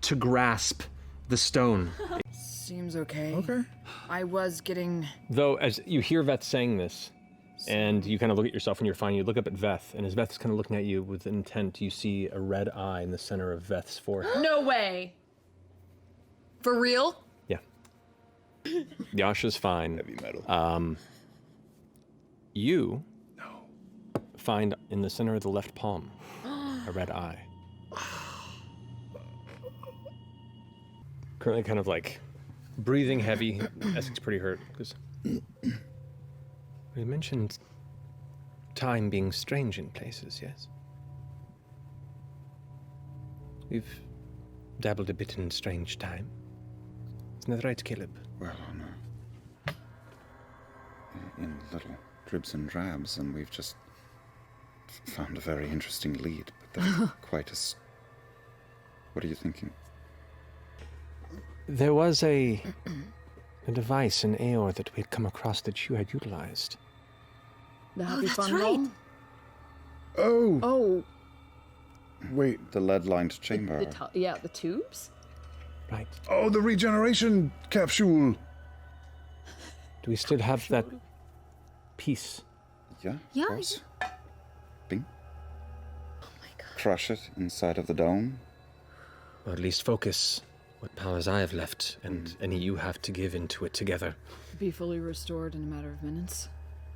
to grasp the stone. Seems okay. Okay. I was getting Though, as you hear Veth saying this, And you kind of look at yourself and you're fine. You look up at Veth, and as Veth's kind of looking at you with intent, you see a red eye in the center of Veth's forehead. No way. For real? Yeah. Yasha's fine. Heavy metal. You find in the center of the left palm a red eye. Currently kind of like breathing heavy. Essex's pretty hurt because we mentioned time being strange in places, yes? We've dabbled a bit in strange time. Isn't that right, Caleb? Well, no. In little dribs and drabs, and we've just found a very interesting lead, but they're quite as... What are you thinking? There was a device in Aeor that we'd come across that you had utilized. The happy that's fun right. roll? Oh, Oh, wait. The lead-lined chamber. yeah, the tubes? Right. Oh, the regeneration capsule. Do we still have that piece? Yeah, Yeah, of course. Bing. Oh my god. Crush it inside of the dome. Or at least focus what powers I have left and any you have to give into it together. Be fully restored in a matter of minutes.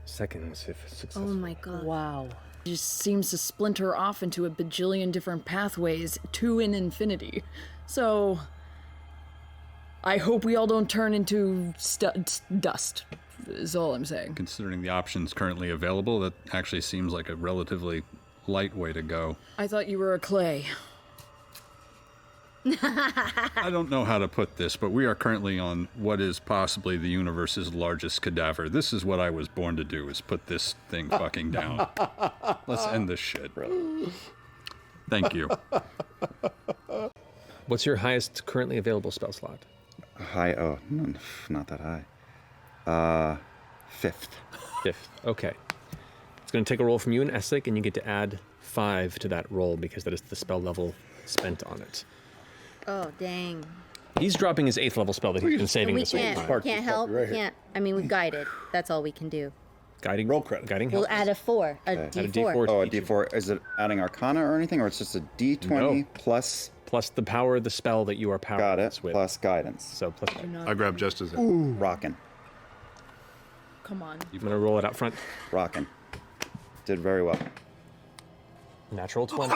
Seconds, if successful. Oh my god. Wow. It just seems to splinter off into a bajillion different pathways to an infinity. So, I hope we all don't turn into dust, is all I'm saying. Considering the options currently available, that actually seems like a relatively light way to go. I thought you were a clay. I don't know how to put this, but we are currently on what is possibly the universe's largest cadaver. This is what I was born to do, is put this thing fucking down. Let's end this shit. Thank you. What's your highest currently available spell slot? High, oh, not that high. Fifth. Fifth. Okay. It's going to take a roll from you and Essek, and you get to add 5 to that roll because that is the spell level spent on it. Oh, dang. He's dropping his 8th level spell that he's been saving We this whole can't, time. can't help. right We can't. I mean, we guided. That's all we can do. Guiding Roll credit. Guiding We'll helps. add a 4, a Okay. Add a D4. D4. Oh, a D4. Is it adding Arcana or anything, or it's just a D20 No. plus... Plus the power of the spell that you are powered Got it. with. Plus guidance. So plus. I grabbed just as it. Rockin'. Come on. I'm going to roll it out front. Rockin'. Did very well. Natural 20.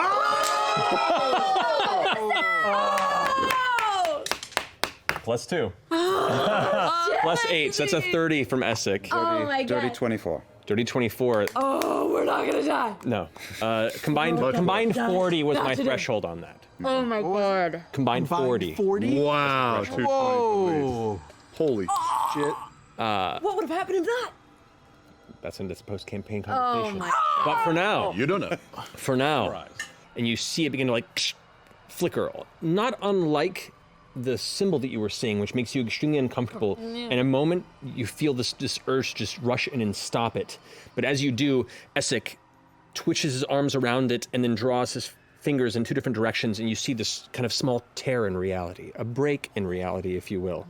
Plus 2. Plus 8, so that's a 30 from Essek. Oh my Dirty god. 24. Dirty 24. Oh, we're not gonna die. No. Combined 40 was my threshold on that. Oh my god. Combined 40. 40? Wow. 220, Whoa. Holy shit. What would have happened if that? That's in this post-campaign Oh conversation. my. But for now, You don't know. for now, Surprise. and you see it begin to like flicker, not unlike the symbol that you were seeing, which makes you extremely uncomfortable. In a moment, you feel this urge just rush in and stop it. But as you do, Essek twitches his arms around it and then draws his fingers in 2 different directions, and you see this kind of small tear in reality, a break in reality, if you will.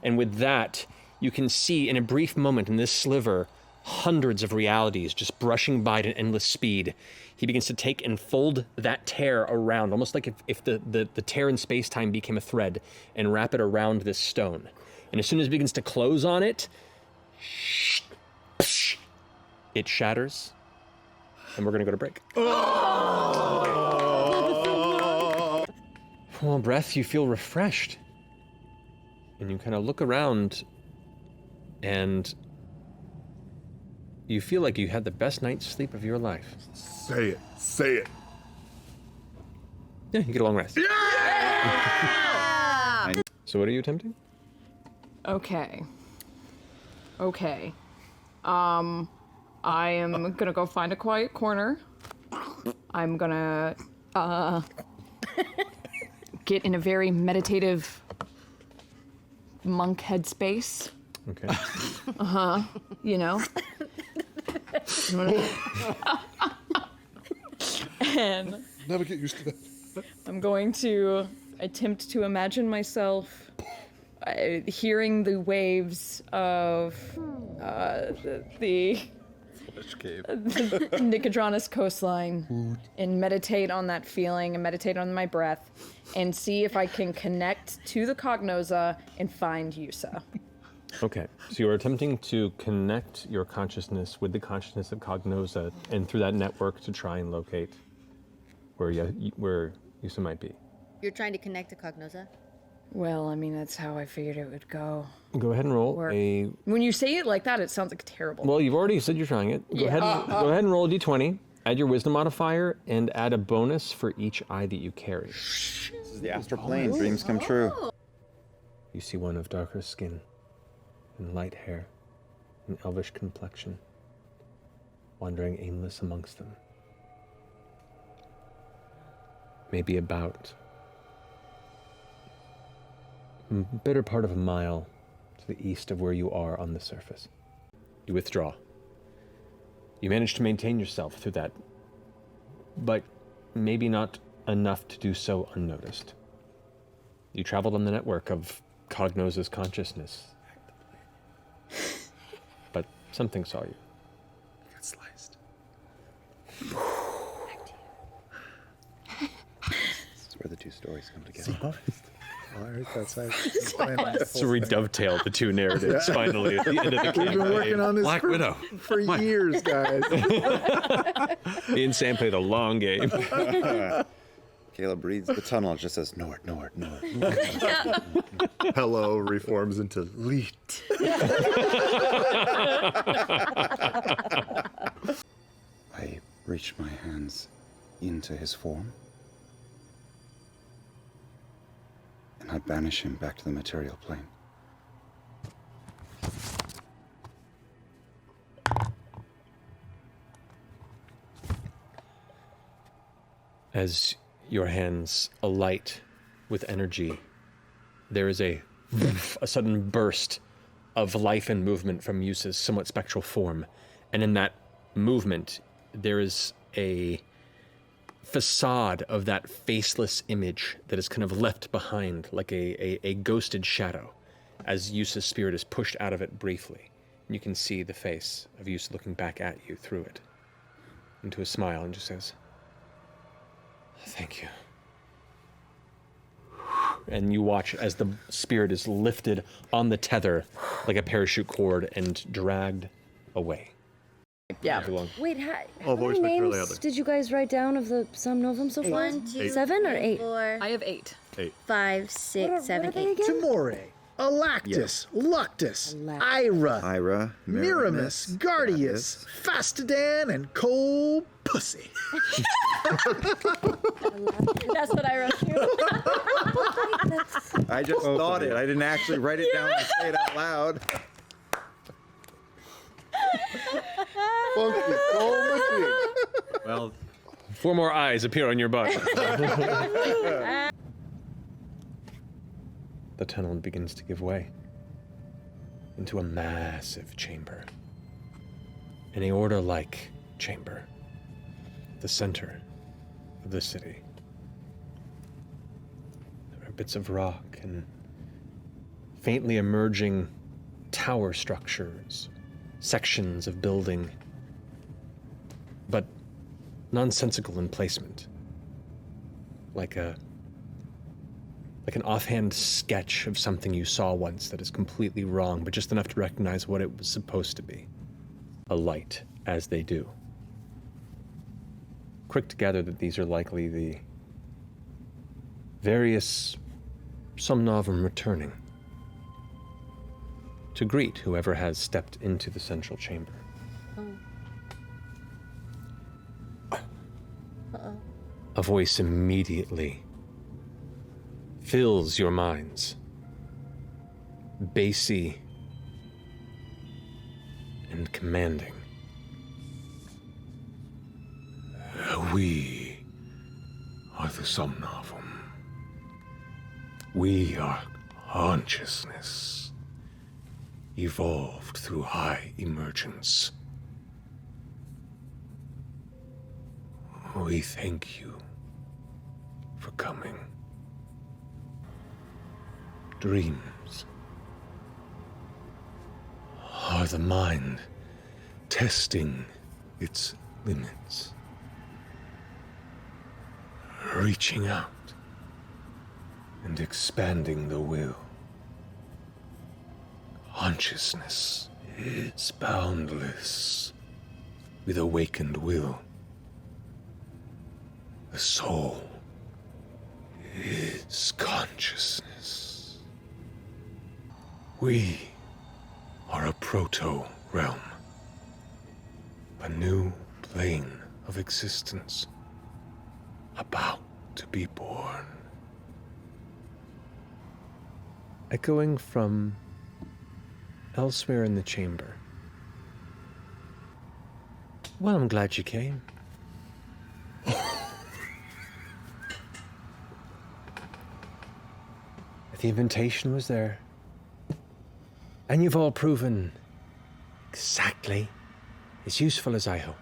And with that, you can see in a brief moment in this sliver, hundreds of realities just brushing by at an endless speed. He begins to take and fold that tear around, almost like if the tear in space-time became a thread, and wrap it around this stone. And as soon as it begins to close on it, it shatters, and we're going to go to break. Well, breath, you feel refreshed. And you kind of look around, and you feel like you had the best night's sleep of your life. Say it. Say it. Yeah, you get a long rest. Yeah! So what are you attempting? Okay. I am gonna go find a quiet corner. I'm gonna get in a very meditative monk headspace. Okay. You know. And Never get used to that. I'm going to attempt to imagine myself hearing the waves of the Nicodranus coastline and meditate on that feeling and meditate on my breath and see if I can connect to the Cognouza and find Yusa. Okay, so you're attempting to connect your consciousness with the consciousness of Cognouza, and through that network to try and locate where Yusa might be. You're trying to connect to Cognouza? Well, I mean, that's how I figured it would go. Go ahead and roll When you say it like that, it sounds like terrible. Well, you've already said you're trying it. Go ahead and roll a d20, add your wisdom modifier, and add a bonus for each eye that you carry. This is the astral plane. Dreams come true. You see one of darker skin and light hair and elvish complexion, wandering aimless amongst them. Maybe about better part of a mile to the east of where you are on the surface. You withdraw. You manage to maintain yourself through that, but maybe not enough to do so unnoticed. You traveled on the network of Cognouza's consciousness, but something saw you. Got sliced. This is where the two stories come together. So we dovetailed the two narratives finally at the end of the campaign. We've been working on this Black Widow. for years, guys. Me and Sam played a long game. Caleb reads the tunnel. It just says Nord. Hello reforms into Leet. I reach my hands into his form, and I banish him back to the material plane. As your hands alight with energy, there is a sudden burst of life and movement from Yusa's somewhat spectral form. And in that movement, there is a facade of that faceless image that is kind of left behind like a ghosted shadow as Yusa's spirit is pushed out of it briefly. And you can see the face of Yusa looking back at you through it into a smile and just says, "Thank you." And you watch as the spirit is lifted on the tether like a parachute cord and dragged away. Yeah. Wait, All how voice many material names there. did you guys write down of the Sum Novum so far? 1, 2, 7 or 8? 4, I have 8. 5, 6, 7, 8. Tamore, Alactus, Luctus, Ira, Miramis, Guardius, Fastadan, and Cole Pussy. That's what I wrote too. I just thought it. I didn't actually write it down and say it out loud. Well, 4 more eyes appear on your butt. The tunnel begins to give way into a massive chamber. An aorta-like chamber, the center of the city. There are bits of rock and faintly emerging tower structures, sections of building, but nonsensical in placement. Like an offhand sketch of something you saw once that is completely wrong, but just enough to recognize what it was supposed to be. A light, as they do. Quick to gather that these are likely the various Sum Novum returning to greet whoever has stepped into the central chamber. A voice immediately fills your minds. Bassy and commanding. We are the Sum Novum. We are consciousness, evolved through high emergence. We thank you for coming. Dreams are the mind testing its limits. Reaching out and expanding the will. Consciousness is boundless with awakened will. The soul is consciousness. We are a proto-realm, a new plane of existence about to be born. Echoing from elsewhere in the chamber. Well, I'm glad you came. The invitation was there. And you've all proven exactly as useful as I hoped.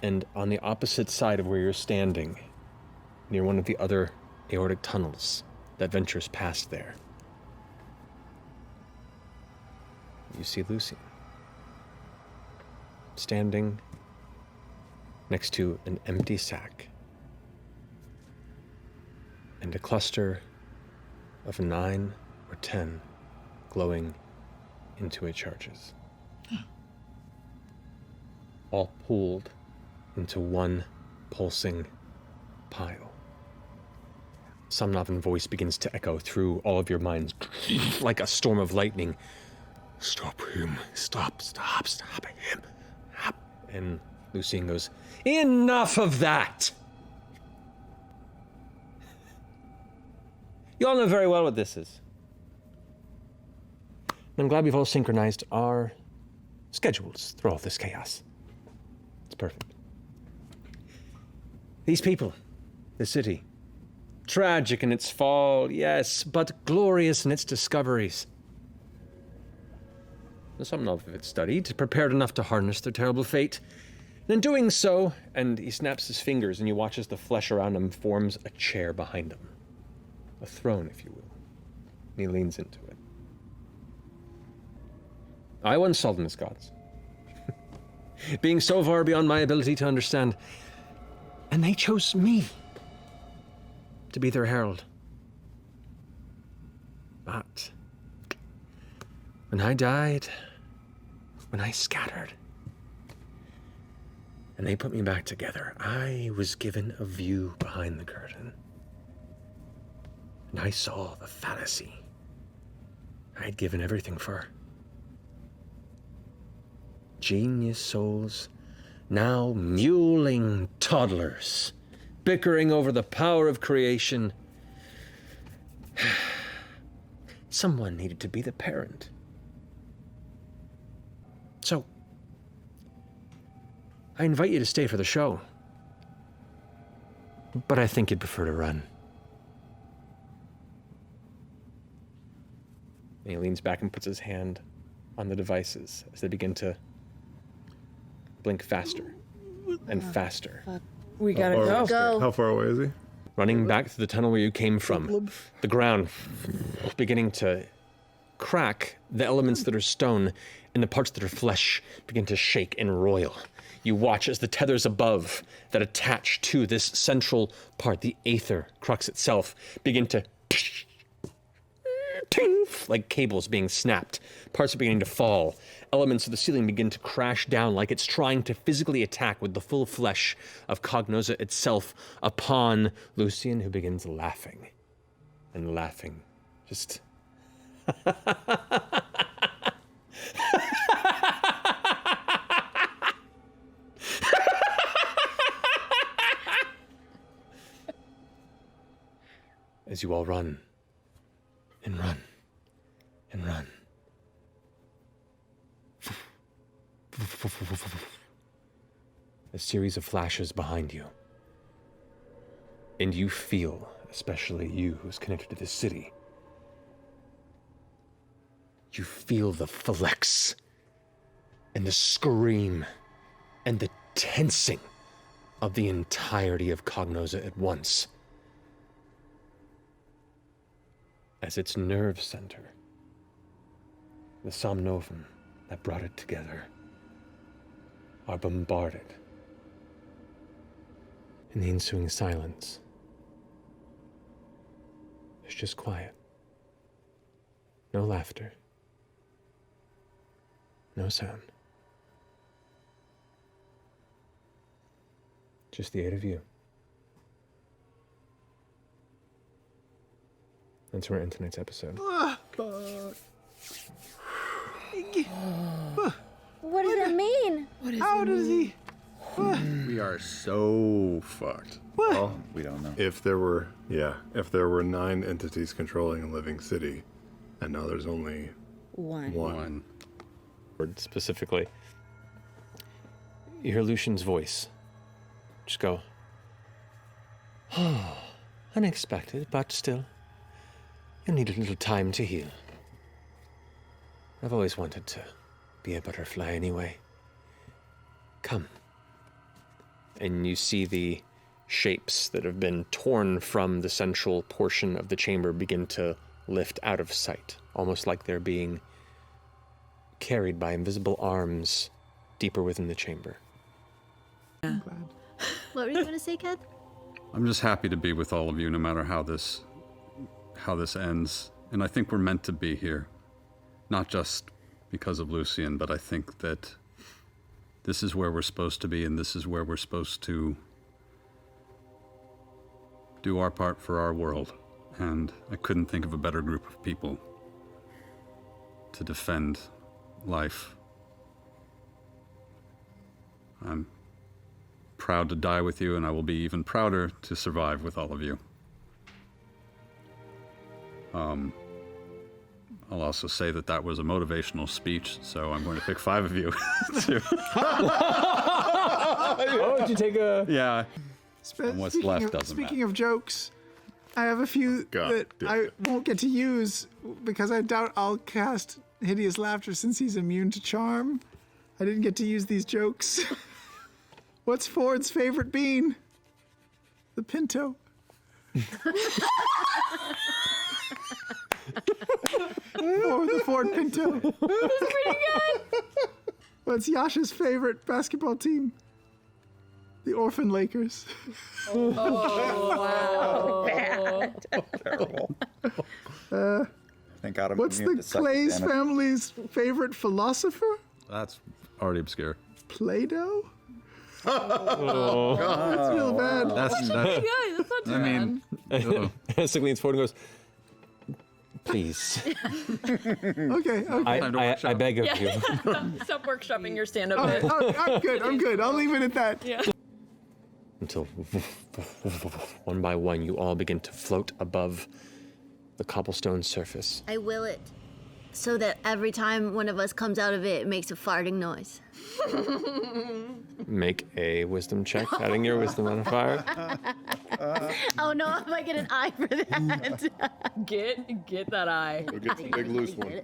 And on the opposite side of where you're standing, near one of the other aortic tunnels that ventures past there, you see Lucy standing next to an empty sack and a cluster of 9 or 10 glowing into charges. All pooled into one pulsing pile. Somnothan voice begins to echo through all of your minds like a storm of lightning. Stop him. Stop him. Stop. And Lucien goes, enough of that! You all know very well what this is. And I'm glad we've all synchronized our schedules through all this chaos. It's perfect. These people, the city, tragic in its fall, yes, but glorious in its discoveries. Some of it studied, prepared enough to harness their terrible fate. And in doing so, and he snaps his fingers and you watch as the flesh around him forms a chair behind him. A throne, if you will. And he leans into it. I once saw them as gods. Being so far beyond my ability to understand. And they chose me to be their herald. But when I died, when I scattered, and they put me back together, I was given a view behind the curtain. And I saw the fallacy I'd given everything for. Genius souls, now mewling toddlers, bickering over the power of creation. Someone needed to be the parent. So, I invite you to stay for the show. But I think you'd prefer to run. And he leans back and puts his hand on the devices as they begin to blink faster and faster. We gotta go. How far away is he? Running back to the tunnel where you came from, the ground beginning to crack, the elements that are stone and the parts that are flesh begin to shake and roil. You watch as the tethers above that attach to this central part, the aether crux itself, begin to ting, like cables being snapped. Parts are beginning to fall. Elements of the ceiling begin to crash down like it's trying to physically attack with the full flesh of Cognouza itself upon Lucien, who begins laughing. And laughing. Just... as you all run. And run. And run. A series of flashes behind you. And you feel, especially you who's connected to this city, you feel the flex and the scream and the tensing of the entirety of Cognouza at once. As its nerve center, the somnovan that brought it together, are bombarded. In the ensuing silence, there's just quiet. No laughter. No sound. Just the 8 of you. That's where we're in tonight's episode. What does that mean? How does he? We are so fucked. Well, We don't know. if there were 9 entities controlling a living city, and now there's only one. Word specifically. You hear Lucian's voice. Just go, oh, unexpected, but still, you need a little time to heal. I've always wanted to be a butterfly anyway. Come. And you see the shapes that have been torn from the central portion of the chamber begin to lift out of sight, almost like they're being carried by invisible arms deeper within the chamber. What were you going to say, Kath? I'm just happy to be with all of you, no matter how this ends. And I think we're meant to be here, not just because of Lucian, but I think that this is where we're supposed to be, and this is where we're supposed to do our part for our world. And I couldn't think of a better group of people to defend life. I'm proud to die with you, and I will be even prouder to survive with all of you. I'll also say that was a motivational speech, so I'm going to pick 5 of you. Oh, did you take a... Yeah. And what's left doesn't matter. Speaking of jokes, I have a few that I won't get to use because I doubt I'll cast Hideous Laughter since he's immune to charm. I didn't get to use these jokes. What's Ford's favorite bean? The Pinto. Or the Ford Pinto. That's pretty good. What's Yasha's favorite basketball team? The Orphan Lakers. Oh, wow. Terrible. Thank God I'm What's immune the to psychic Clay's damage. family's favorite philosopher? That's already obscure. Play-Doh? Oh, God. That's real bad. That's Pretty good. That's not too I mean, As leans forward and goes, please. Okay. I beg of you. Stop workshopping your stand-up Oh, bit. I'm good. I'm good. I'll leave it at that. Yeah. Until one by one, you all begin to float above the cobblestone surface. I will it. So that every time one of us comes out of it, it makes a farting noise. Make a wisdom check, adding your wisdom modifier. Oh no, I might get an eye for that. Get that eye. We'll get the big loose one.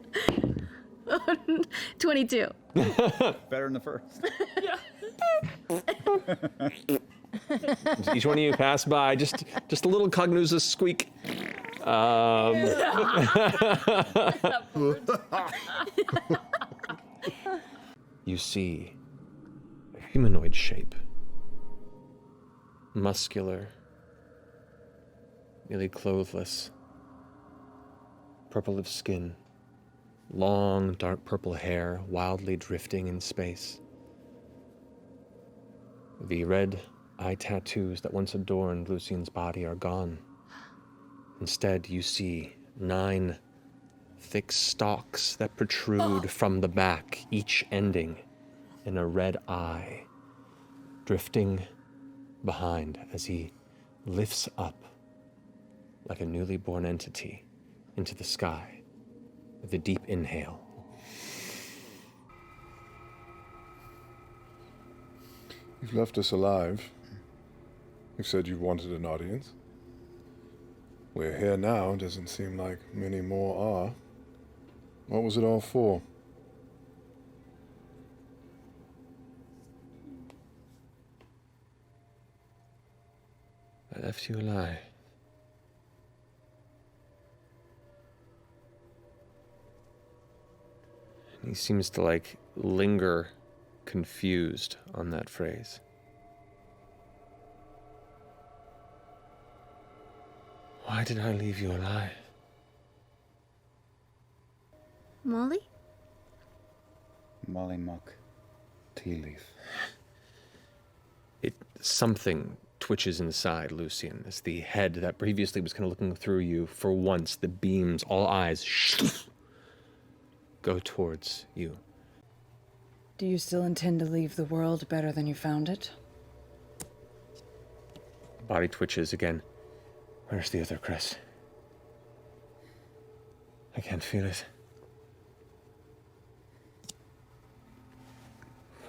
22. Better than the first. Each one of you pass by, just a little Cognouza squeak. You see a humanoid shape. Muscular, nearly clothless, purple of skin, long dark purple hair wildly drifting in space. The red eye tattoos that once adorned Lucian's body are gone. Instead, you see 9 thick stalks that protrude from the back, each ending in a red eye, drifting behind as he lifts up like a newly born entity into the sky with a deep inhale. You've left us alive. You said you wanted an audience. We're here now. Doesn't seem like many more are. What was it all for? I left you alive. And he seems to linger confused on that phrase. Why did I leave you alive? Molly? Molly Mock. Tea leaf. Something twitches inside Lucian as the head that previously was kind of looking through you, for once, the beams, all eyes, go towards you. Do you still intend to leave the world better than you found it? Body twitches again. Where's the other Chris? I can't feel it.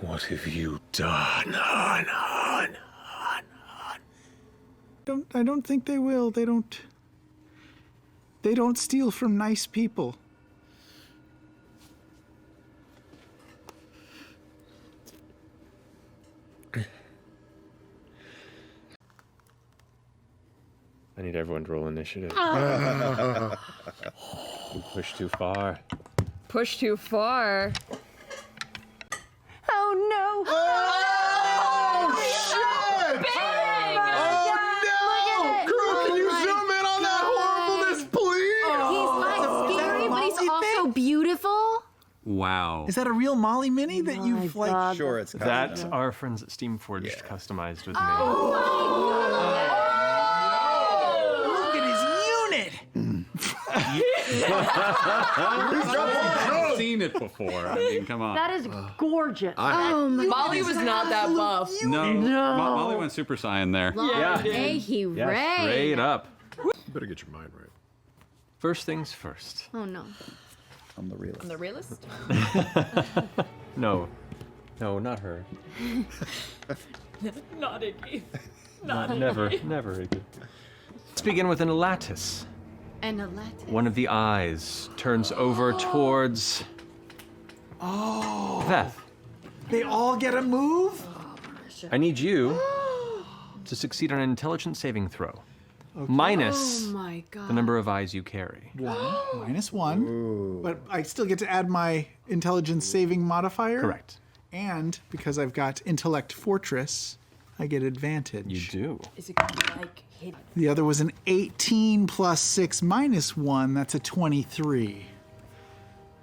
What have you done? I don't think they will. They don't steal from nice people. I need everyone to roll initiative. You pushed too far. Push too far. Oh no! Oh, shit! Bang! Oh, no! Crew, can you zoom in on that horribleness, please? He's like scary, but he's also beautiful. Wow. Is that a real Molly Mini that you've like? Sure, it's That our friends at Steamforged customized with me. Look at his unit. I've seen it before. I mean, come on. That is gorgeous. Molly was not that buff. No. Molly went Super Saiyan there. Yeah. Hey, he Yeah, straight up. You better get your mind right. First things first. Oh no. I'm the realist. I'm the realist? No, not her. Not Iggy. Never, Iggy. Let's begin with an lattice. And a lattice. One of the eyes turns over towards Oh. Veth. They all get a move? I need you to succeed on an intelligence saving throw. Minus Oh my god. the number of eyes you carry. -1. Ooh. But I still get to add my intelligence saving modifier? Correct. And because I've got Intellect Fortress, I get advantage. You do. Is it gonna be like hidden? The other was an 18 plus 6 minus 1. That's a 23.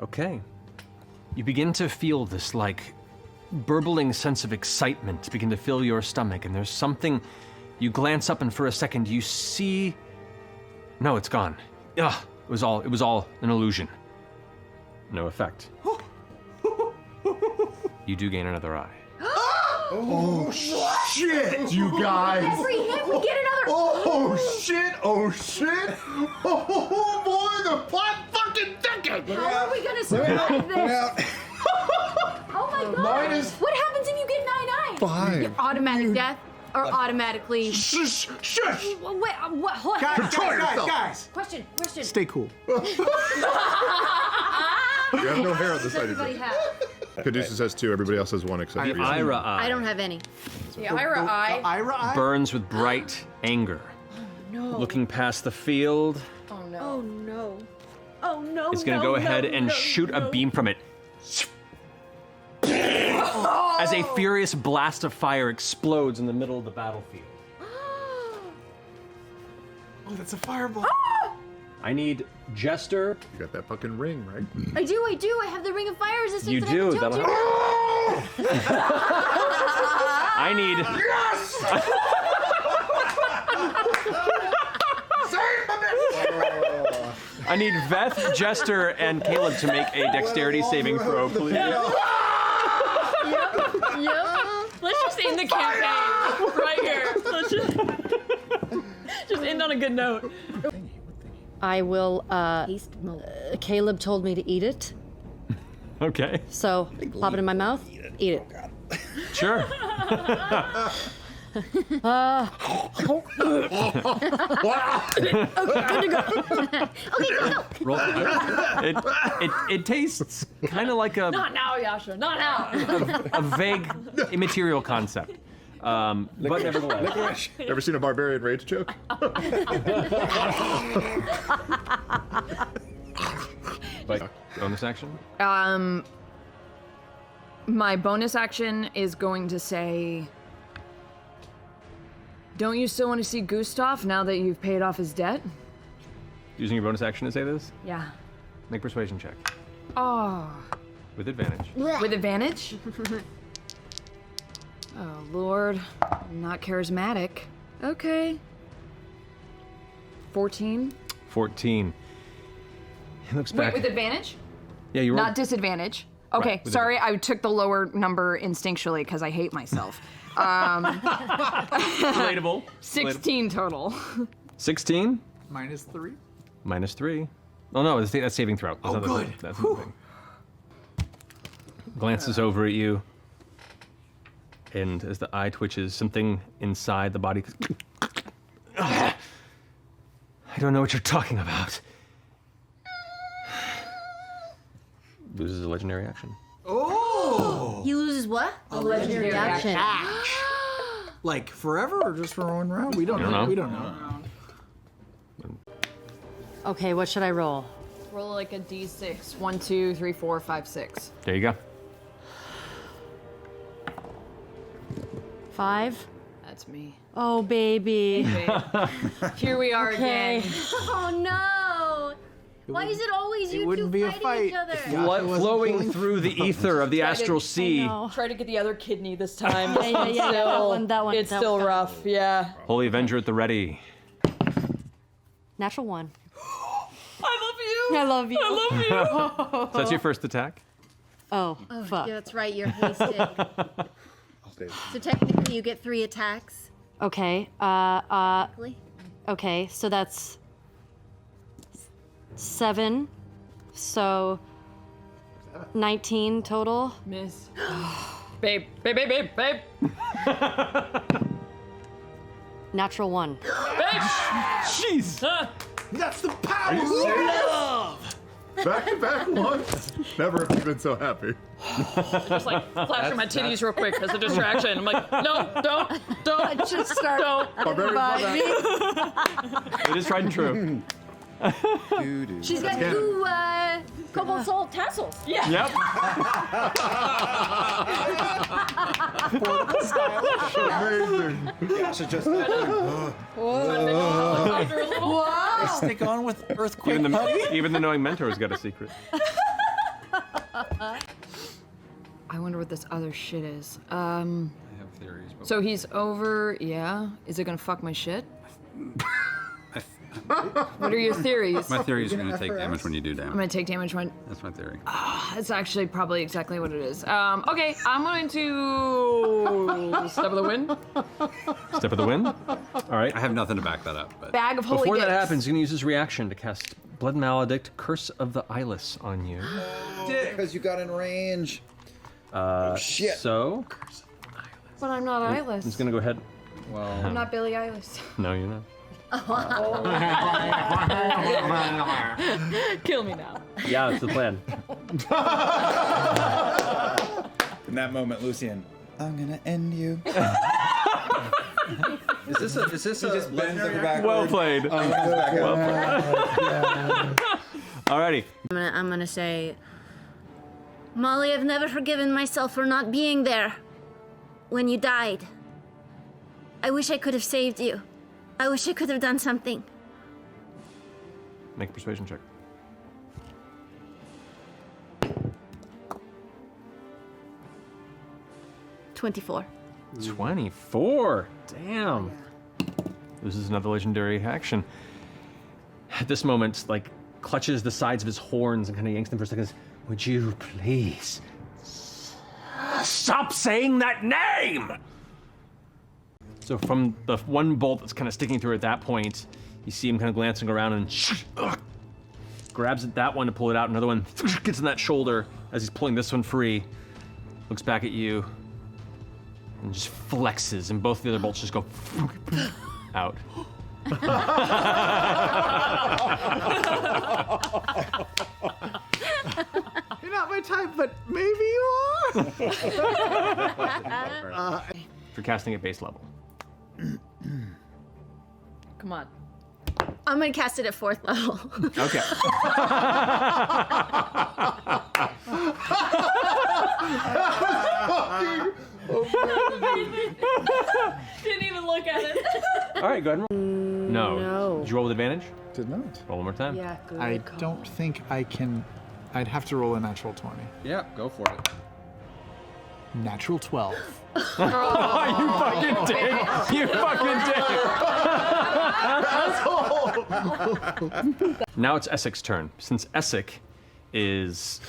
Okay. You begin to feel this, like, burbling sense of excitement begin to fill your stomach, and there's something. You glance up, and for a second, you see. No, it's gone. Ugh, it was all an illusion. No effect. You do gain another eye. Oh, shit, you guys. Every hit, we get another. Oh, shit. Oh, shit. Oh, boy, the plot fucking thickens. How are we gonna survive this? Oh my god! What happens if you get 9 eyes? 5. Your automatic death, or automatically. Shush. Wait, what? Guys. Question. Stay cool. You have no hair on the side of Everybody you. have. Caduceus has 2. Everybody else has 1 except The for you. Ira eye I don't have any. The Ira eye. Ira eye? burns with bright anger. No. Looking past the field, Oh no. Oh no. Oh no. it's gonna go ahead and shoot a beam from it. As a furious blast of fire explodes in the middle of the battlefield. Oh, that's a fireball. I need Jester. You got that fucking ring, right? I do. I have the ring of fire resistance. You that do. I can tilt you. I need. Yes! I need Veth, Jester, and Caleb to make a dexterity saving throw, please. Yep. Let's just end the campaign right here. Let's just end on a good note. I will. Taste mode. Caleb told me to eat it, Okay. so pop it in my mouth. Eat it. Sure. Roll. It tastes kind of like Not now, Yasha. Not now. a vague immaterial concept. But nevertheless. Ever seen a barbarian rage joke? But bonus action? My bonus action is going to say, don't you still want to see Gustav now that you've paid off his debt? Using your bonus action to say this? Yeah. Make persuasion check. Oh. With advantage. With advantage? Oh, Lord. I'm not charismatic. Okay. 14. 14. He looks back. Wait, with advantage? Yeah, you rolled. Not disadvantage. Okay, Right, with sorry, I took the lower number instinctually because I hate myself. Relatable. 16 total. 16? -3. -3. Oh no, that's saving throw. That's another good. thing. That's another thing. Glances over at you, and as the eye twitches, something inside the body. I don't know what you're talking about. Loses a legendary action. Oh! He loses what? A legendary action. Like forever or just for one round? We don't I don't know. know. We don't know. Okay, what should I roll? Roll like a d6. 1, 2, 3, 4, 5, 6. There you go. 5? That's me. Oh, baby. Here we are Okay. again. Oh no! Why is it always you two wouldn't be a fighting each fight. other? Flowing through the ether of the astral sea. Try to get the other kidney this time. Yeah, that one. It's still rough, yeah. Holy Avenger at the ready. Natural 1. I love you. I love you. I love you. So that's your first attack. Oh, fuck. Yeah, that's right. You're hasted. So technically, you get 3 attacks. Okay. Okay, so that's 7. So 19 total. Miss. Babe. Natural 1. Jeez. That's the power of love! Back-to-back once. Never have you been so happy. Just like flashing my titties real quick as a distraction. I'm like, no, don't. I just start. Don't. It is tried and true. She's got 2 cobalt salt tassels. Yeah. Yep. Amazing. Yeah, so just. Stick on with earthquake. Even the knowing mentor's got a secret. I wonder what this other shit is. I have theories. But So he's over, yeah. Is it gonna fuck my shit? What are your theories? my theory is you're going to take damage when you do I'm damage. gonna take damage when. That's my theory. That's actually probably exactly what it is. Okay, I'm going to step of the wind. Step of the wind. All right. I have nothing to back that up, but Bag of holy Before that gifts. happens, you can use his reaction to cast Blood Maledict, Curse of the Eyeless on you. Because you got in range. Shit. So, But I'm not I'm eyeless. just gonna go ahead. I'm not Billie Eilish. No, you're not. Kill me now. Yeah, that's the plan. In that moment, Lucian, I'm gonna end you. is this a just bends over backward. Well played. Alrighty. I'm gonna say, Molly, I've never forgiven myself for not being there when you died. I wish I could have saved you. I wish I could have done something. Make a persuasion check. $24. 24. Damn. This is another legendary action. At this moment, like, clutches the sides of his horns and kind of yanks them for a second. Would you please stop saying that name? So from the one bolt that's kind of sticking through at that point, you see him kind of glancing around and grabs at that one to pull it out. Another one gets in that shoulder as he's pulling this one free. Looks back at you and just flexes, and both the other bolts just go out. You're not my type, but maybe you are. For casting at base level. Come on. I'm gonna cast it at 4th level. Okay. That right, go ahead and roll. No. Did you roll with advantage? Did not. Roll one more time. Yeah, good. I don't think I can. I'd have to roll a natural 20. Yeah, go for it. Natural 12. You fucking dick! You fucking dick! Now it's Essek's turn. Since Essek is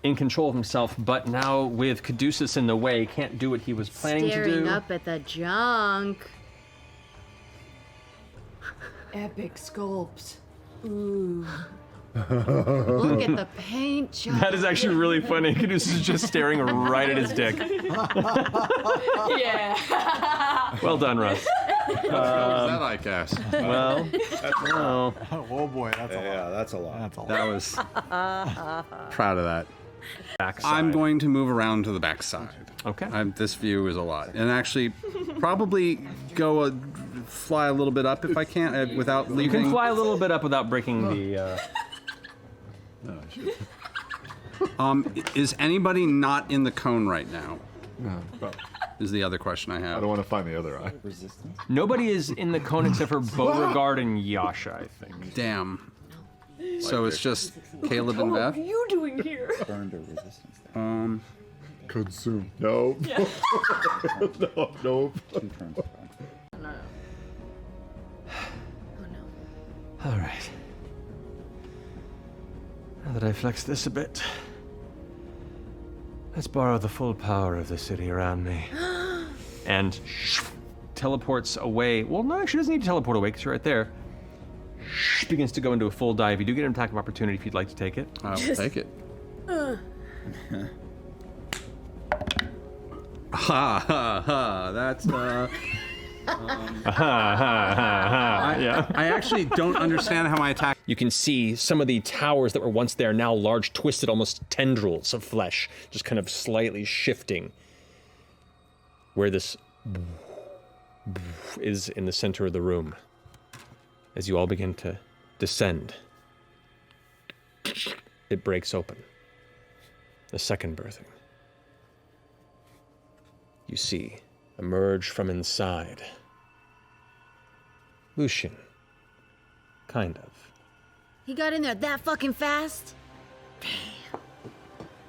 in control of himself, but now with Caduceus in the way, can't do what he was planning to do. Staring up at the junk. Epic sculpt. Ooh. Look at the paint job. That is actually really funny. Caduceus is just staring right at his dick. Yeah. Well done, Russ. that I guess. Well, no. Oh boy, that's a lot. Yeah, that's a lot. That's a lot. That was proud of that. Backside. I'm going to move around to the backside. Okay. This view is a lot, and actually, probably go fly a little bit up if I can without leaving. You can fly a little bit up without breaking the. Is anybody not in the cone right now? No. Is the other question I have. I don't want to find the other eye. Resistance? Nobody is in the cone except for Beauregard and Yasha, I think. Damn. So it's just Caleb and Beth? What are you doing here? Burned or resistance? Consume. Nope. Yeah. Nope. 2 turns. All right. Now that I flex this a bit, let's borrow the full power of the city around me. And teleports away. Well, no, actually doesn't need to teleport away because you're right there. Begins to go into a full dive. You do get an attack of opportunity if you'd like to take it. I'll take it. Ha ha ha. That's I actually don't understand how my attack. You can see some of the towers that were once there, now large, twisted, almost tendrils of flesh, just kind of slightly shifting. Where this is in the center of the room. As you all begin to descend, it breaks open. The second birthing. You see emerge from inside. Lucian. Kind of. He got in there that fucking fast?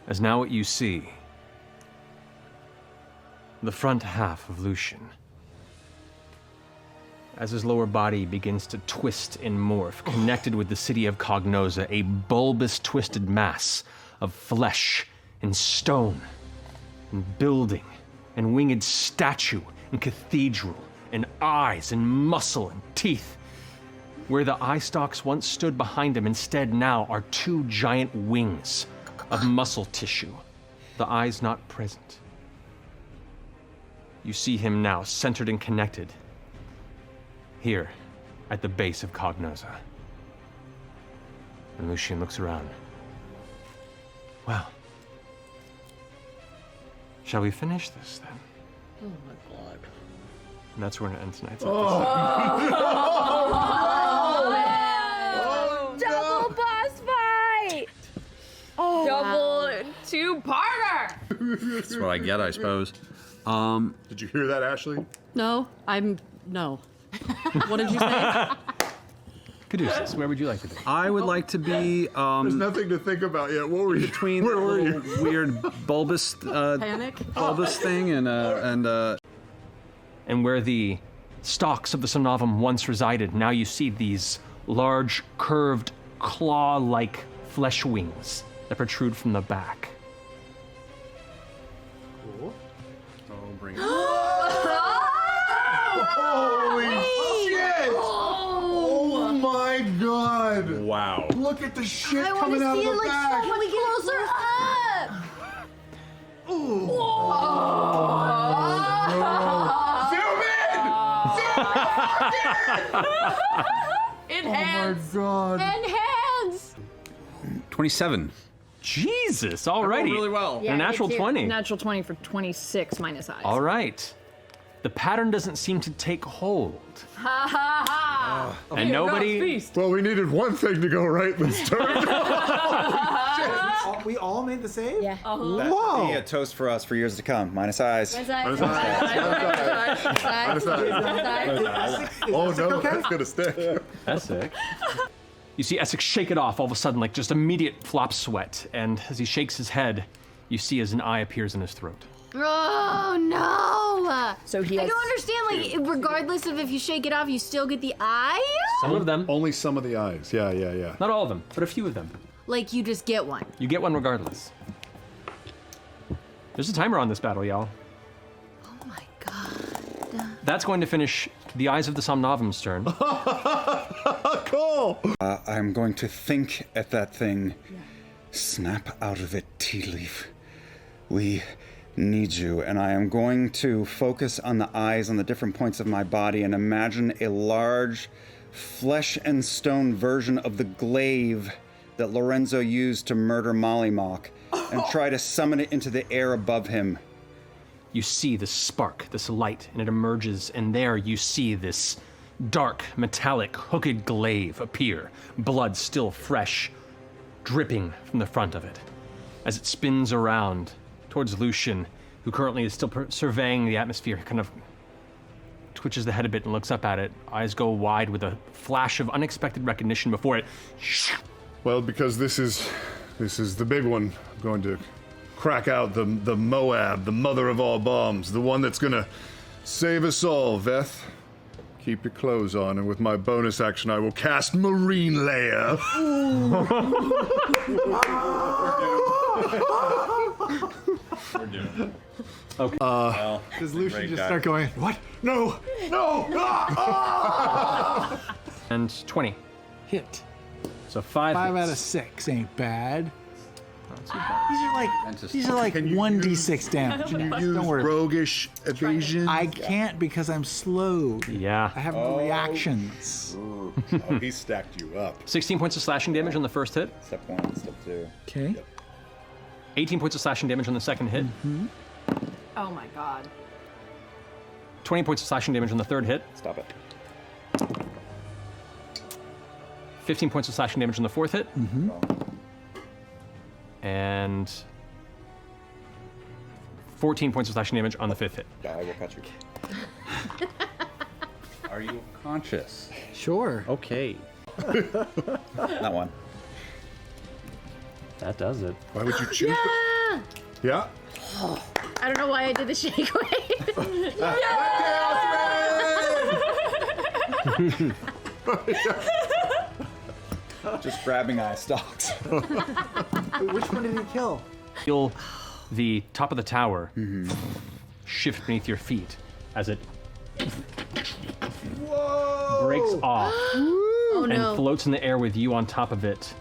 As now what you see, the front half of Lucian. As his lower body begins to twist and morph, connected with the city of Cognouza, a bulbous, twisted mass of flesh and stone and building and winged statue and cathedral and eyes and muscle and teeth. Where the eye stalks once stood behind him, instead now are 2 giant wings of muscle tissue, the eyes not present. You see him now, centered and connected, here at the base of Cognouza. And Lucian looks around. Well, shall we finish this then? Oh my god. And that's where we're gonna end tonight's Double boss fight! Double two-parter! That's what I get, I suppose. Did you hear that, Ashley? No, no. What did you say? Caduceus, where would you like to be? I would like to be There's nothing to think about yet. What were you? between Where were the you? little weird bulbous Panic? bulbous thing and And where the stalks of the Sonavum once resided, now you see these large, curved, claw-like flesh wings that protrude from the back. Cool. Oh, bring it. Holy shit! Oh my god! Wow. Look at the shit coming out of the back! Can we closer up? Enhance! Oh my god! Enhance! 27. Jesus, I alrighty. rolled really well. A natural 20. Natural 20 for 26 minus eyes. All right. The pattern doesn't seem to take hold. Ha ha ha! And nobody. Well, we needed one thing to go right this turn. We all made the save? Yeah. That'd be a toast for us for years to come. Minus eyes. Oh no, that's gonna stick. Essex. You see Essex shake it off all of a sudden, like just immediate flop sweat, and as he shakes his head, you see as an eye appears in his throat. Oh no! So he I has- don't understand. Like, regardless of if you shake it off, you still get the eye. Some of them. Only some of the eyes. Yeah. Not all of them, but a few of them. Like you just get one. You get one regardless. There's a timer on this battle, y'all. Oh my god. That's going to finish the Eyes of the Somnavum's turn. Cool. I'm going to think at that thing. Snap out of it, tea leaf. We need you, and I am going to focus on the eyes on the different points of my body and imagine a large flesh and stone version of the glaive that Lorenzo used to murder Mollymock and try to summon it into the air above him. You see this spark, this light, and it emerges, and there you see this dark, metallic, hooked glaive appear, blood still fresh, dripping from the front of it. As it spins around towards Lucian, who currently is still surveying the atmosphere, kind of twitches the head a bit and looks up at it. Eyes go wide with a flash of unexpected recognition before it. Well, because this is the big one. I'm going to crack out the Moab, the mother of all bombs, the one that's gonna save us all. Veth, keep your clothes on, and with my bonus action, I will cast Marine Layer. We're doing. Okay. Does Lucian just start going, what? No! And 20. Hit. So 5 5 hits. out of 6 ain't bad. Not too bad. These are like 1d6 damage. Can you Don't use worry. roguish evasion? I can't because I'm slowed. Yeah. I have reactions. Oh, he stacked you up. 16 points of slashing damage on the first hit. Step 1, step 2. Okay. 18 points of slashing damage on the second hit. Oh my god. 20 points of slashing damage on the third hit. Stop it. 15 points of slashing damage on the fourth hit. And 14 points of slashing damage on the fifth hit. I will cut you. Are you conscious? Sure. Okay. That one. That does it. Why would you choose? Yeah. I don't know why I did the shake wave. Just grabbing eye stalks. Which one did he kill? Feel the top of the tower shift beneath your feet as it breaks off Oh and no. floats in the air with you on top of it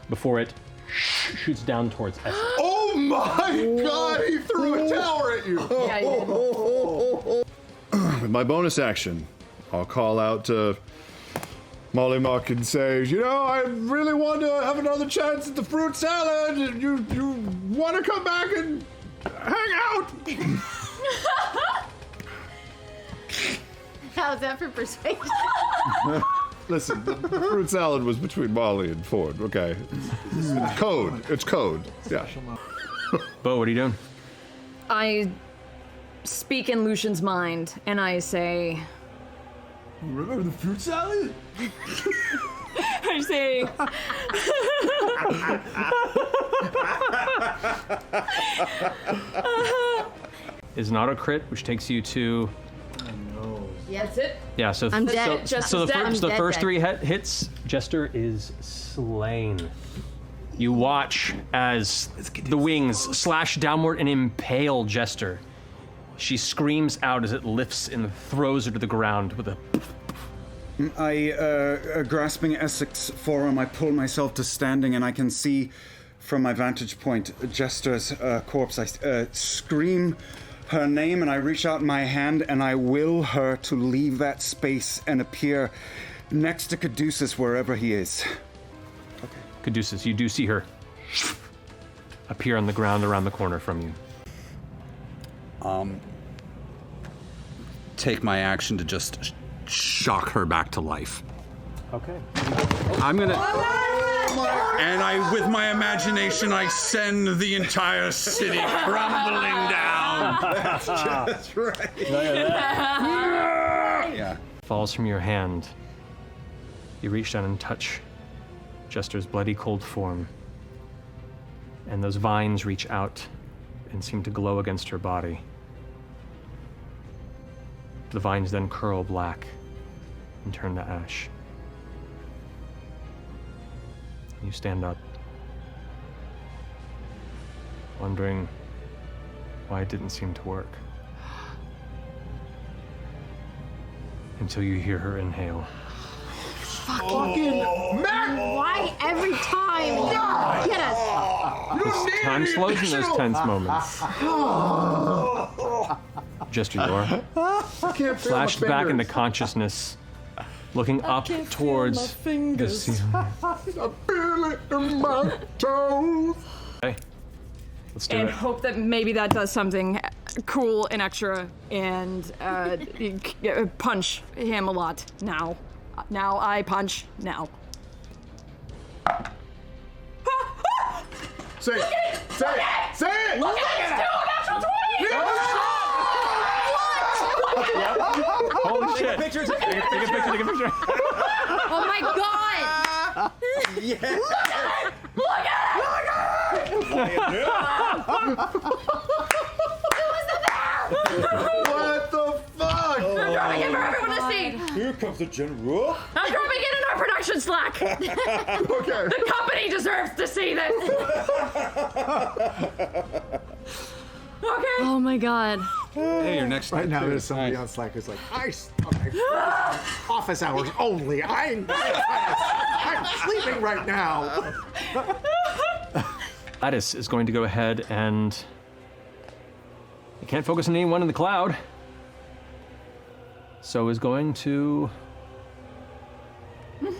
before it shoots down towards Essex. Oh my God! He threw a tower at you. Yeah, you did. With my bonus action, I'll call out to Mollymock and say, you know, I really want to have another chance at the fruit salad. You want to come back and hang out? How's that for persuasion? Listen, the fruit salad was between Molly and Ford. Okay, it's code. It's code. Yeah. Bo, what are you doing? I speak in Lucian's mind and I say, Remember the fruit salad? I say, Is an auto crit, which takes you to yeah, that's it. yeah. So I'm dead. So the I'm dead, first dead. 3 hits, Jester is slain. You watch as the wings slash downward and impale Jester. She screams out as it lifts and throws her to the ground with a. Grasping Essex forearm, I pull myself to standing, and I can see from my vantage point Jester's corpse. I scream her name, and I reach out my hand, and I will her to leave that space and appear next to Caduceus wherever he is. Caduceus, you do see her appear on the ground around the corner from you. Take my action to just shock her back to life. Okay. I'm gonna. And with my imagination, I send the entire city crumbling down. That's right. Yeah. Falls from your hand. You reach down and touch Jester's bloody cold form. And those vines reach out and seem to glow against her body. The vines then curl black and turn to ash. You stand up, wondering why it didn't seem to work. Until you hear her inhale. Fucking Mac! Why every time? Get us! Time slows in those tense moments. Jester Yor flashed back into consciousness, looking up towards the ceiling. I feel it in my toes. Okay, let's do And it. hope that maybe that does something cool and extra, and punch him a lot now. Now I punch now. Say it! Say it! Say it! Look at it! Natural 20! Holy shit! Take a picture! Take a picture! Oh my god! Yeah! Look at it! What the fuck? I'm dropping it for everyone to see! Here comes the general. I'm dropping it in our production Slack! Okay. The company deserves to see this! Okay. Oh my god. Hey, your next Right now, there's somebody on Slack who's like, office hours only. I'm sleeping right now. Gladys is going to go ahead and... You can't focus on anyone in the cloud. So is going to... It's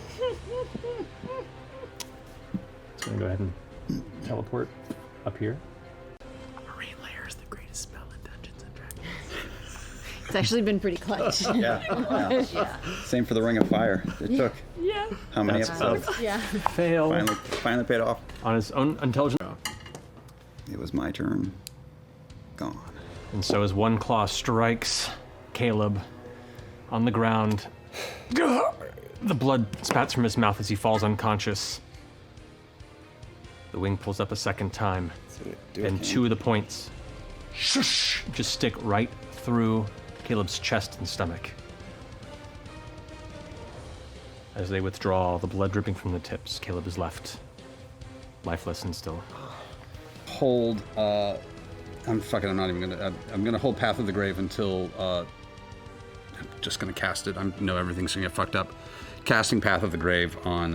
going to go ahead and teleport up here. Marine Lair is the greatest spell in Dungeons and Dragons. It's actually been pretty clutch. Yeah. Same for the Ring of Fire. It took how many That's episodes? Yeah. Fail. Finally paid off. On his own intelligence. It was my turn. Gone. And so as one claw strikes Caleb on the ground, the blood spats from his mouth as he falls unconscious. The wing pulls up a second time, and two of the points just stick right through Caleb's chest and stomach. As they withdraw, the blood dripping from the tips, Caleb is left lifeless and still. Hold, I'm not even gonna, I'm gonna hold Path of the Grave until, I'm just gonna cast it. I know everything's gonna get fucked up. Casting Path of the Grave on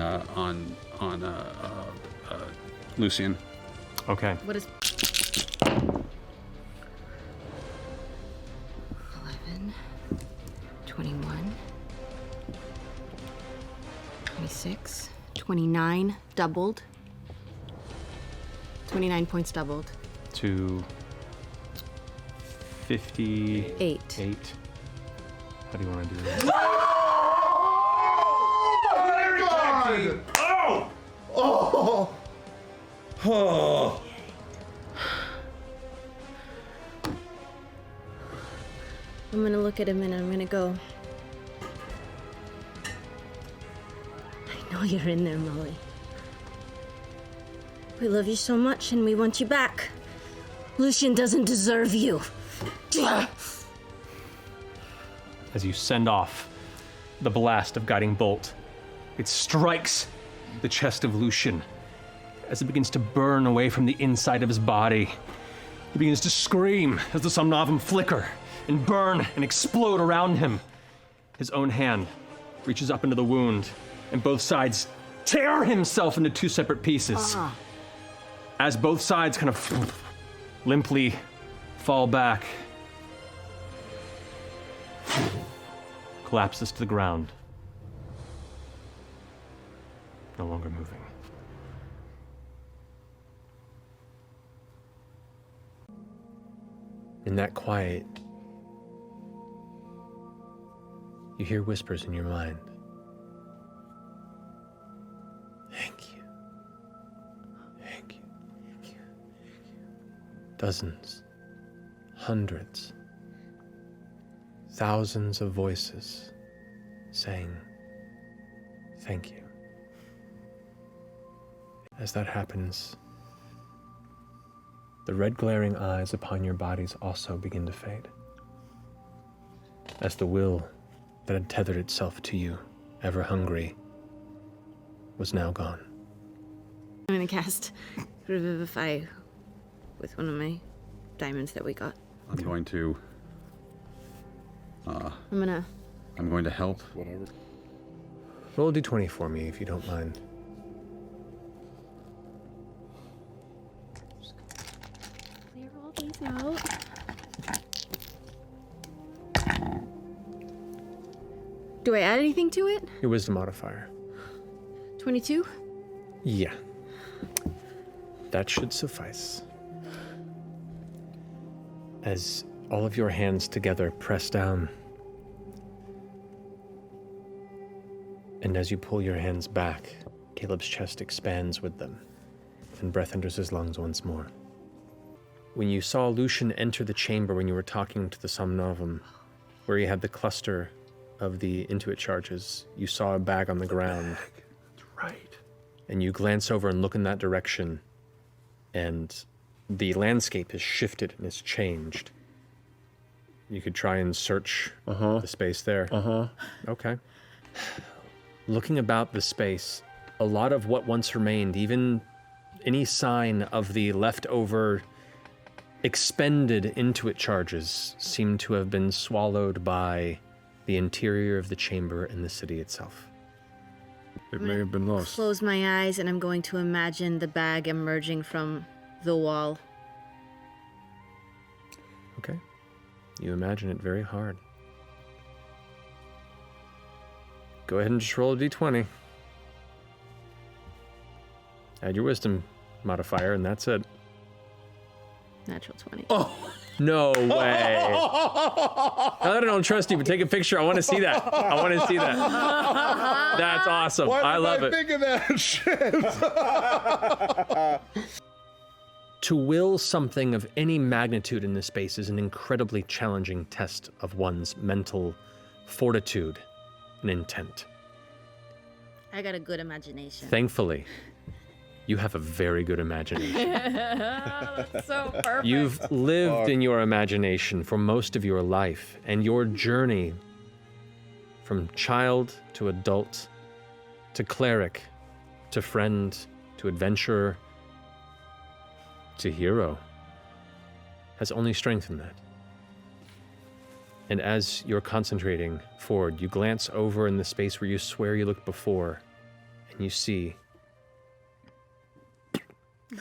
Lucian. Okay. What is 11, 21, 26, 29 doubled. 29 points doubled. To 58. How do you want to do that? Oh! Oh! Oh! I'm gonna look at him and I'm gonna go. I know you're in there, Molly. We love you so much and we want you back. Lucian doesn't deserve you. As you send off the blast of Guiding Bolt, it strikes the chest of Lucian. As it begins to burn away from the inside of his body, he begins to scream as the Somnavum flicker and burn and explode around him. His own hand reaches up into the wound, and both sides tear himself into two separate pieces. As both sides kind of limply fall back, collapses to the ground, no longer moving. In that quiet, you hear whispers in your mind. Thank you. dozens, hundreds, thousands of voices saying, thank you. As that happens, the red glaring eyes upon your bodies also begin to fade. As the will that had tethered itself to you, ever hungry, was now gone. I'm gonna cast Revivify with one of my diamonds that we got. I'm going to. I'm going to help. Whatever. Roll a d20 for me, if you don't mind. Clear all these out. Do I add anything to it? Your wisdom modifier. 22? Yeah. That should suffice. As all of your hands together press down, and as you pull your hands back, Caleb's chest expands with them, and breath enters his lungs once more. When you saw Lucian enter the chamber when you were talking to the Somnovum, where he had the cluster of the Intuit charges, you saw a bag on the ground. That's right. And you glance over and look in that direction, and the landscape has shifted and has changed. You could try and search the space there. Okay. Looking about the space, a lot of what once remained, even any sign of the leftover expended Intuit charges, seemed to have been swallowed by the interior of the chamber and the city itself. It may have been lost. Close my eyes and I'm going to imagine the bag emerging from the wall. Okay. You imagine it very hard. Go ahead and just roll a d20. Add your wisdom modifier, and that's it. Natural 20. No way. Now that I don't trust you, but take a picture. I want to see that. I want to see that. That's awesome. I love it. Think of that shit. To will something of any magnitude in this space is an incredibly challenging test of one's mental fortitude and intent. I got a good imagination. Thankfully, you have a very good imagination. That's so perfect. You've lived in your imagination for most of your life, and your journey from child to adult to cleric to friend to adventurer to hero has only strengthened that. And as you're concentrating forward, you glance over in the space where you swear you looked before, and you see,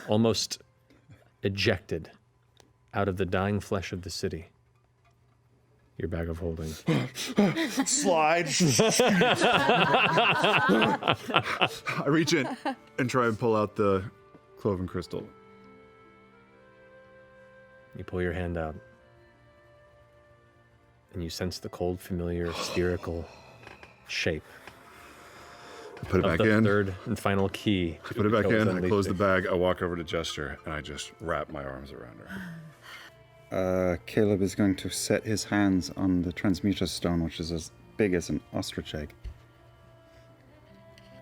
almost ejected out of the dying flesh of the city, your bag of holding. Slide. I reach in and try and pull out the cloven crystal. You pull your hand out, and you sense the cold, familiar, spherical shape. I put it back the in. Third and final key. I put it back in, I close the bag, I walk over to Jester, and I just wrap my arms around her. Caleb is going to set his hands on the transmuter stone, which is as big as an ostrich egg,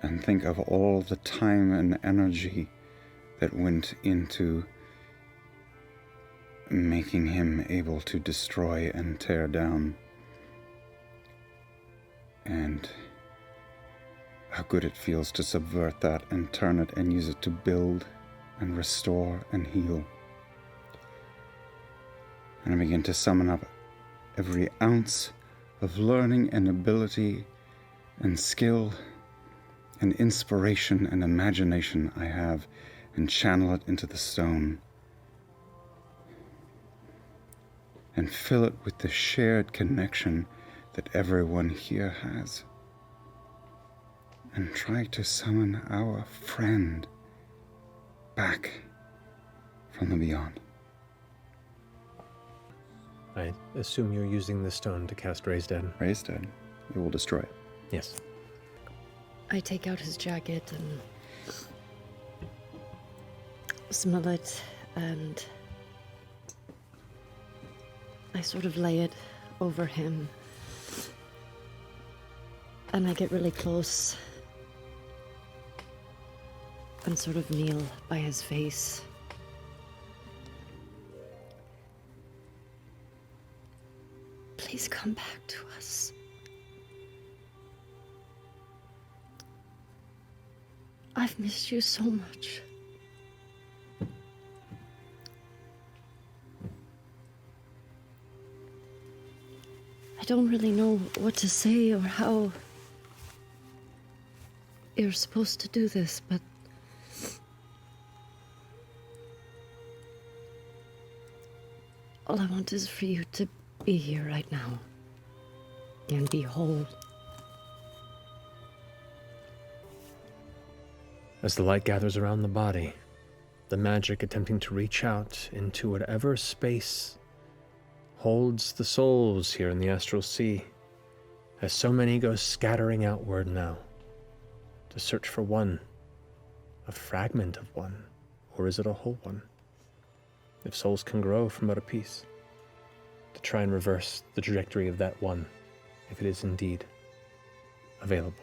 and think of all the time and energy that went into making him able to destroy and tear down, and how good it feels to subvert that and turn it and use it to build and restore and heal. And I begin to summon up every ounce of learning and ability and skill and inspiration and imagination I have, and channel it into the stone and fill it with the shared connection that everyone here has, and try to summon our friend back from the beyond. I assume you're using the stone to cast Raise Dead. Raise Dead. It will destroy it. Yes. I take out his jacket and smell it and I sort of lay it over him. And I get really close. And sort of kneel by his face. Please come back to us. I've missed you so much. I don't really know what to say or how you're supposed to do this, but all I want is for you to be here right now and be whole. As the light gathers around the body, the magic attempting to reach out into whatever space holds the souls here in the astral sea, as so many go scattering outward now, to search for one, a fragment of one, or is it a whole one? If souls can grow from but a piece, to try and reverse the trajectory of that one, if it is indeed available.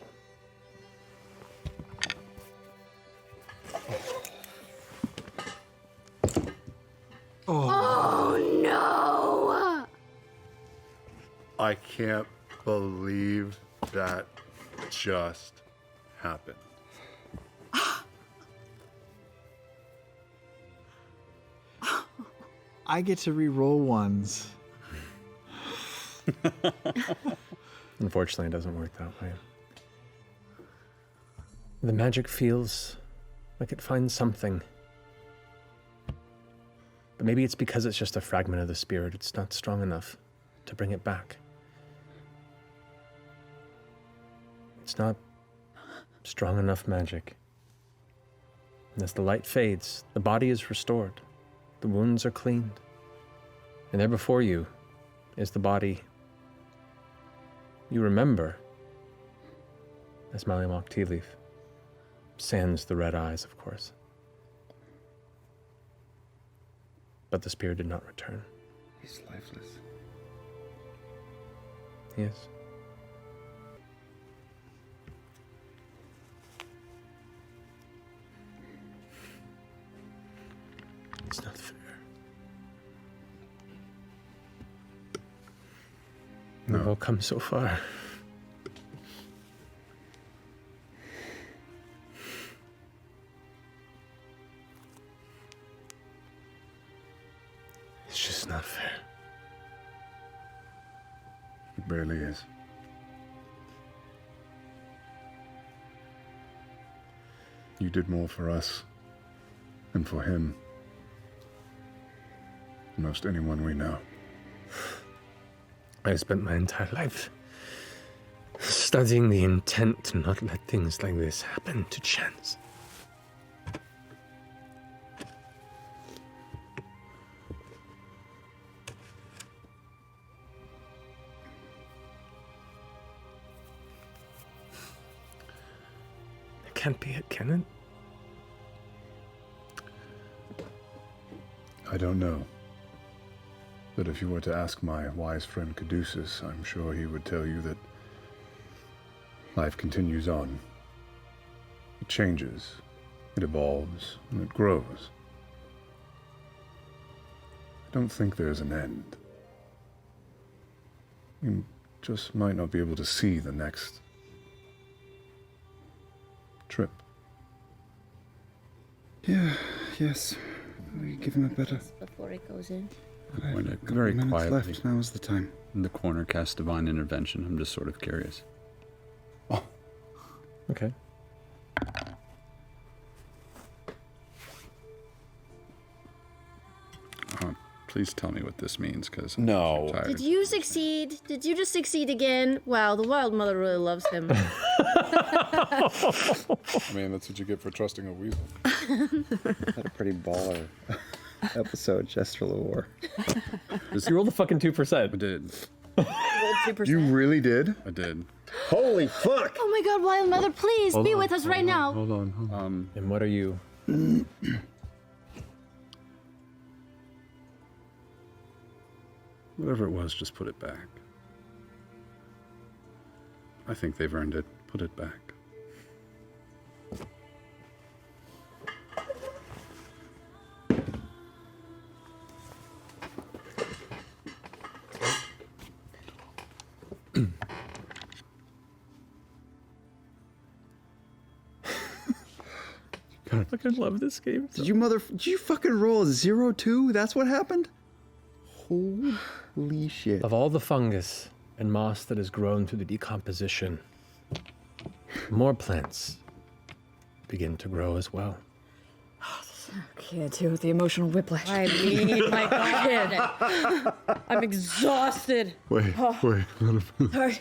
Oh no! I can't believe that just happened. I get to re-roll ones. Unfortunately, it doesn't work that way. The magic feels like it finds something. But maybe it's because it's just a fragment of the spirit. It's not strong enough to bring it back. It's not strong enough magic. And as the light fades, the body is restored. The wounds are cleaned. And there before you is the body you remember as Malamok Tea Leaf. Sans the red eyes, of course. But the spirit did not return. He's lifeless. He is. It's not fair. No. We've all come so far. It's just not fair. It barely is. You did more for us than for him. Than most anyone we know. I spent my entire life studying the intent to not let things like this happen to chance. It can't be it, can it? I don't know. But if you were to ask my wise friend Caduceus, I'm sure he would tell you that life continues on. It changes, it evolves, and it grows. I don't think there's an end. You just might not be able to see the next trip. Yeah, yes. We give him a better... Before it goes in. Very quietly. Left. Now is the time. In the corner, cast Divine Intervention. I'm just sort of curious. Oh. Okay. Please tell me what this means, because no. Did you succeed? Did you just succeed again? Wow, the Wild Mother really loves him. I mean, that's what you get for trusting a weasel. Had a pretty baller episode, just for the war. You rolled the fucking 2%. I did. Rolled 2%. You really did? I did. Holy fuck! Oh my god, Wild Mother, please be with us right now. Hold on. And what are you? Whatever it was, just put it back. I think they've earned it. Put it back. I fucking love this game. Did you fucking roll a 0-2? That's what happened? Holy shit. Of all the fungus and moss that has grown through the decomposition, more plants begin to grow as well. I can't deal with the emotional whiplash. I mean, my God. I'm exhausted. Wait. Sorry.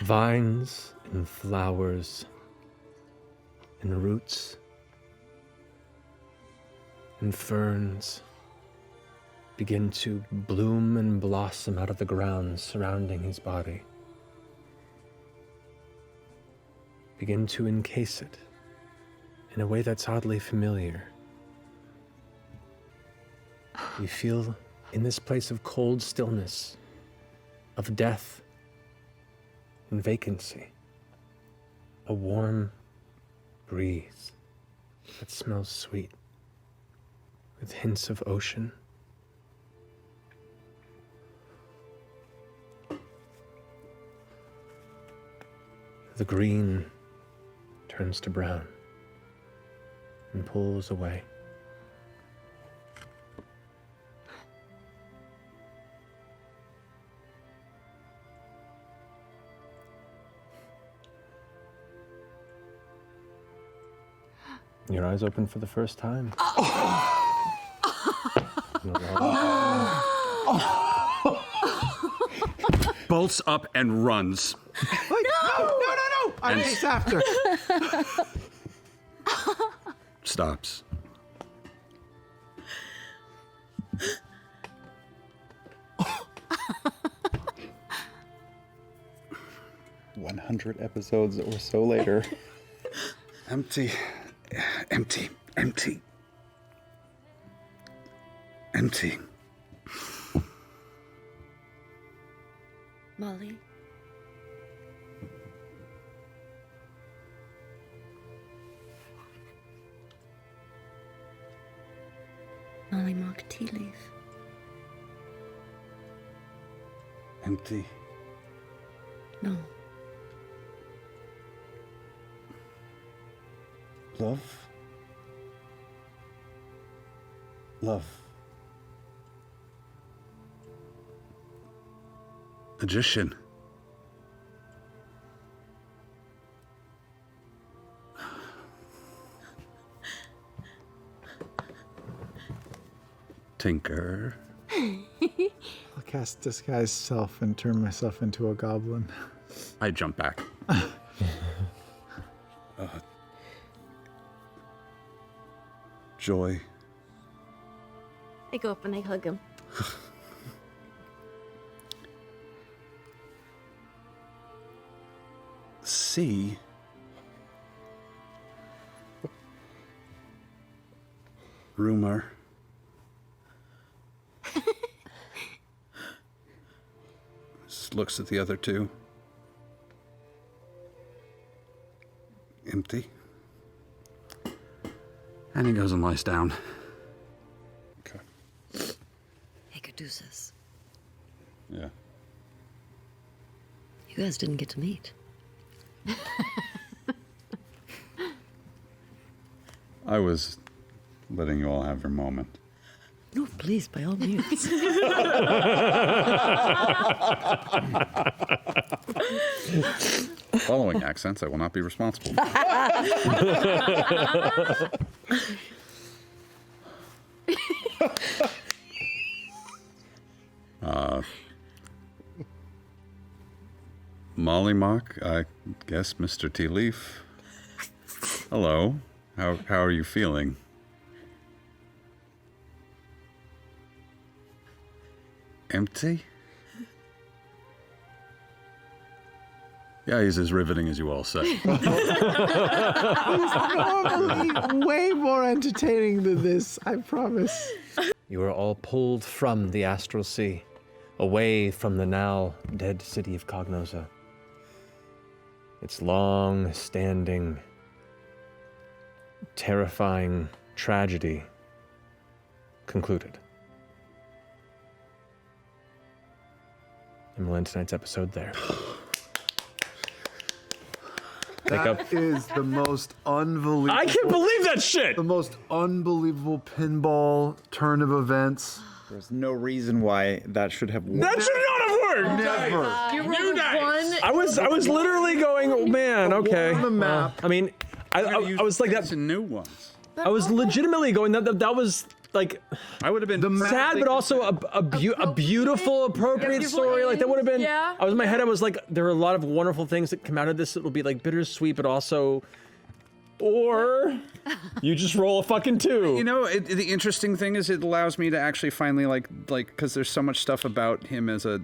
Vines and flowers and roots and ferns begin to bloom and blossom out of the ground surrounding his body. Begin to encase it in a way that's oddly familiar. You feel in this place of cold stillness, of death and vacancy, a warm breeze that smells sweet, with hints of ocean. The green turns to brown and pulls away. Your eyes open for the first time. Bolts up and runs. No! I'm chased after. Stops. Episodes or so later. Empty. Empty. Empty. Empty. Molly? Molly Mock tea leaf. Empty. No. Love. Love. Magician. Tinker. I'll cast Disguise Self and turn myself into a goblin. I jump back. Joy. I go up and I hug him. See. Rumor. Just looks at the other two. Empty. And he goes and lies down. Okay. Hey, Caduceus. Yeah. You guys didn't get to meet. I was letting you all have your moment. No, please, by all means. Following accents, I will not be responsible. Molly Mock, I guess Mr. Tea Leaf. Hello. How are you feeling? Empty? Yeah, he's as riveting as you all say. He's normally way more entertaining than this, I promise. You are all pulled from the astral sea, away from the now dead city of Cognouza. Its long-standing, terrifying tragedy concluded. And we'll end tonight's episode there. That is the most unbelievable. I can't believe that shit! The most unbelievable pinball turn of events. There's no reason why that should have worked. That should not have worked! Never. You rolled a 1. I was literally going, oh, man, okay. On the map. I mean, I was like that. Some new ones. I was legitimately going, that was like, I would have been sad, but also a beautiful, appropriate story. Like that would have been. Yeah. I was in my head. I was like, there are a lot of wonderful things that come out of this. It'll be like bittersweet, but also, or you just roll a fucking 2. You know, the interesting thing is it allows me to actually finally like because there's so much stuff about him as a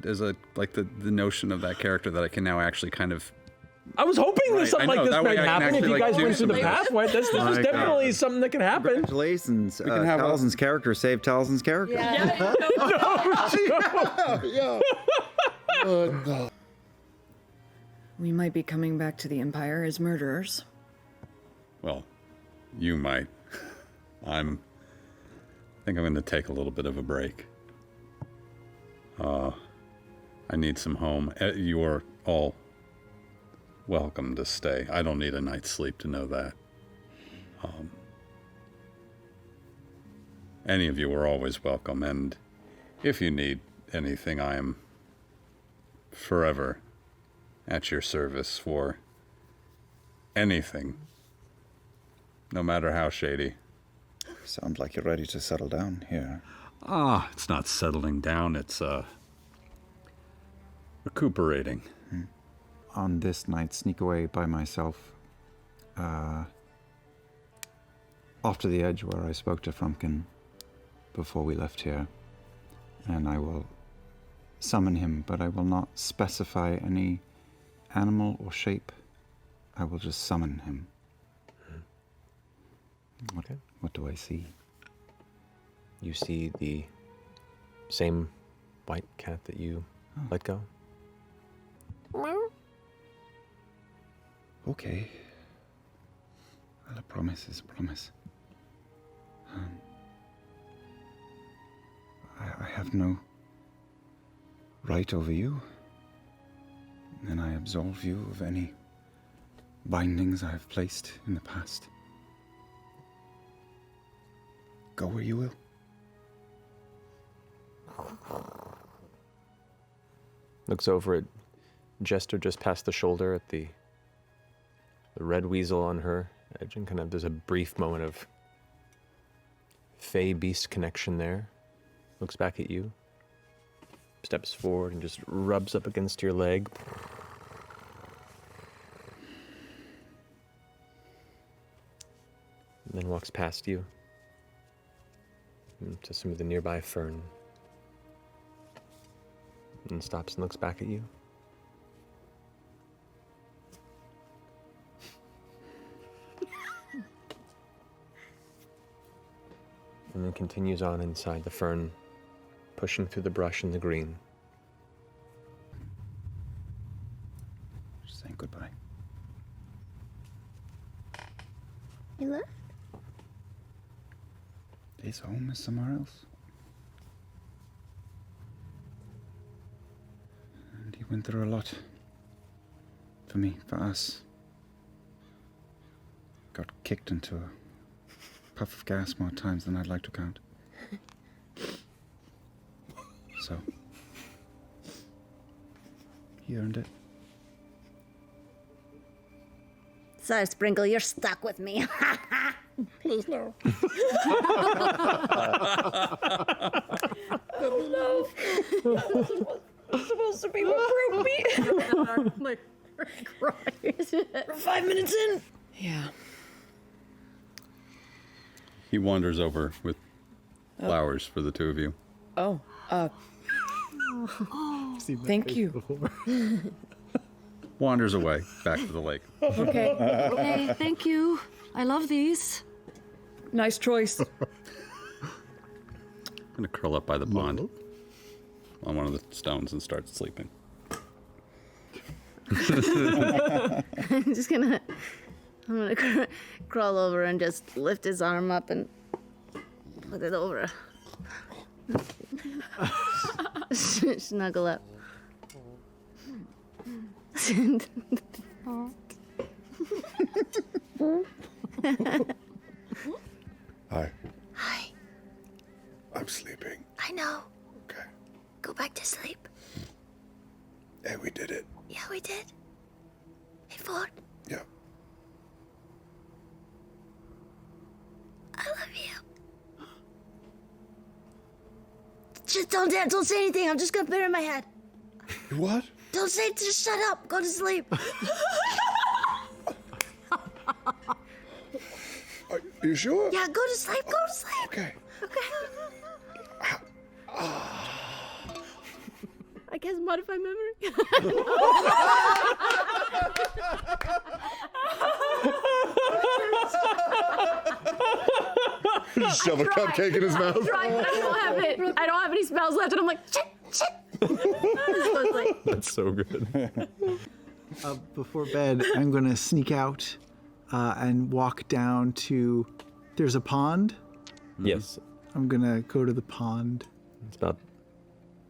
like the notion of that character that I can now actually kind of. I was hoping that something like this might happen if you guys went through the pathway. This is definitely something that can happen. Congratulations. We can have Talzin's character save Talzin's character. Yeah. No. We might be coming back to the Empire as murderers. Well, you might. I think I'm going to take a little bit of a break. I need some home. You're all welcome to stay. I don't need a night's sleep to know that. Any of you are always welcome, and if you need anything, I am forever at your service for anything, no matter how shady. Sounds like you're ready to settle down here. It's not settling down, it's recuperating. On this night, sneak away by myself, off to the edge where I spoke to Frumpkin before we left here, and I will summon him, but I will not specify any animal or shape. I will just summon him. Okay. What do I see? You see the same white cat that you let go. Okay. Well, a promise is a promise. I have no right over you, and I absolve you of any bindings I have placed in the past. Go where you will. Looks over at Jester just past the shoulder at the red weasel on her edge, and kind of there's a brief moment of Fey beast connection there. Looks back at you, steps forward and just rubs up against your leg. And then walks past you to some of the nearby fern. And stops and looks back at you. And then continues on inside the fern, pushing through the brush and the green. Just saying goodbye. You left? His home is somewhere else. And he went through a lot. For me, for us. Got kicked into a puff of gas more times than I'd like to count. So, he earned it. Sorry, Sprinkle, you're stuck with me. Please no. No. That's supposed to be what broke me. Like, crying. We're 5 minutes in. Yeah. He wanders over with flowers for the two of you. Oh, thank you. Wanders away, back to the lake. Okay. Okay, thank you. I love these. Nice choice. I'm gonna curl up by the pond. on one of the stones and starts sleeping. I'm just gonna crawl over and just lift his arm up and put it over. Snuggle up. Hi. Hi. I'm sleeping. I know. Okay. Go back to sleep. Hey, we did it. Yeah, we did. Hey, Ford. Yeah. I love you. Just don't say anything. I'm just gonna put it in my head. What? Don't say. Just shut up. Go to sleep. Are you sure? Yeah, go to sleep. Go to sleep. Okay. Okay. I guess modify memory. Shove a cupcake in his mouth. I don't have it. I don't have any spells left, and I'm like, shit. That's so good. Before bed, I'm gonna sneak out and walk down to. There's a pond. Yes. I'm gonna go to the pond. It's about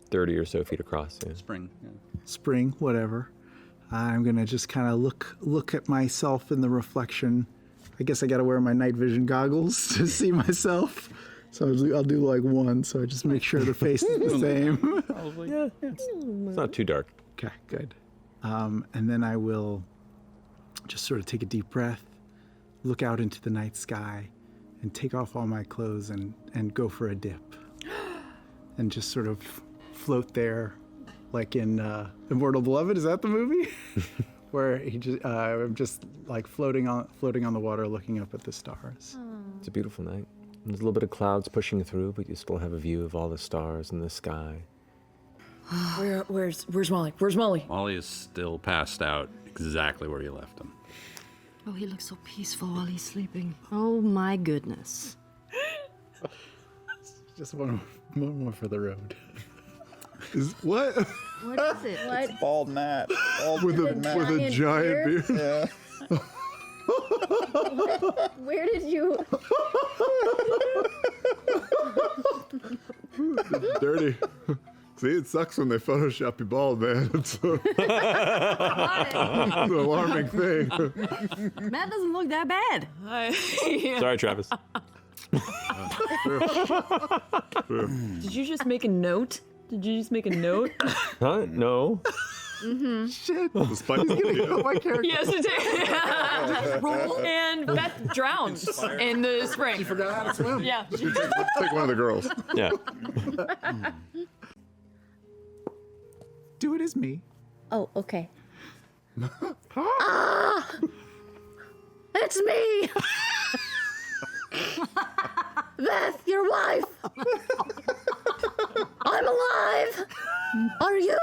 30 or so feet across. Yeah. Spring. Yeah. Spring, whatever. I'm gonna just kind of look at myself in the reflection. I guess I gotta wear my night vision goggles to see myself. So I'll do like one, so I just make sure the face is the same. Probably. Yeah. It's not too dark. Okay, good. And then I will just sort of take a deep breath, look out into the night sky, and take off all my clothes and go for a dip. And just sort of float there, like in Immortal Beloved. Is that the movie? Where I'm just like floating on the water, looking up at the stars. It's a beautiful night. There's a little bit of clouds pushing through, but you still have a view of all the stars in the sky. Where's Molly? Where's Molly? Molly is still passed out exactly where you left him. Oh, he looks so peaceful while he's sleeping. Oh my goodness. Just one more for the road. What? What is it? What? Bald Matt. Bald With a giant beard. Yeah. Where did you? It's dirty. See, it sucks when they Photoshop you bald, man. It's an alarming thing. Matt doesn't look that bad. Sorry, Travis. Did you just make a note? Huh? No. Mm-hmm. Shit. The spice He's gonna kill my character. Yes, it did. And Beth drowned in the spring. You forgot how to swim. Yeah. Take one of the girls. Yeah. Do it as me. Oh, okay. Ah! It's me! Beth, your wife! I'm alive! Are you?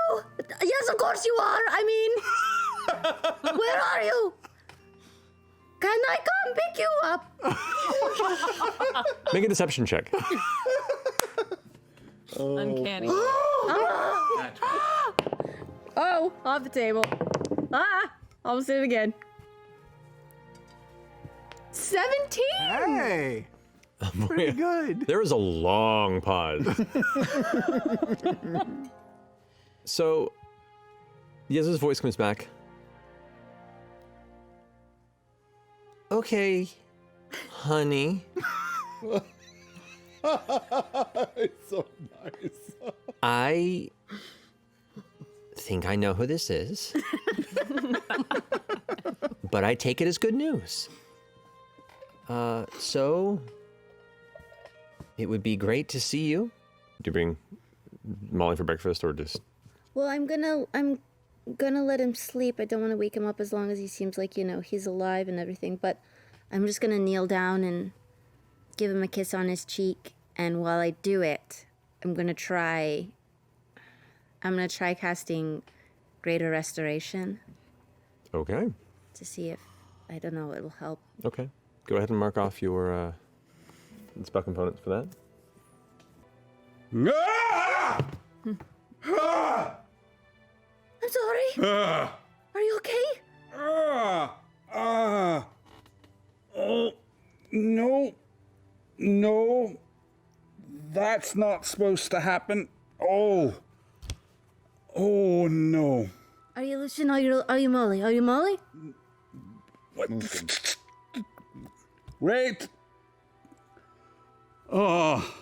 Yes, of course you are! I mean, where are you? Can I come pick you up? Make a deception check. Uncanny. Oh, off the table. Almost did it again. 17! Hey! Pretty good. There was a long pause. So, Yez's voice comes back. Okay, honey. It's so nice. I think I know who this is. But I take it as good news. So it would be great to see you. Do you bring Molly for breakfast or just... Well, I'm gonna let him sleep. I don't want to wake him up as long as he seems like, he's alive and everything. But I'm just gonna kneel down and give him a kiss on his cheek. And while I do it, I'm gonna try casting Greater Restoration. Okay. To see if, I don't know, it'll help. Okay. Go ahead and mark off your spell components for that. sorry. Are you okay? Oh, no. No. That's not supposed to happen. Oh. Oh, no. Are you Lucian? Are you Molly? Are you Molly? What? Wait. Oh.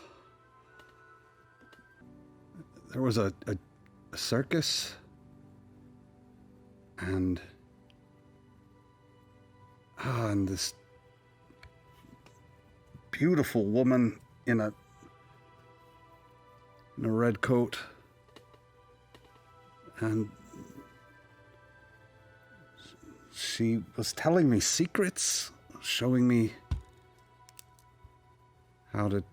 There was a circus. And this beautiful woman in a red coat, and she was telling me secrets, showing me how to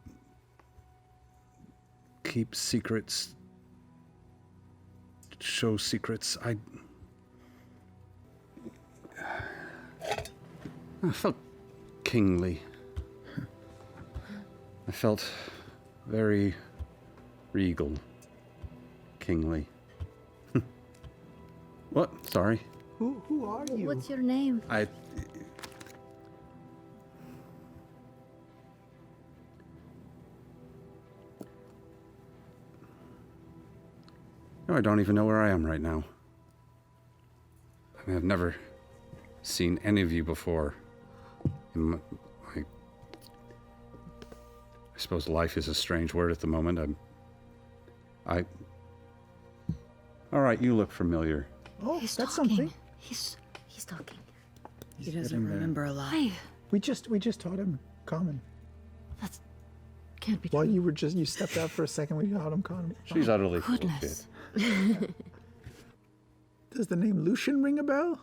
keep secrets, show secrets. I felt kingly. I felt very regal. Kingly. What? Sorry. Who are you? What's your name? No, I don't even know where I am right now. I mean, I've never seen any of you before. I suppose life is a strange word at the moment. All right, you look familiar. Oh, He's that's talking. something. He's talking. He doesn't remember a lot. Hi. We just taught him common. Can't be While true. you stepped out for a second, we taught him common. She's utterly Goodness. Does the name Lucian ring a bell?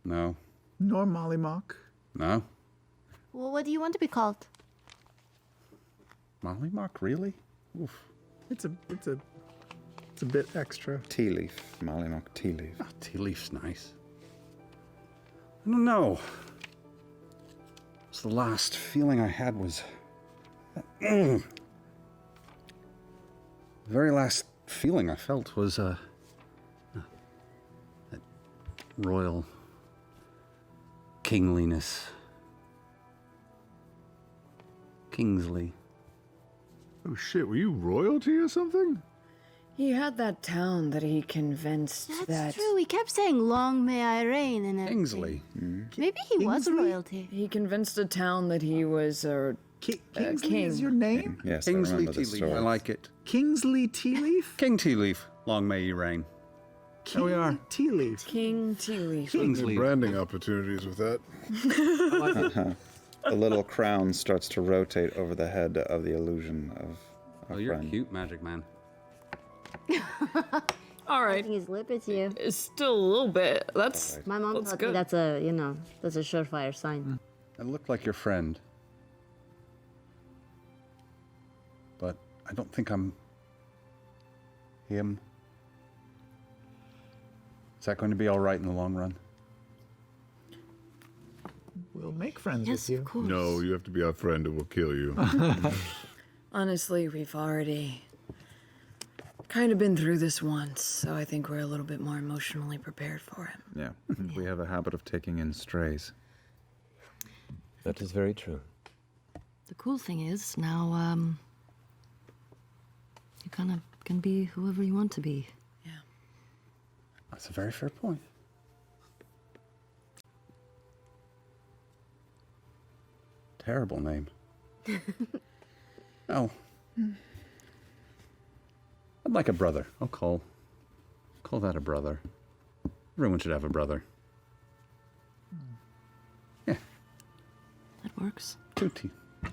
No. Nor Molly Mock. No? Well, what do you want to be called? Molly Mock, really? Oof. It's a bit extra. Tea leaf. Molly Mock tea leaf. Oh, tea leaf's nice. I don't know. The last feeling I had was... The very last feeling I felt was that royal kingliness. Kingsley. Oh shit, were you royalty or something? He had that town that he convinced That's true. He kept saying, "Long may I reign," and everything. Kingsley. Maybe he was royalty. He convinced a town that he was a Kingsley king. is your name? Yes, Kingsley I remember tea this leaf. story. I like it. Kingsley Tea Leaf? King Tea Leaf. Long may you reign. Here we are. Tea Leaf. King Tea Leaf. Kingsley. Branding opportunities with that. The little crown starts to rotate over the head of the illusion of our Oh, you're friend. cute, Magic Man. All right. His lip at you. It's still a little bit. That's My mom that's taught good. me that's a surefire sign. I look like your friend. But I don't think I'm him. Is that going to be all right in the long run? We'll make friends Yes, with you. of course. No, you have to be our friend or we'll kill you. Honestly, we've already kind of been through this once, so I think we're a little bit more emotionally prepared for him. Yeah, we have a habit of taking in strays. That is very true. The cool thing is now, you kind of can be whoever you want to be. That's a very fair point. Terrible name. Oh. I'd like a brother. I'll call that a brother. Everyone should have a brother. Yeah. That works. 2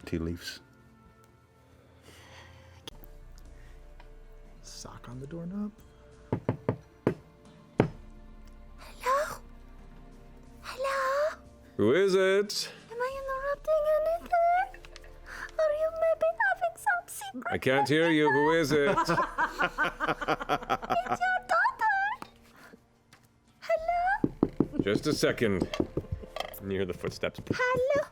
tea leaves. Sock on the doorknob. Hello? Hello? Who is it? Am I interrupting anything? Are you maybe having some secret? I can't hear you. Who is it? It's your daughter. Hello? Just a second. And you hear the footsteps. Hello?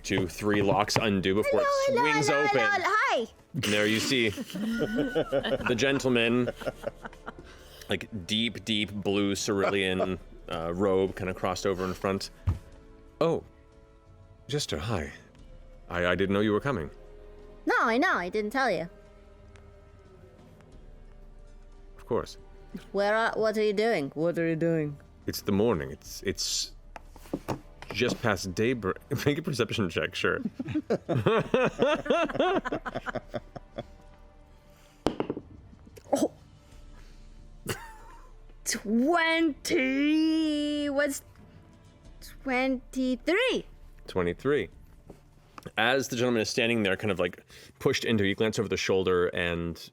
2, 3 locks undo before it swings open. Hi. And there you see the gentleman like deep blue cerulean robe kind of crossed over in front. Oh, Jester, hi. I didn't know you were coming. No, I know. I didn't tell you. Of course. What are you doing? What are you doing? It's the morning. It's just past daybreak. Make a perception check, sure. 20. What's 23? 23. As the gentleman is standing there, kind of like pushed into, you glance over the shoulder, and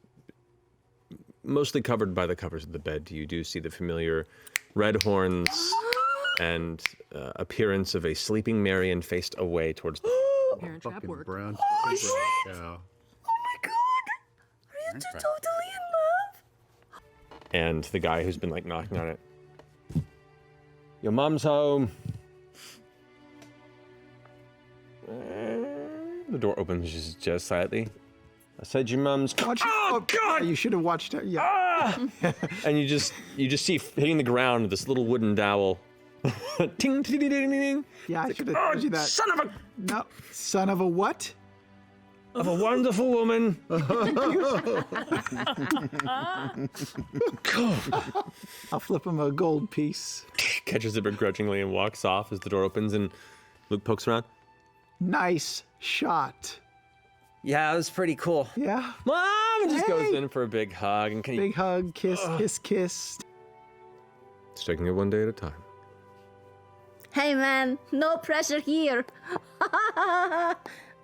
mostly covered by the covers of the bed, you do see the familiar red horns and appearance of a sleeping Marion faced away towards the Parent trap work. Brown. Oh, shit! Yeah. Oh my god! Are you two totally in love? and the guy who's been like knocking on it. Your mom's home. The door opens just slightly. I said your mom's. Oh God! You should have watched it. Yeah. And you just see hitting the ground this little wooden dowel. Ting, ting, ting, ting, ting. Yeah, I should have told you that. Son of a. No, son of a what? Of a wonderful woman. I'll flip him a gold piece. Catches it begrudgingly and walks off as the door opens and Luke pokes around. Nice shot. Yeah, it was pretty cool. Yeah. Mom! And just Hey. goes in for a big hug. And can Big hug, kiss, kiss, kiss. Just taking it one day at a time. Hey man, no pressure here.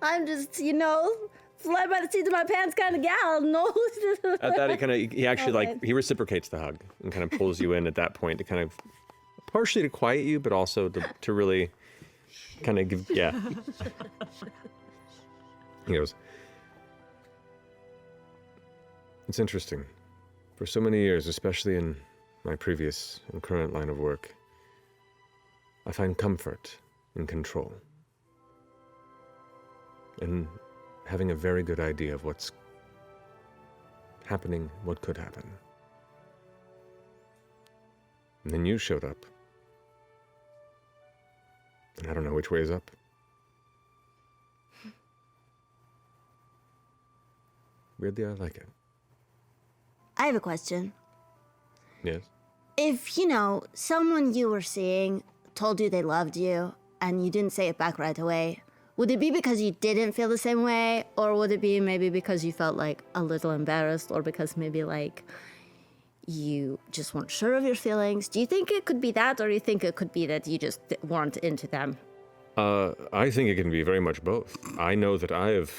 I'm just, fly by the seat of my pants kind of gal. No. At that, he actually Okay. he reciprocates the hug and kind of pulls you in at that point to kind of partially to quiet you, but also to really kind of give, yeah. He goes, it's interesting. For so many years, especially in my previous and current line of work, I find comfort in control. And having a very good idea of what's happening, what could happen. And then you showed up. And I don't know which way is up. Weirdly, I like it. I have a question. Yes? If, someone you were seeing told you they loved you and you didn't say it back right away, would it be because you didn't feel the same way? Or would it be maybe because you felt like a little embarrassed or because maybe like you just weren't sure of your feelings? Do you think it could be that or do you think it could be that you just weren't into them? I think it can be very much both. I know that I have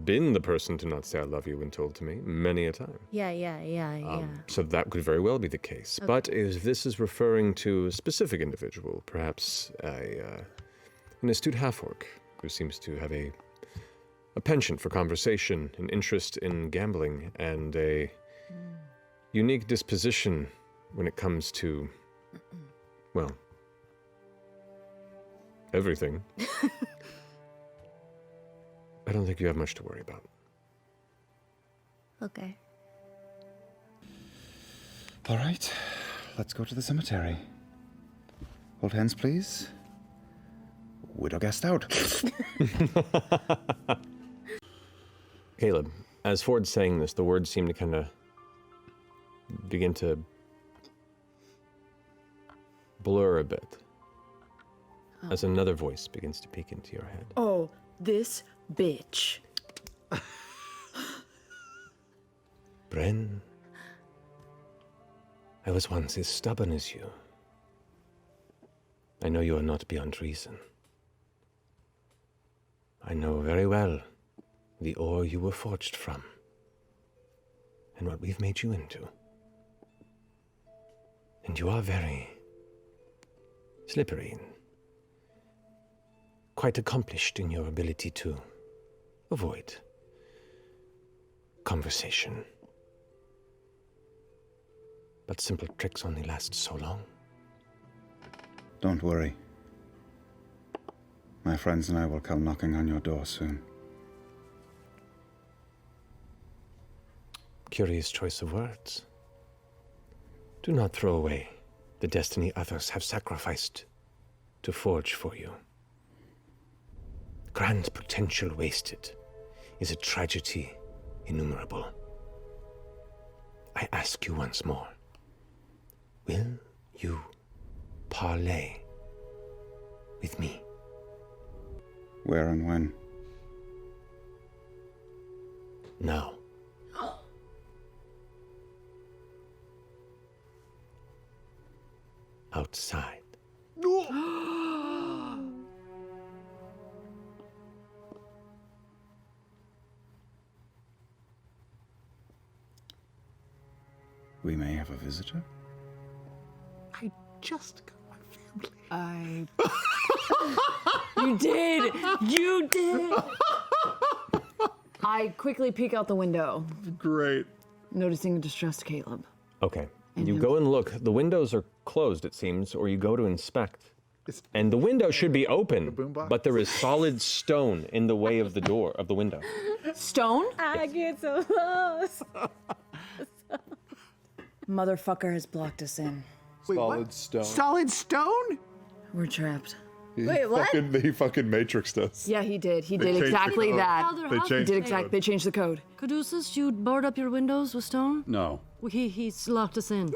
been the person to not say I love you when told to me many a time. Yeah. So that could very well be the case. Okay. But if this is referring to a specific individual, perhaps an astute half-orc who seems to have a penchant for conversation, an interest in gambling, and a unique disposition when it comes to, well, everything. I don't think you have much to worry about. Okay. All right, let's go to the cemetery. Hold hands, please. Widow guest out. Caleb, as Ford's saying this, the words seem to kind of begin to blur a bit as another voice begins to peek into your head. Oh, this bitch. Bren, I was once as stubborn as you. I know you are not beyond reason. I know very well the ore you were forged from, and what we've made you into. And you are very slippery and quite accomplished in your ability to avoid conversation. But simple tricks only last so long. Don't worry. My friends and I will come knocking on your door soon. Curious choice of words. Do not throw away the destiny others have sacrificed to forge for you. Grand potential wasted is a tragedy innumerable. I ask you once more, will you parley with me? Where and when? Now. Outside. We may have a visitor? I just got my family. You did! You did! I quickly peek out the window. Great. Noticing a distressed Caleb. Okay. You go and look. The windows are closed, it seems, or you go to inspect. And the window should be open, but there is solid stone in the way of the door, of the window. Stone? I get so close. Motherfucker has blocked us in. Solid stone. Solid stone? We're trapped. Wait, what? He fucking matrixed us. Yeah, he did. He They did changed exactly the code. that. They changed the code. They changed the code. Caduceus, you board up your windows with stone? No. Well, he's locked us in.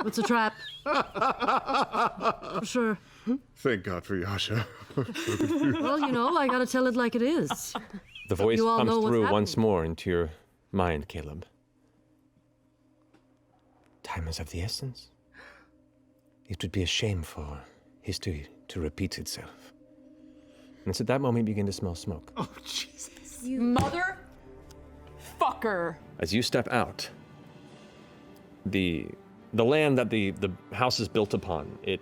It's a trap. For sure. Thank God for Yasha. Well, you know, I gotta tell it like it is. The voice You all comes know what's through happening. once more into your mind, Caleb. Time is of the essence. It would be a shame for history to repeat itself. And it's at that moment you begin to smell smoke. Oh, Jesus. You motherfucker. As you step out, the land that the house is built upon, it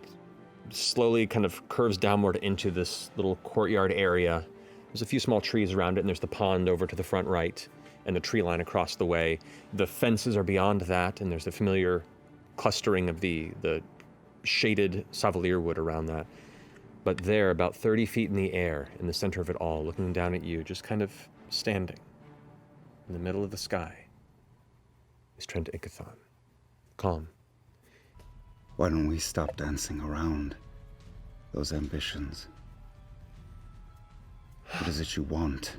slowly kind of curves downward into this little courtyard area. There's a few small trees around it, and there's the pond over to the front right, and the tree line across the way. The fences are beyond that, and there's the familiar clustering of the shaded Savalier wood around that. But there, about 30 feet in the air, in the center of it all, looking down at you, just kind of standing in the middle of the sky, is Trent Ickathon. Calm. Why don't we stop dancing around those ambitions? What is it you want,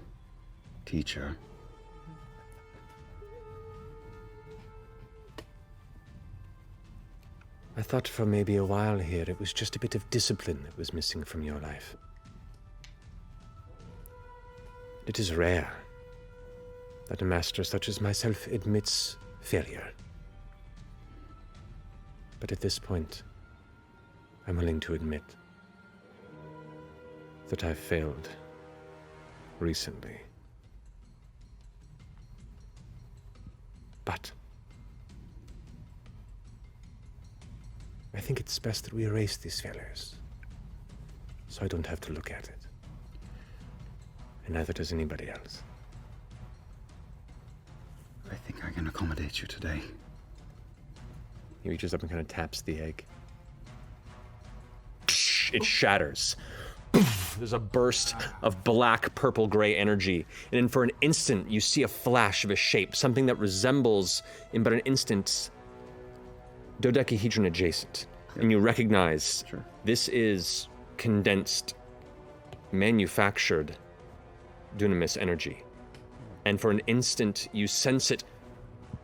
teacher? I thought for maybe a while here it was just a bit of discipline that was missing from your life. It is rare that a master such as myself admits failure. But at this point, I'm willing to admit that I've failed recently. But I think it's best that we erase these failures, so I don't have to look at it. And neither does anybody else. I think I can accommodate you today. He reaches up and kind of taps the egg. It shatters. There's a burst of black, purple, gray energy. And then for an instant, you see a flash of a shape, something that resembles, in but an instant, dodecahedron adjacent. And you recognize this is condensed, manufactured dunamis energy. And for an instant, you sense it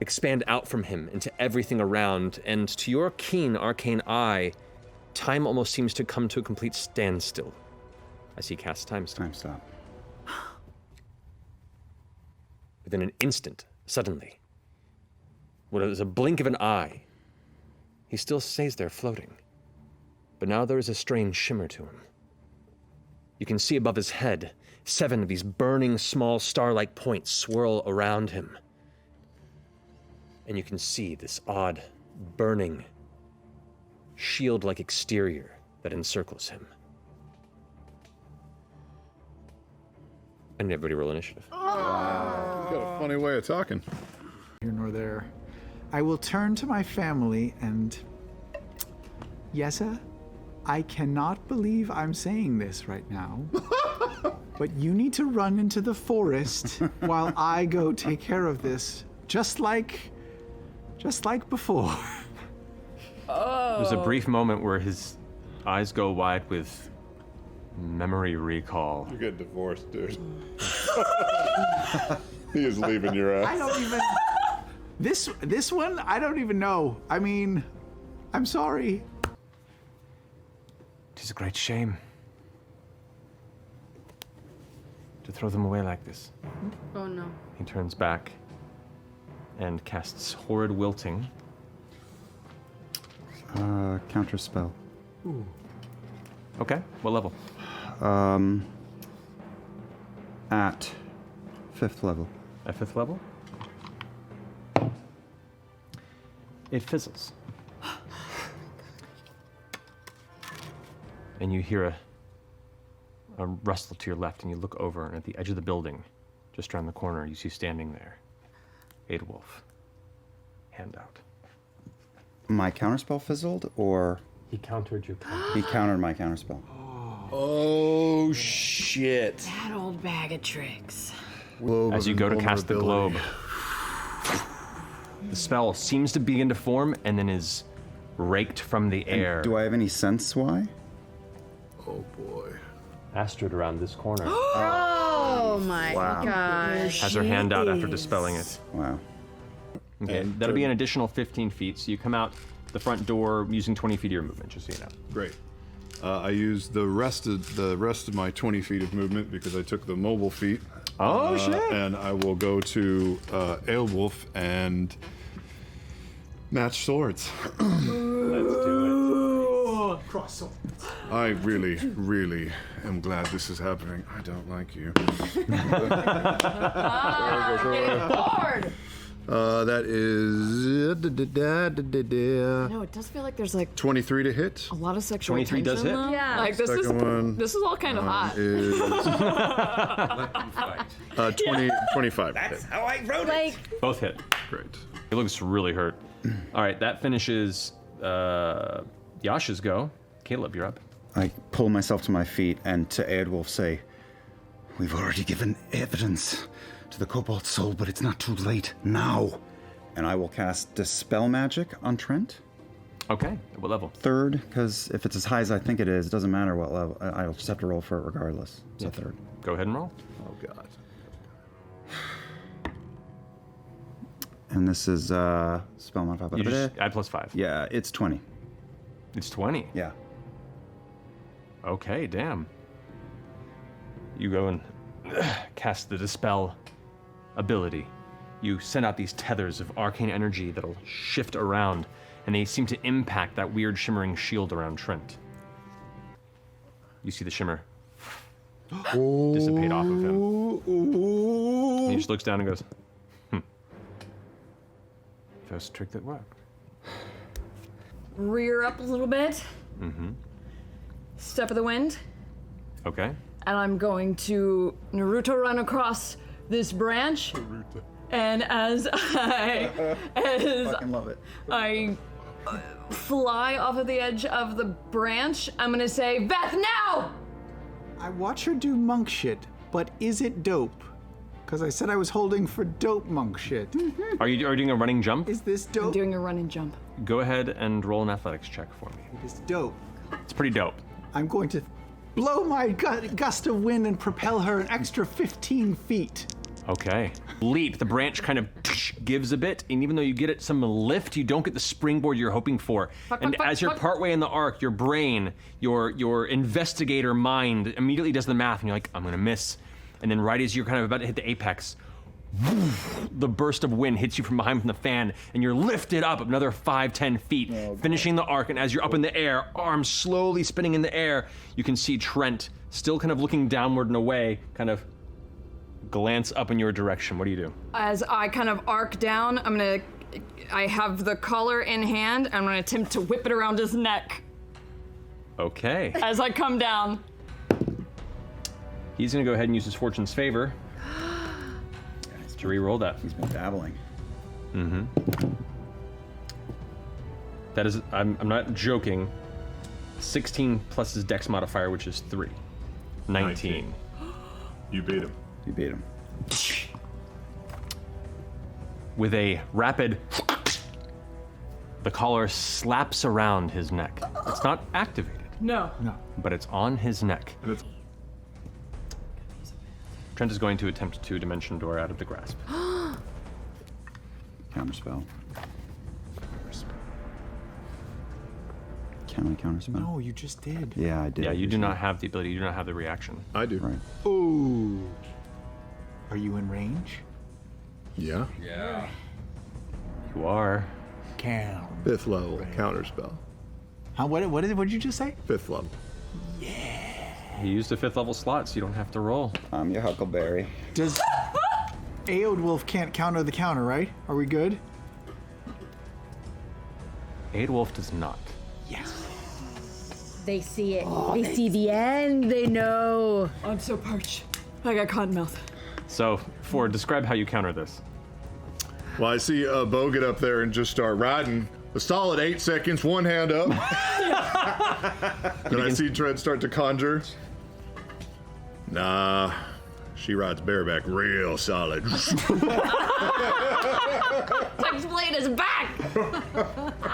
expand out from him into everything around, and to your keen arcane eye, time almost seems to come to a complete standstill as he casts Time Stop. Time Stop. Within an instant, suddenly, what is a blink of an eye, he still stays there floating, but now there is a strange shimmer to him. You can see above his head 7 of these burning small star-like points swirl around him. And you can see this odd, burning, shield-like exterior that encircles him. And everybody roll initiative. He's got a funny way of talking. Here nor there. I will turn to my family and... Yessa, I cannot believe I'm saying this right now. But you need to run into the forest while I go take care of this. Just like before. There's a brief moment where his eyes go wide with memory recall. You get divorced, dude. He is leaving your ass. I don't even. This one, I don't even know. I mean, I'm sorry. Tis a great shame to throw them away like this. Oh no. He turns back and casts Horrid Wilting. Counter spell. Okay, what level? At 5th level. At 5th level? It fizzles. And you hear a rustle to your left, and you look over, and at the edge of the building, just around the corner, you see standing there, Aedwulf, hand out. My counterspell fizzled, or he countered your counter. He countered my counterspell. Oh shit! That old bag of tricks. As you go to cast the globe, the spell seems to begin to form and then is raked from the air. Do I have any sense why? Oh boy. Astrid around this corner. Oh my gosh. Has her hand out after dispelling it. Wow. Okay, And that'll be an additional 15 feet. So you come out the front door using 20 feet of your movement, just so you know. Great. I used the rest of my 20 feet of movement because I took the mobile feet. Oh shit! And I will go to Aelwulf and match swords. Let's do it. Cross swords. I really, really am glad this is happening. I don't like you. Getting bored. That is No, it does feel like there's like 23 to hit. a lot of sexual 23 does tension, hit? though. Yeah. Like this Second one is all kind of hot. Is Let them fight. 25 to hit. That's how I wrote it. Like, Both hit. Great. He looks really hurt. All right, that finishes Yasha's go. Caleb, you're up. I pull myself to my feet and to Aedwulf say, "We've already given evidence to the Cobalt Soul, but it's not too late now." And I will cast Dispel Magic on Trent. Okay, at what level? 3rd, because if it's as high as I think it is, it doesn't matter what level. I'll just have to roll for it regardless. So 3rd. Go ahead and roll. Oh god. And this is spell modifier. You just add +5. Yeah, it's 20. It's 20. Yeah. Okay, damn. You go and cast the Dispel ability. You send out these tethers of arcane energy that'll shift around, and they seem to impact that weird shimmering shield around Trent. You see the shimmer dissipate off of him. And he just looks down and goes, First trick that worked. Rear up a little bit. Mm-hmm. Step of the wind. Okay. And I'm going to Naruto run across this branch. Naruto. And as I Fucking love it. I fly off of the edge of the branch, I'm gonna say, "Beth, now!" I watch her do monk shit, but is it dope? Because I said I was holding for dope monk shit. Are you doing a running jump? Is this dope? I'm doing a run and jump. Go ahead and roll an athletics check for me. It is dope. It's pretty dope. I'm going to blow my gust of wind and propel her an extra 15 feet. Okay. Leap. The branch kind of gives a bit, and even though you get it some lift, you don't get the springboard you're hoping for. And as you're partway in the arc, your brain, your investigator mind immediately does the math, and you're like, I'm gonna miss. And then right as you're kind of about to hit the apex, the burst of wind hits you from behind from the fan, and you're lifted up another 5-10 feet, finishing the arc. And as you're up in the air, arms slowly spinning in the air, you can see Trent still kind of looking downward and away, kind of glance up in your direction. What do you do? As I kind of arc down, I have the collar in hand, I'm gonna attempt to whip it around his neck Okay. as I come down. He's gonna go ahead and use his Fortune's Favor to re-roll that. He's been dabbling. Mm-hmm. That is, I'm not joking, 16 plus his Dex modifier, which is 3. 19. You beat him. You beat him. With a rapid, The collar slaps around his neck. It's not activated, No. but it's on his neck. Trent is going to attempt to dimension door out of the grasp. Counterspell. Can I counterspell? No, you just did. Yeah, I did. Yeah, you do not have the ability, you do not have the reaction. I do. Right. Ooh. Are you in range? Yeah. Yeah. You are. Count. 5th level counterspell. What did you just say? 5th level. He used a 5th level slot, so you don't have to roll. I'm your Huckleberry. Does Aeod can't counter the counter, right? Are we good? Aeod does not. Yes. They see it. They see the end. They know. I'm so parched. I got cotton mouth. So, Ford, describe how you counter this. Well, I see Bo get up there and just start riding. A solid 8 seconds, one hand up. Then I see Trent start to conjure. Nah, she rides bareback real solid. Tuck's blade is back.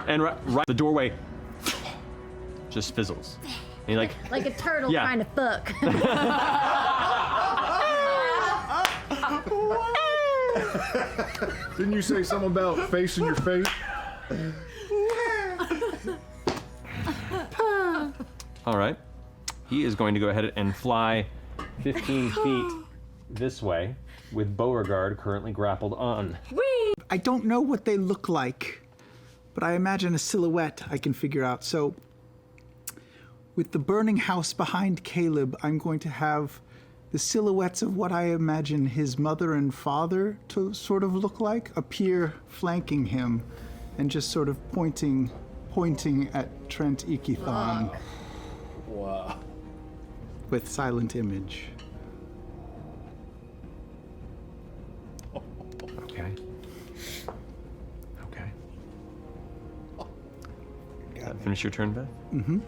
And right the doorway just fizzles. And you're Like a turtle Yeah. trying to fuck. Didn't you say something about facing your fate? all right. He is going to go ahead and fly 15 feet this way with Beauregard currently grappled on. I don't know what they look like, but I imagine a silhouette I can figure out. So, with the burning house behind Caleb, I'm going to have the silhouettes of what I imagine his mother and father to sort of look like appear flanking him and just sort of pointing at Trent Ikithon. Wow. With silent image. Okay. Okay. Finish your turn, Beth? Mm-hmm.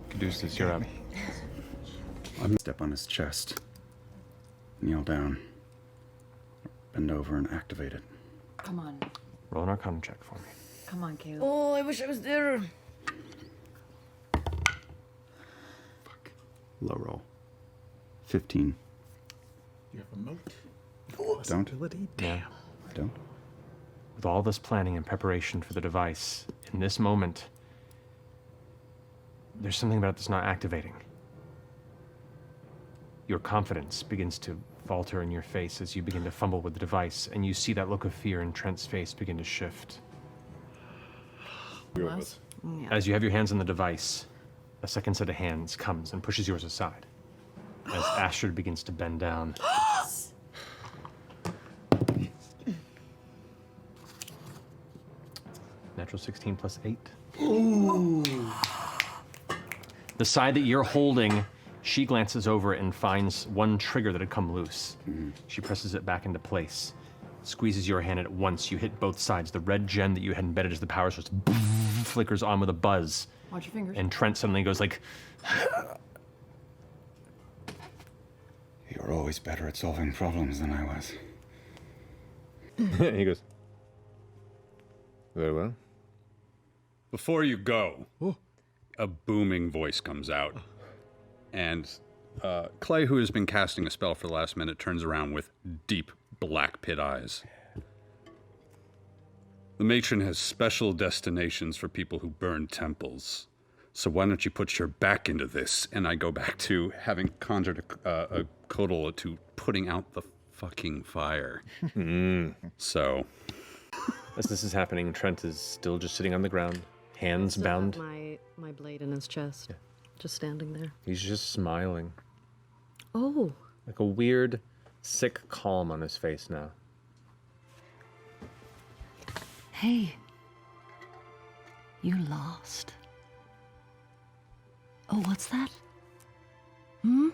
Caduceus, you're up. I'm step on his chest. Kneel down. Bend over and activate it. Come on. Roll an Arcana check for me. Come on, Caleb. Oh, I wish I was there. Low roll. 15. You have a moat. Don't. Yeah. Don't. With all this planning and preparation for the device, in this moment, there's something about it that's not activating. Your confidence begins to falter in your face as you begin to fumble with the device, and you see that look of fear in Trent's face begin to shift. As you have your hands on the device, a second set of hands comes and pushes yours aside. As Astrid begins to bend down. Natural 16 plus 8. Ooh. The side that you're holding, she glances over and finds one trigger that had come loose. She presses it back into place, squeezes your hand, and at once you hit both sides. The red gem that you had embedded as the power source flickers on with a buzz. Watch your fingers. And Trent suddenly goes like... You were always better at solving problems than I was. He goes, very well. Before you go, a booming voice comes out. And Clay, who has been casting a spell for the last minute, turns around with deep black pit eyes. The matron has special destinations for people who burn temples. So why don't you put your back into this? And I go back to having conjured a Kodola to putting out the fucking fire. So... As this is happening, Trent is still just sitting on the ground, hands Still bound. have my blade in his chest, just standing there. He's just smiling. Oh. Like a weird, sick calm on his face now. Hey. You lost. Oh, what's that? Hmm?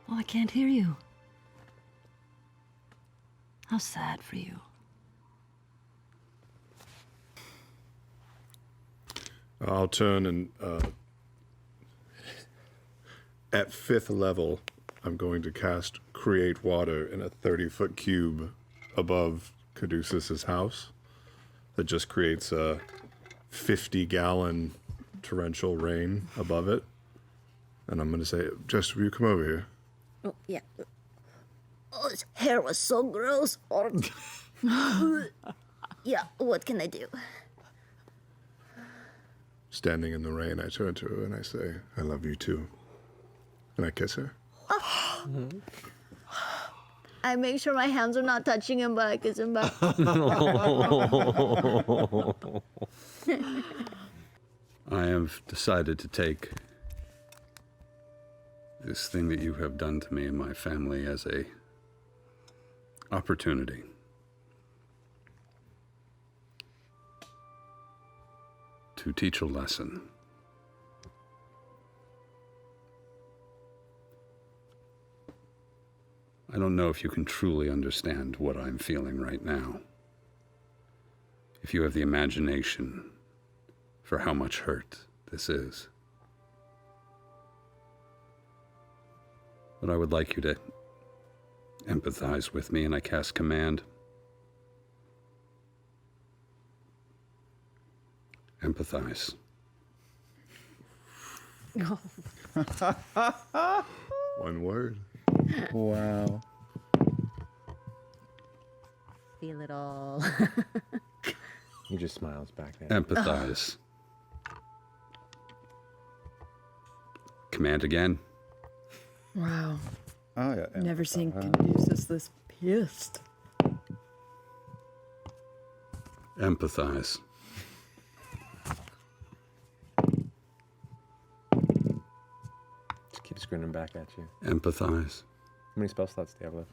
Oh, I can't hear you. How sad for you. I'll turn and at 5th level, I'm going to cast Create Water in a 30-foot cube above Caduceus' house. that just creates a 50-gallon torrential rain above it. And I'm going to say, Jess, will you come over here? Oh, yeah. Oh, his hair was so gross. Yeah, what can I do? Standing in the rain, I turn to her and I say, I love you too. And I kiss her. I make sure my hands are not touching him, but I kiss him back. I have decided to take this thing that you have done to me and my family as a opportunity to teach a lesson. I don't know if you can truly understand what I'm feeling right now. If you have the imagination for how much hurt this is. But I would like you to empathize with me, and I cast command. Empathize. One word. Wow. Feel it all. He just smiles back at you. Empathize. Command again. Wow. Oh, yeah. Never seen Caduceus this pissed. Empathize. Just keeps grinning back at you. Empathize. How many spell slots do you have left?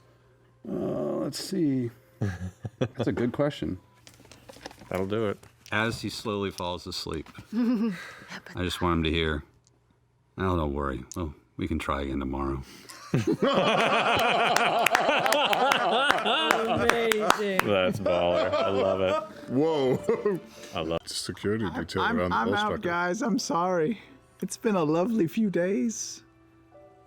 Let's see. That's a good question. That'll do it. As he slowly falls asleep, I just want him to hear, oh, don't worry. Well, we can try again tomorrow. Amazing. That's baller. I love it. Whoa. I love security detail around the I'm ball out, striker. guys. I'm sorry. It's been a lovely few days,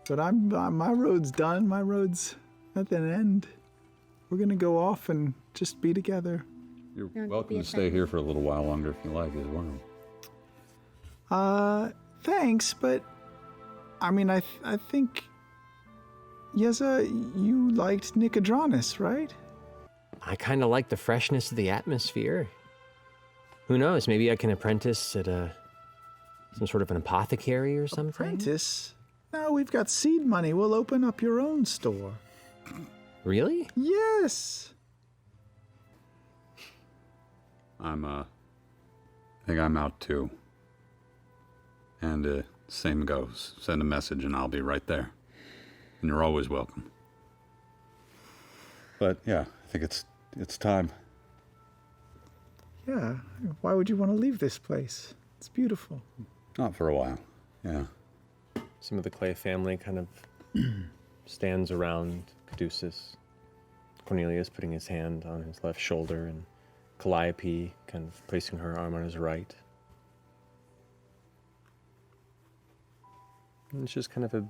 but my road's done. My road's at an end. We're gonna go off and just be together. You're welcome to stay here for a little while longer if you like as well. Thanks, but I mean, I think, Yeza, you liked Nicodranus, right? I kind of like the freshness of the atmosphere. Who knows? Maybe I can apprentice at some sort of an apothecary or something. Apprentice? No, we've got seed money. We'll open up your own store. Really? Yes. I think I'm out too. And same goes. Send a message and I'll be right there. And you're always welcome. But yeah, I think it's time. Yeah. Why would you want to leave this place? It's beautiful. Not for a while. Yeah. Some of the Clay family kind of stands around Caduceus. Cornelius putting his hand on his left shoulder, and Calliope kind of placing her arm on his right. And it's just kind of a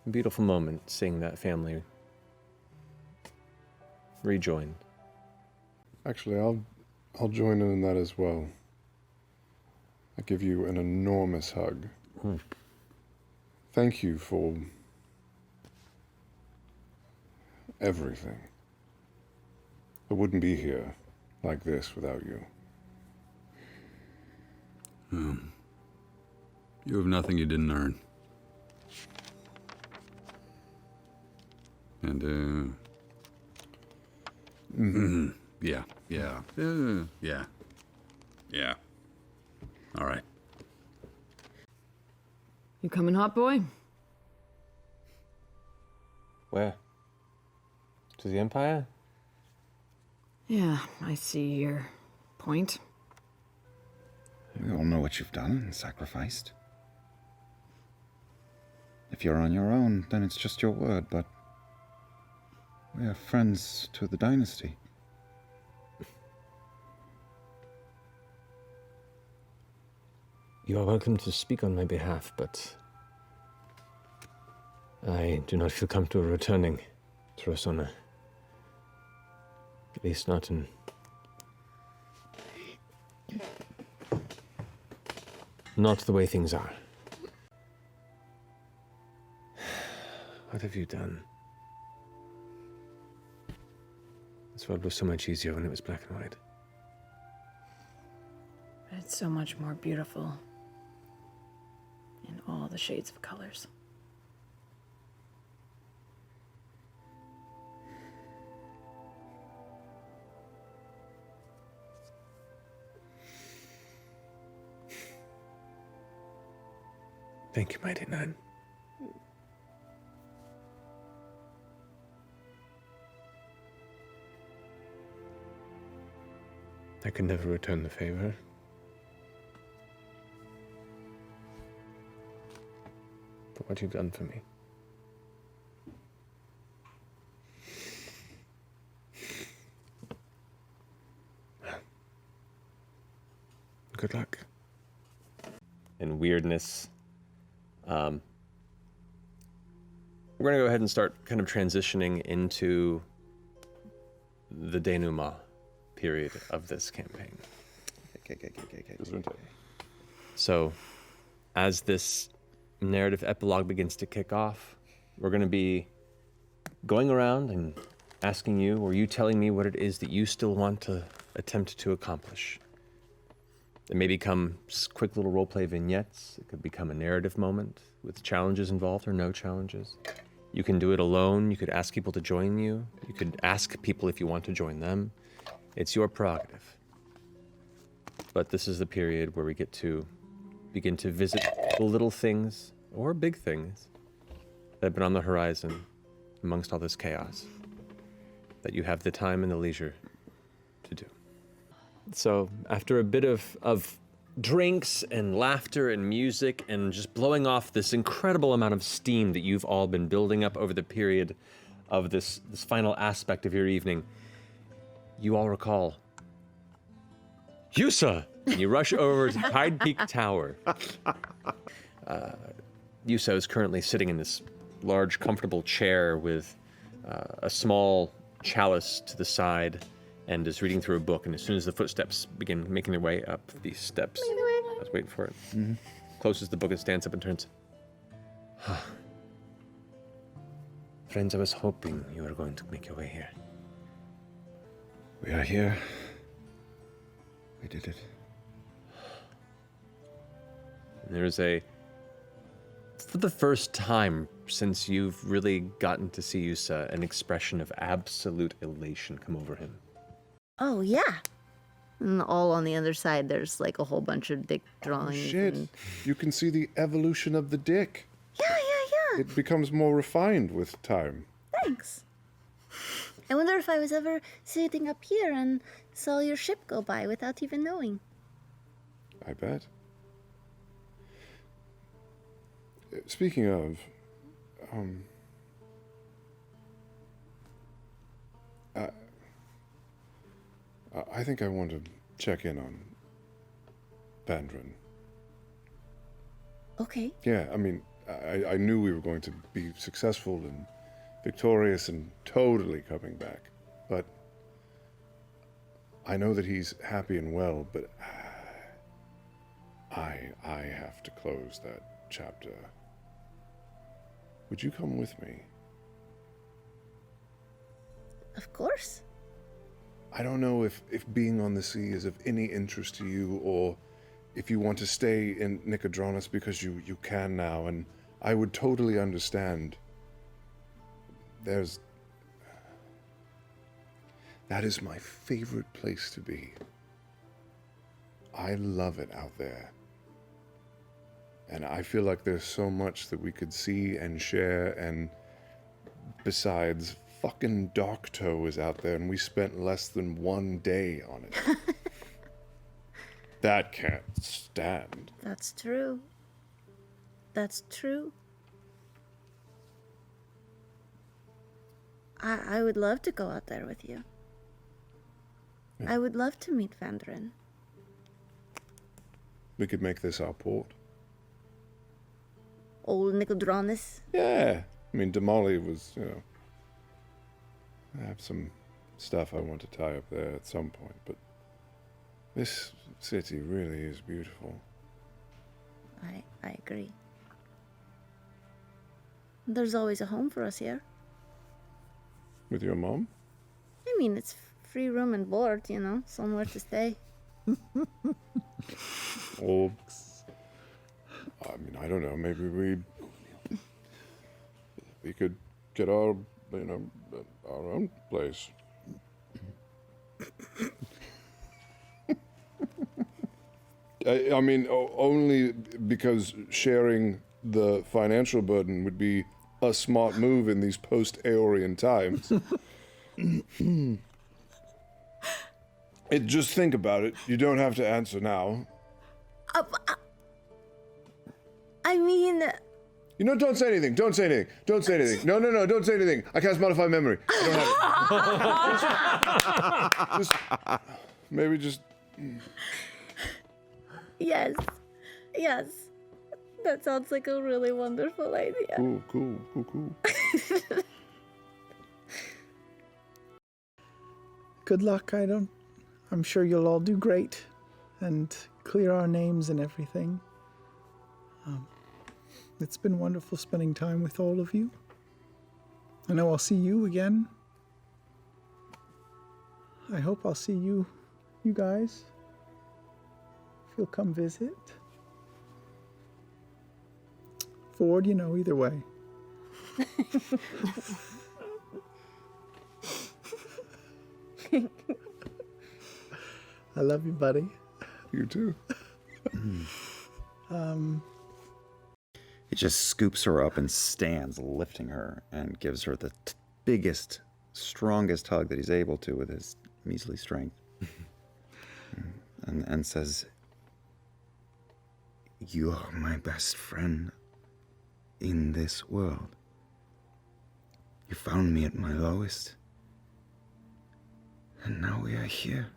beautiful moment seeing that family rejoined. Actually, I'll join in that as well. I give you an enormous hug. Thank you for everything. I wouldn't be here like this without you. You have nothing you didn't earn. And, yeah. All right. You coming, hot boy? Where? To the Empire? Yeah, I see your point. We all know what you've done and sacrificed. If you're on your own, then it's just your word, but we are friends to the dynasty. You are welcome to speak on my behalf, but I do not feel comfortable returning to Rossona. At least not in Not the way things are. What have you done? This world was so much easier when it was black and white. It's so much more beautiful in all the shades of colors. Thank you, Mighty Nine. I could never return the favor. For what you've done for me. Good luck. And weirdness. We're going to go ahead and start kind of transitioning into the denouement period of this campaign. So, as this narrative epilogue begins to kick off, we're going to be going around and asking you, or you telling me what it is that you still want to attempt to accomplish. It may become quick little roleplay vignettes. It could become a narrative moment with challenges involved or no challenges. You can do it alone. You could ask people to join you. You could ask people if you want to join them. It's your prerogative. But this is the period where we get to begin to visit the little things, or big things, that have been on the horizon amongst all this chaos, that you have the time and the leisure to do. So, after a bit of drinks and laughter and music and just blowing off this incredible amount of steam that you've all been building up over the period of this final aspect of your evening, you all recall Yusa! And you rush over to Tide Peak Tower. Yusa is currently sitting in this large, comfortable chair with a small chalice to the side and is reading through a book. And as soon as the footsteps begin making their way up these steps, I was waiting for it. Closes the book and stands up and turns. Friends, I was hoping you were going to make your way here. We are here. We did it. And there's for the first time since you've really gotten to see Yusa, an expression of absolute elation come over him. Oh, yeah. And all on the other side, there's like a whole bunch of dick drawings. Oh, shit. And... You can see the evolution of the dick. Yeah. It becomes more refined with time. Thanks. I wonder if I was ever sitting up here and saw your ship go by without even knowing. I bet. Speaking of, I think I want to check in on Bandren. Okay. Yeah, I mean, I knew we were going to be successful and victorious and totally coming back, but I know that he's happy and well, but I have to close that chapter. Would you come with me? Of course. I don't know if being on the sea is of any interest to you, or if you want to stay in Nicodranus because you can now, and I would totally understand. That is my favorite place to be. I love it out there. And I feel like there's so much that we could see and share, and besides, fucking Darktoe is out there and we spent less than 1 day on it. That can't stand. That's true. That's true. I would love to go out there with you. Yeah. I would love to meet Vandren. We could make this our port. Old Nicodranus. Yeah. I mean, Damali was, I have some stuff I want to tie up there at some point, but This city really is beautiful. I agree. There's always a home for us here. With your mom? I mean, it's free room and board, you know, somewhere to stay. Or, I mean, I don't know, maybe we could get our own place. I mean, only because sharing the financial burden would be a smart move in these post-Aeorian times. Just think about it. You don't have to answer now. I mean... You know, don't say anything. Don't say anything. Don't say anything. No, don't say anything. I cast Modify Memory. I don't have it. Maybe just... Yes. That sounds like a really wonderful idea. Cool. Good luck, I'm sure you'll all do great and clear our names and everything. It's been wonderful spending time with all of you. I know I'll see you again. I hope I'll see you guys, if you'll come visit. Forward, either way. I love you, buddy. You too. He just scoops her up and stands, lifting her, and gives her the biggest, strongest hug that he's able to with his measly strength. and says, "You are my best friend in this world. You found me at my lowest. And now we are here.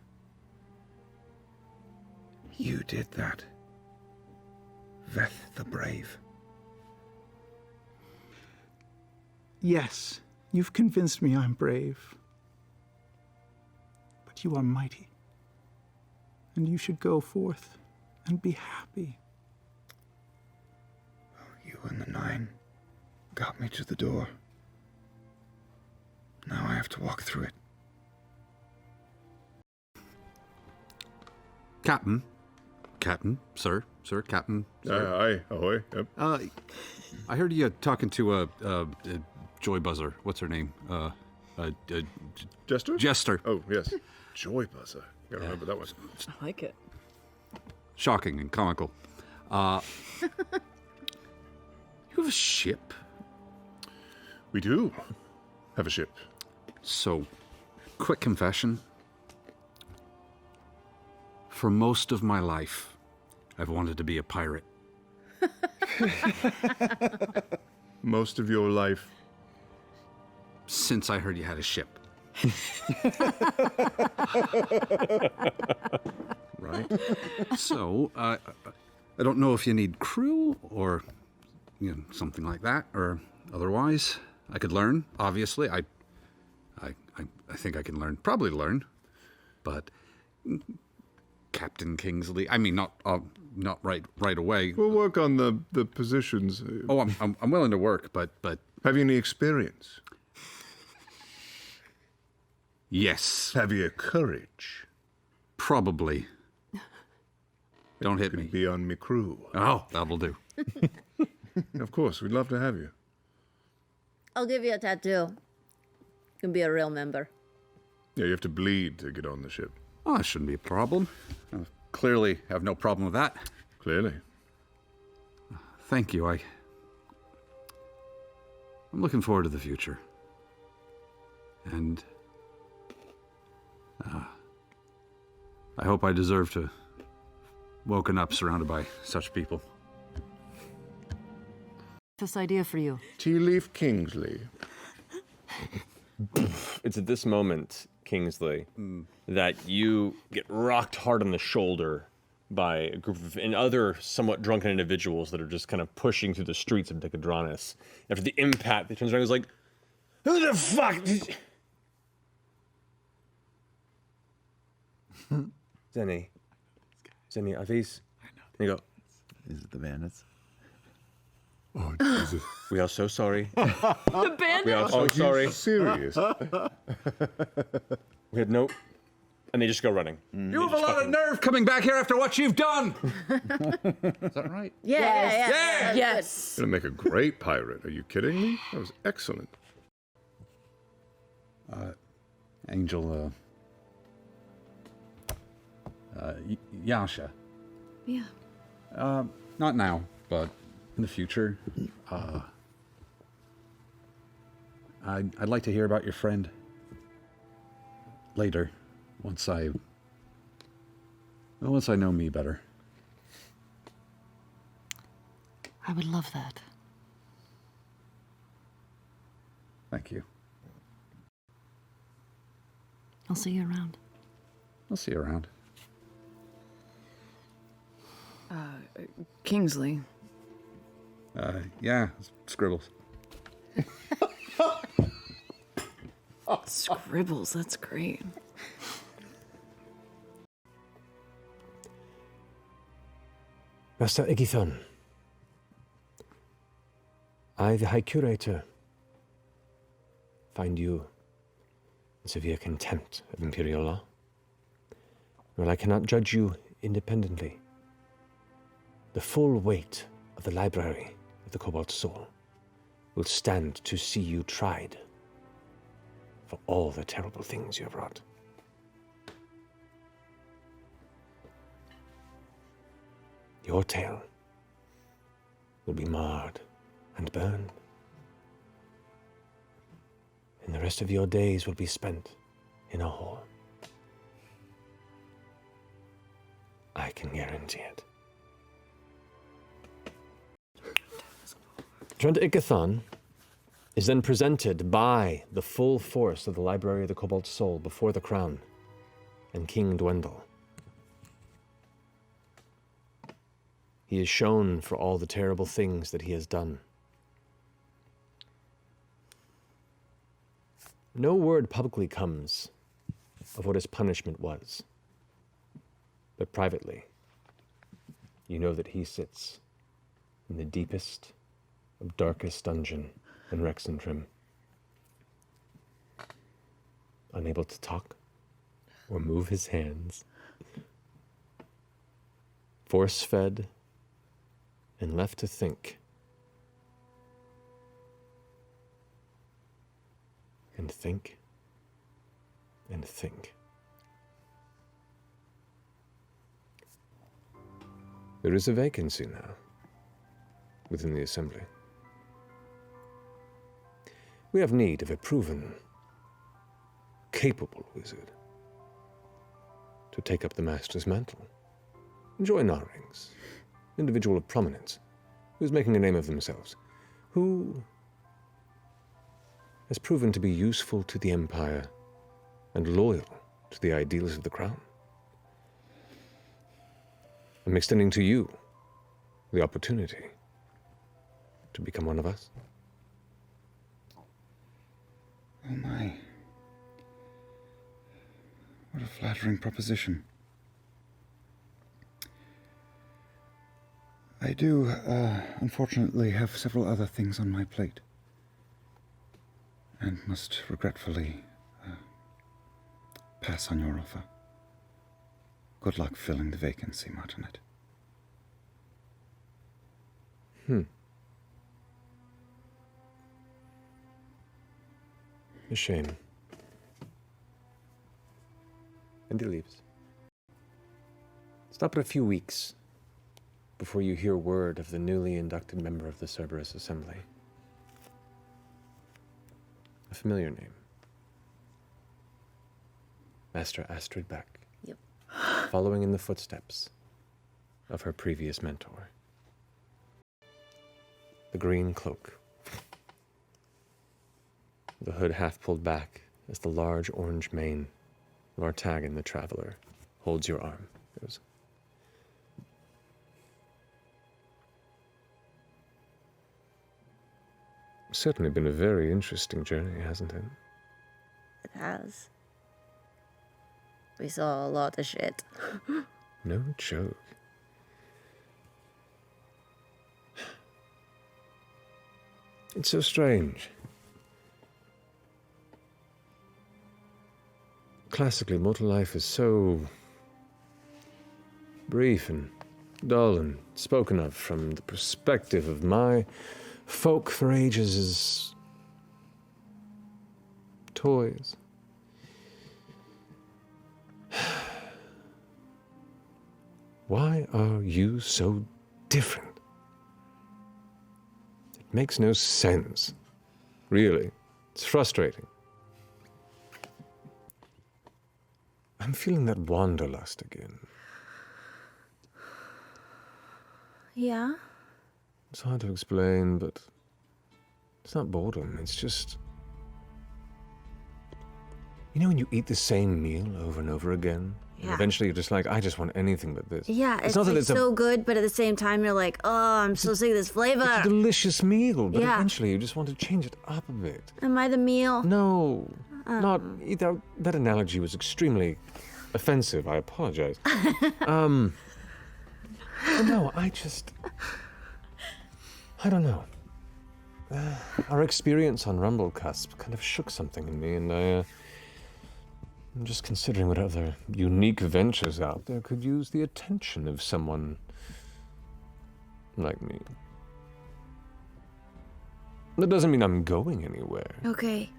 You did that. Veth the Brave." Yes, you've convinced me I'm brave. But you are mighty. And you should go forth and be happy. You and the 9 got me to the door. Now I have to walk through it. Captain, sir, Captain. Aye, ahoy. Yep. I heard you talking to a Joy Buzzer. What's her name? Jester? Jester. Oh, yes. Joy Buzzer. Gotta remember that one. I like it. Shocking and comical. You have a ship? We do have a ship. So, quick confession. For most of my life, I've wanted to be a pirate. Most of your life? Since I heard you had a ship. Right. So, I don't know if you need crew or something like that, or otherwise. I could learn, obviously. I think I can learn. Probably learn. But Captain Kingsley, I mean, not right away. We'll work on the positions. Oh, I'm willing to work, but have you any experience? Yes. Have you courage? Probably. Don't hit me. Be on me crew. Oh, that'll do. Of course, we'd love to have you. I'll give you a tattoo. You can be a real member. Yeah, you have to bleed to get on the ship. Oh, that shouldn't be a problem. Clearly have no problem with that. Clearly. Thank you. I'm looking forward to the future. And I hope I deserve to woken up surrounded by such people. This idea for you. Tea Leaf Kingsley. It's at this moment, Kingsley, that you get rocked hard on the shoulder by a group of other somewhat drunken individuals that are just kind of pushing through the streets of Decadronis. After the impact, he turns around and is like, "Who the fuck?" Zenny, Zenny, are these? And you go, Is it the bandits? Oh, Jesus. we are so sorry. The bandit? We are so sorry. Serious? We had no... And they just go running. You have a lot of nerve coming back here after what you've done. Is that right? Yes. Yes. Gonna make a great pirate. Are you kidding me? That was excellent. Angel, Yasha. Yeah. Not now, but in the future. I'd like to hear about your friend later, once I know me better. I would love that. Thank you. I'll see you around. I'll see you around. Kingsley. Yeah, scribbles. Scribbles, that's great. Master Igithon, I, the High Curator, find you in severe contempt of Imperial law. While I cannot judge you independently, the full weight of the library of the Cobalt Soul will stand to see you tried for all the terrible things you have wrought. Your tale will be marred and burned, and the rest of your days will be spent in a hole. I can guarantee it. Trent Ikathon is then presented by the full force of the Library of the Cobalt Soul before the Crown and King Dwendal. He is shown for all the terrible things that he has done. No word publicly comes of what his punishment was, but privately, you know that he sits in the deepest of darkest dungeon in Rexentrim, unable to talk or move his hands, force-fed and left to think and think and think. There is a vacancy now within the Assembly. We have need of a proven, capable wizard to take up the Master's mantle. Join our ranks. Individual of prominence, who's making a name of themselves, who has proven to be useful to the Empire and loyal to the ideals of the Crown. I'm extending to you the opportunity to become one of us. Oh my. What a flattering proposition. I do, unfortunately, have several other things on my plate, and must regretfully pass on your offer. Good luck filling the vacancy, Martinet. A shame. And he leaves. Stop it a few weeks before you hear word of the newly inducted member of the Cerberus Assembly. A familiar name. Master Astrid Beck. Yep. Following in the footsteps of her previous mentor. The green cloak. The hood half pulled back as the large orange mane of Artagan the Traveler holds your arm. Goes, certainly been a very interesting journey, hasn't it? It has. We saw a lot of shit. No joke. It's so strange. Classically, mortal life is so brief and dull and spoken of from the perspective of my folk for ages as toys. Why are you so different? It makes no sense. Really. It's frustrating. I'm feeling that wanderlust again. Yeah? It's hard to explain, but it's not boredom. It's just... You know when you eat the same meal over and over again? And Yeah. eventually you're just like, I just want anything but this. Yeah, it's not that like it's so good, but at the same time you're like, oh, I'm so sick of this flavor. It's a delicious meal, but Yeah. eventually you just want to change it up a bit. Am I the meal? No, not either. That analogy was extremely offensive. I apologize. No, I don't know. Our experience on Rumblecusp kind of shook something in me, and I'm just considering what other unique ventures out there could use the attention of someone like me. That doesn't mean I'm going anywhere. Okay.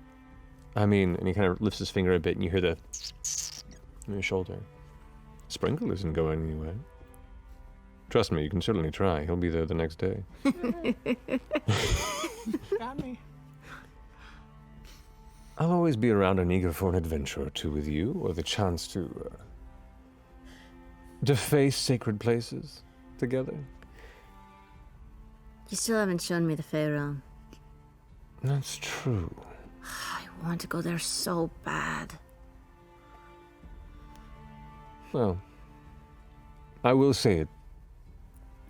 I mean, and he kind of lifts his finger a bit, and you hear the on your shoulder. Sprinkle isn't going anywhere. Trust me, you can certainly try. He'll be there the next day. Got me. I'll always be around and eager for an adventure or two with you, or the chance to deface sacred places together. You still haven't shown me the Fey realm. That's true. I want to go there so bad. Well, I will say it.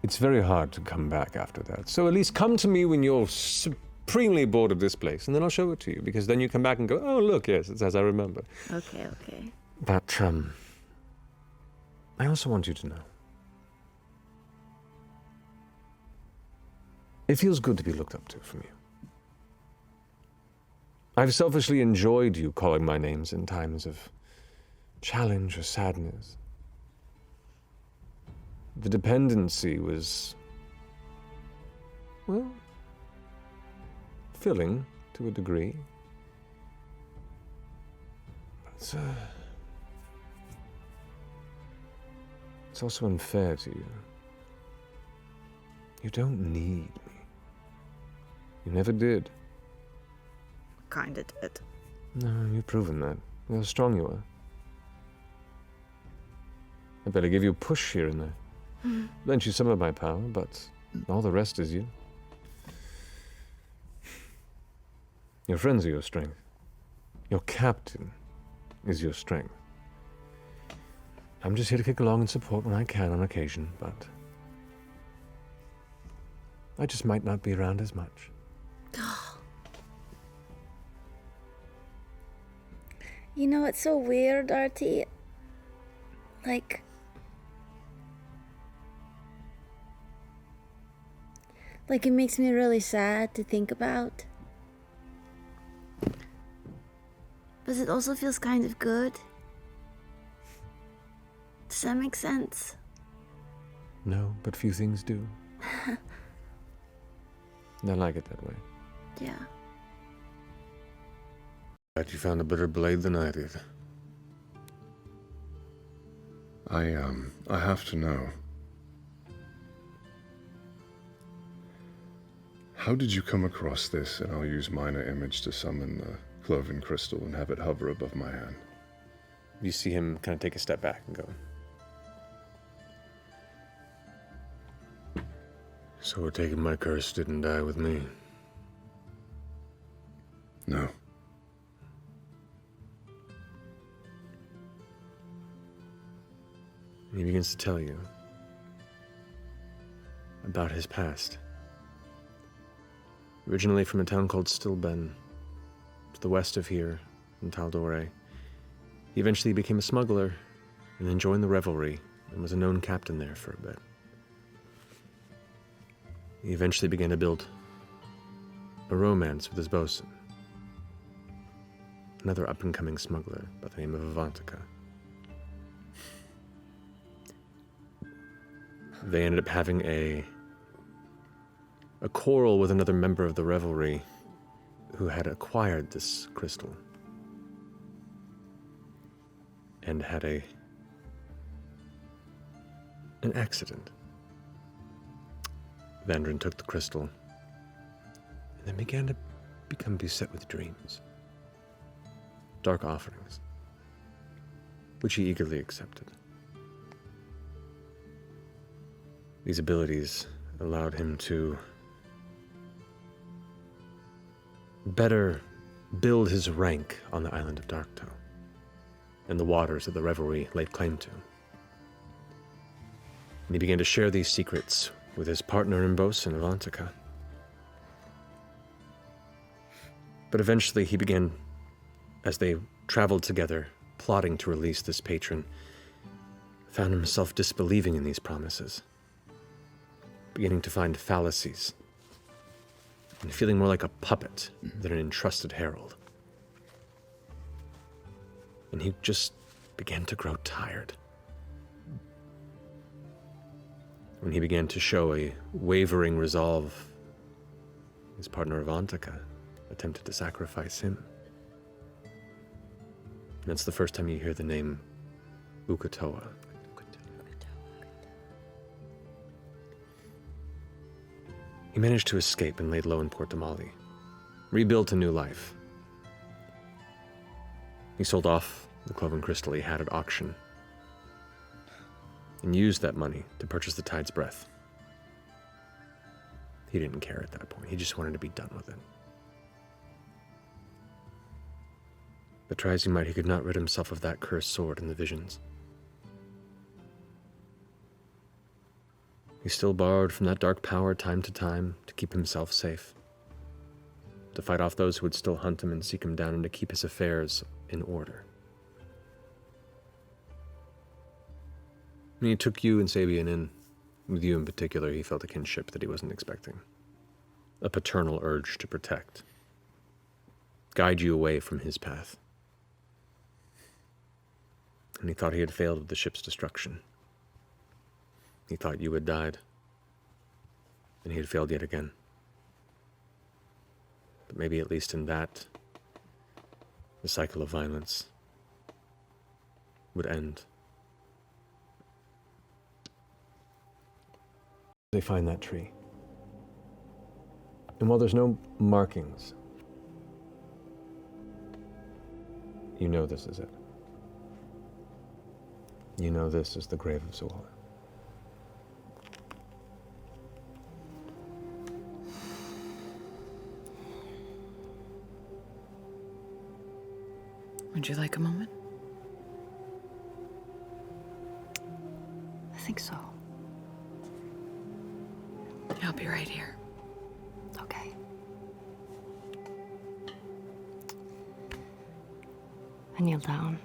It's very hard to come back after that. So at least come to me when you're supremely bored of this place, and then I'll show it to you, because then you come back and go, oh, look, yes, it's as I remember. Okay, okay. But, I also want you to know. It feels good to be looked up to from you. I've selfishly enjoyed you calling my names in times of challenge or sadness. The dependency was, well, filling to a degree. It's also unfair to you. You don't need me. You never did. Kinda did. No, you've proven that. Look how strong you are. I better give you a push here and there. Lent you some of my power, but all the rest is you. Your friends are your strength. Your captain is your strength. I'm just here to kick along and support when I can on occasion, but I just might not be around as much. You know, it's so weird, Artie. Like, it makes me really sad to think about. But it also feels kind of good. Does that make sense? No, but few things do. I like it that way. Yeah. Glad you found a better blade than I did. I have to know. How did you come across this? And I'll use minor image to summon the cloven crystal and have it hover above my hand. You see him kind of take a step back and go. So we're taking my curse didn't die with me. No. And he begins to tell you about his past. Originally from a town called Stilben, to the west of here, in Taldore. He eventually became a smuggler and then joined the revelry and was a known captain there for a bit. He eventually began to build a romance with his bosun, another up-and-coming smuggler by the name of Avantika. They ended up having a quarrel with another member of the revelry who had acquired this crystal and had an accident. Vandrin took the crystal and then began to become beset with dreams, dark offerings, which he eagerly accepted. These abilities allowed him to better build his rank on the island of Darktow and the waters that the revelry laid claim to. And he began to share these secrets with his partner in bosun, Avantika. But eventually he began, as they traveled together, plotting to release this patron, found himself disbelieving in these promises, beginning to find fallacies, and feeling more like a puppet than an entrusted herald. And he just began to grow tired. When he began to show a wavering resolve, his partner Avantika attempted to sacrifice him. And that's the first time you hear the name Uk'otoa. He managed to escape and laid low in Port Damali, rebuilt a new life. He sold off the cloven crystal he had at auction and used that money to purchase the Tide's Breath. He didn't care at that point. He just wanted to be done with it. But try as he might, he could not rid himself of that cursed sword and the visions. He still borrowed from that dark power time to time to keep himself safe, to fight off those who would still hunt him and seek him down, and to keep his affairs in order. When he took you and Sabian in, with you in particular, he felt a kinship that he wasn't expecting. A paternal urge to protect, guide you away from his path. And he thought he had failed with the ship's destruction. He thought you had died, and he had failed yet again. But maybe at least in that, the cycle of violence would end. They find that tree. And while there's no markings, you know this is it. You know this is the grave of Zuala. Would you like a moment? I think so. I'll be right here. Okay. I kneel down.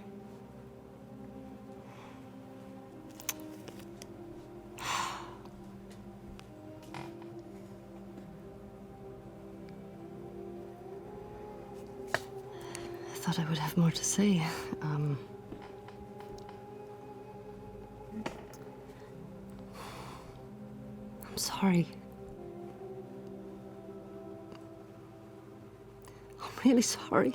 I thought I would have more to say. I'm sorry. I'm really sorry.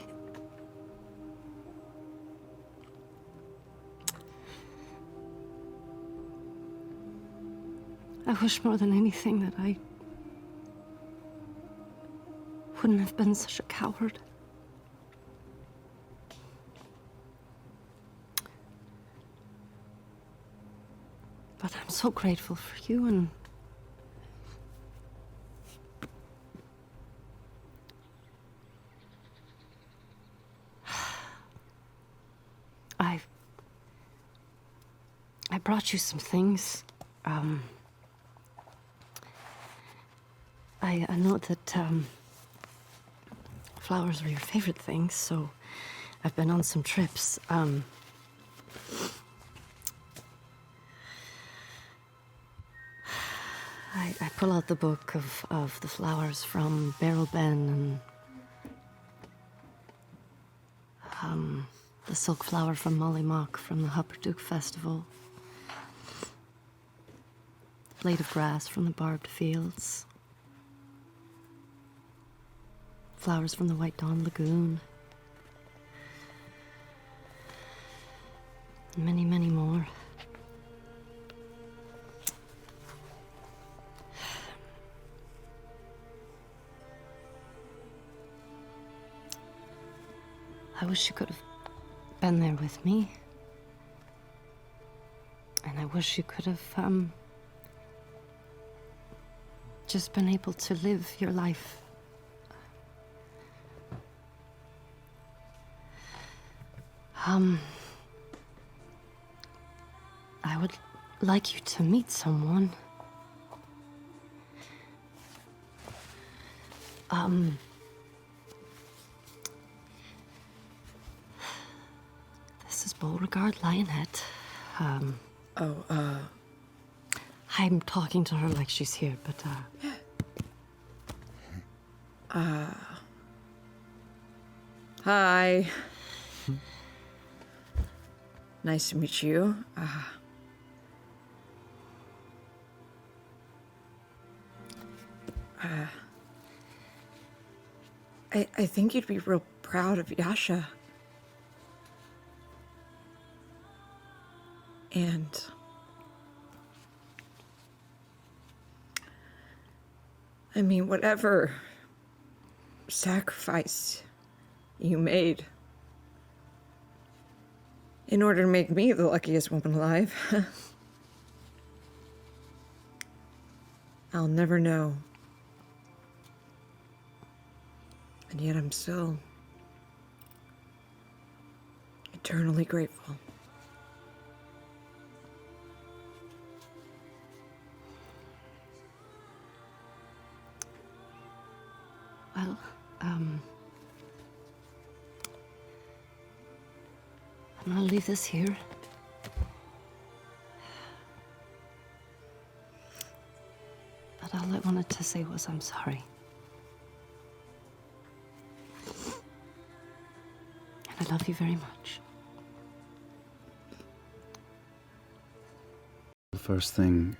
I wish more than anything that I wouldn't have been such a coward. But I'm so grateful for you, and I brought you some things. I know that flowers are your favorite things, so I've been on some trips. I pull out the book of the flowers from Beryl Ben and the silk flower from Molly Mock from the Hupperdook Festival. Blade of grass from the barbed fields. Flowers from the White Dawn Lagoon. And many, many more. I wish you could have been there with me. And I wish you could have, just been able to live your life. I would like you to meet someone. This is Beauregard Lionhead. I'm talking to her like she's here, but, Hi. Nice to meet you. I think you'd be real proud of Yasha. And I mean, whatever sacrifice you made in order to make me the luckiest woman alive, I'll never know. And yet I'm still eternally grateful. well, I'm gonna leave this here. But all I wanted to say was I'm sorry. And I love you very much. The first thing,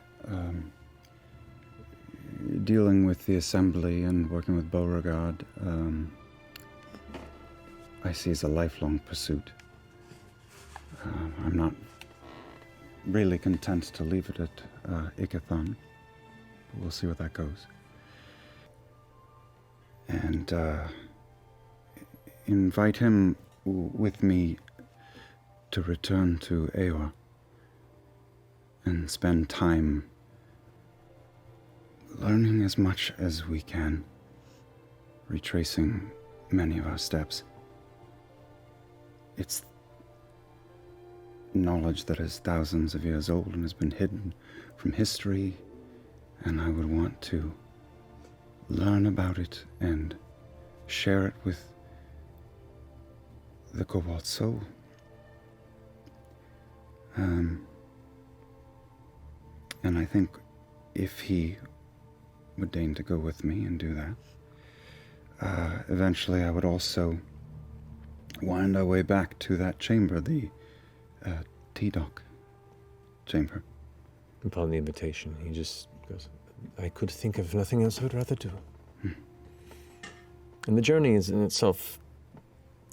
dealing with the assembly and working with Beauregard, I see as a lifelong pursuit. I'm not really content to leave it at Ikathon, but we'll see where that goes. And invite him with me to return to Aeor and spend time learning as much as we can, retracing many of our steps. It's knowledge that is thousands of years old and has been hidden from history, and I would want to learn about it and share it with the Cobalt Soul. And I think if he would deign to go with me and do that, eventually I would also wind our way back to that chamber, the T-Dock chamber. Upon the invitation, he just goes, I could think of nothing else I would rather do. And the journey is in itself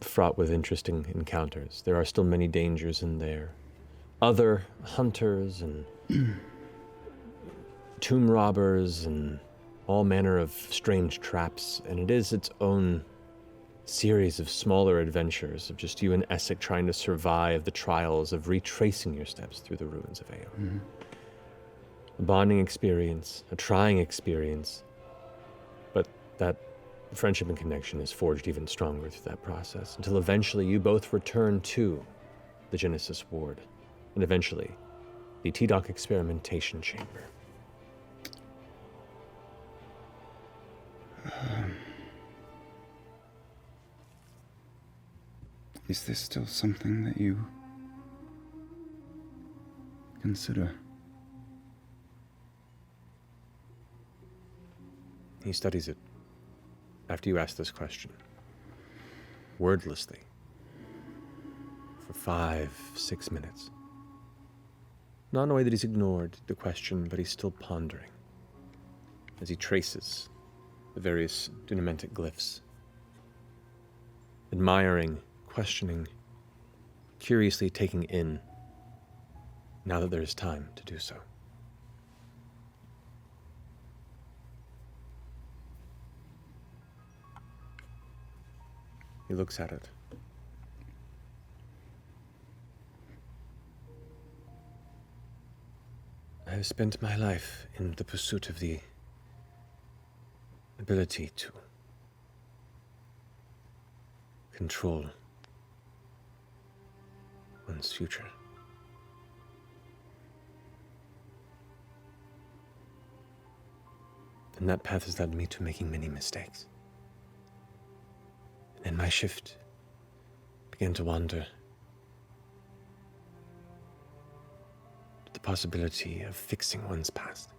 fraught with interesting encounters. There are still many dangers in there. Other hunters and tomb robbers and all manner of strange traps, and it is its own series of smaller adventures of just you and Essek trying to survive the trials of retracing your steps through the ruins of Aeor. A bonding experience, a trying experience, but that friendship and connection is forged even stronger through that process, until eventually you both return to the Genesis Ward, and eventually the T-Dock experimentation chamber. Is this still something that you consider? He studies it after you ask this question, wordlessly, for 5-6 minutes. Not in a way that he's ignored the question, but he's still pondering as he traces the various Dunamantic glyphs, admiring, questioning, curiously taking in, now that there is time to do so. He looks at it. I have spent my life in the pursuit of the ability to control one's future. And that path has led me to making many mistakes. And my shift began to wander to the possibility of fixing one's past.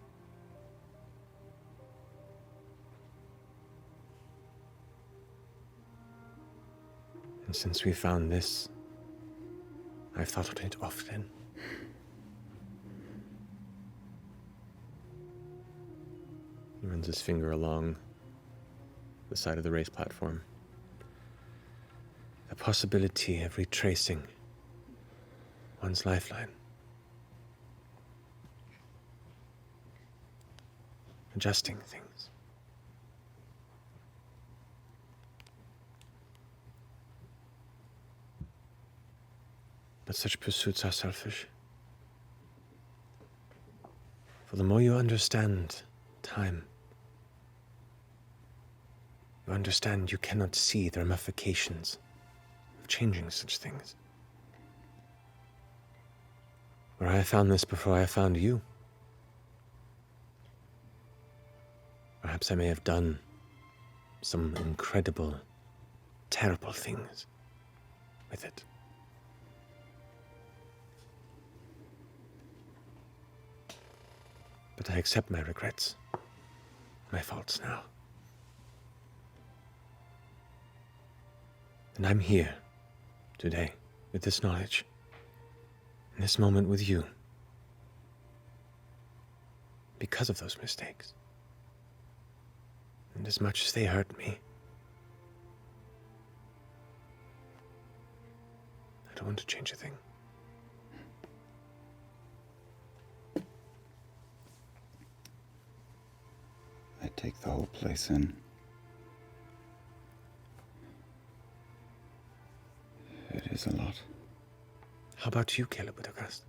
And since we found this, I've thought on it often. He runs his finger along the side of the race platform. The possibility of retracing one's lifeline. Adjusting things. But such pursuits are selfish. For the more you understand time, you understand you cannot see the ramifications of changing such things. Where I found this before I found you. Perhaps I may have done some incredible, terrible things with it. But I accept my regrets, my faults now. And I'm here today with this knowledge, in this moment with you, because of those mistakes. And as much as they hurt me, I don't want to change a thing. I take the whole place in. It is a lot. How about you, Caleb Budagast?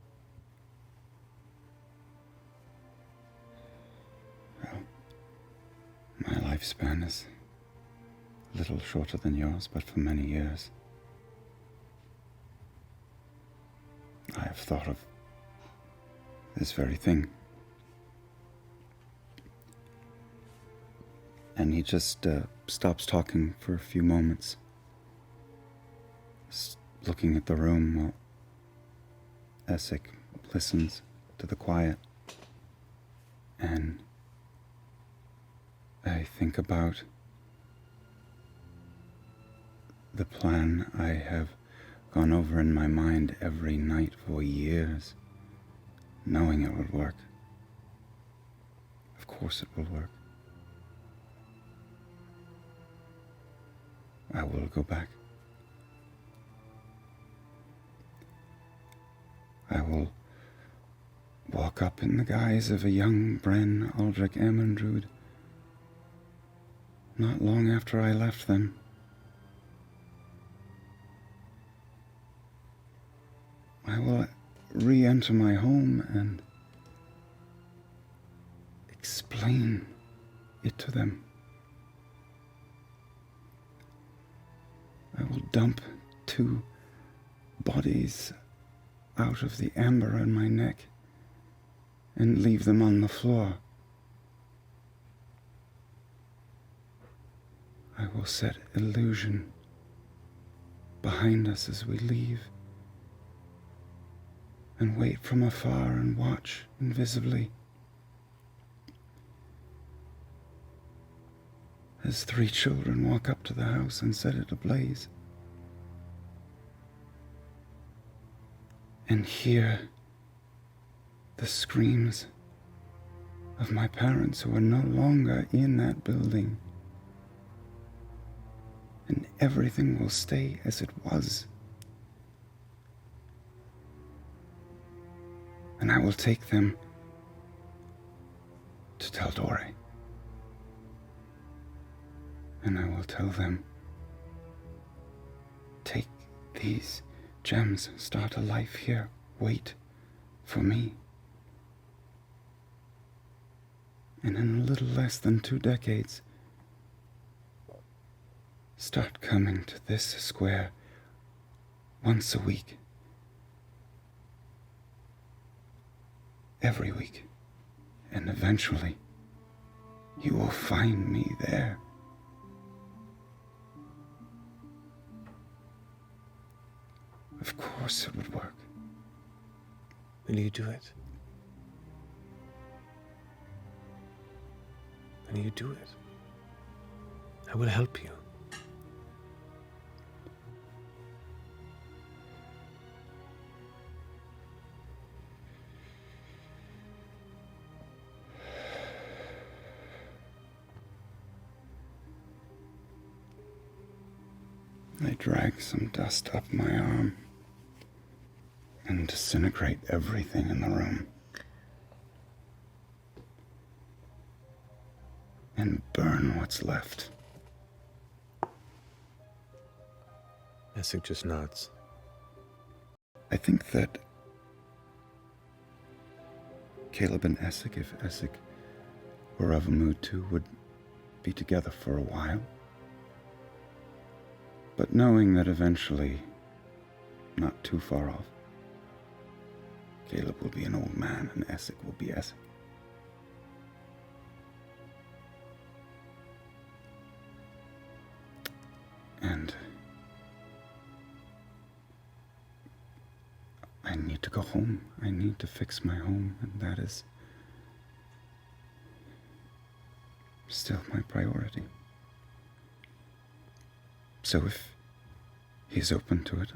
Well, my lifespan is a little shorter than yours, but for many years. I have thought of this very thing. And he just stops talking for a few moments, looking at the room while Essek listens to the quiet. And I think about the plan I have gone over in my mind every night for years, knowing it would work. Of course it will work. I will go back. I will walk up in the guise of a young Bren Aldrich Amandrud. Not long after I left them. I will re-enter my home and explain it to them. I will dump 2 bodies out of the amber on my neck and leave them on the floor. I will set illusion behind us as we leave and wait from afar and watch invisibly. as 3 children walk up to the house and set it ablaze. And hear the screams of my parents who are no longer in that building. And everything will stay as it was. And I will take them to tell Dore. And I will tell them, take these gems, start a life here, wait for me. And in a little less than 2 decades, start coming to this square once a week. Every week. And eventually, you will find me there. Of course it would work. Will you do it? Will you do it? I will help you. I drag some dust up my arm and disintegrate everything in the room. And burn what's left. Essek just nods. I think that Caleb and Essek, if Essek were of a mood to, would be together for a while. But knowing that eventually, not too far off, Caleb will be an old man and Essek will be Essek. And I need to go home. I need to fix my home, and that is still my priority. So if he's open to it,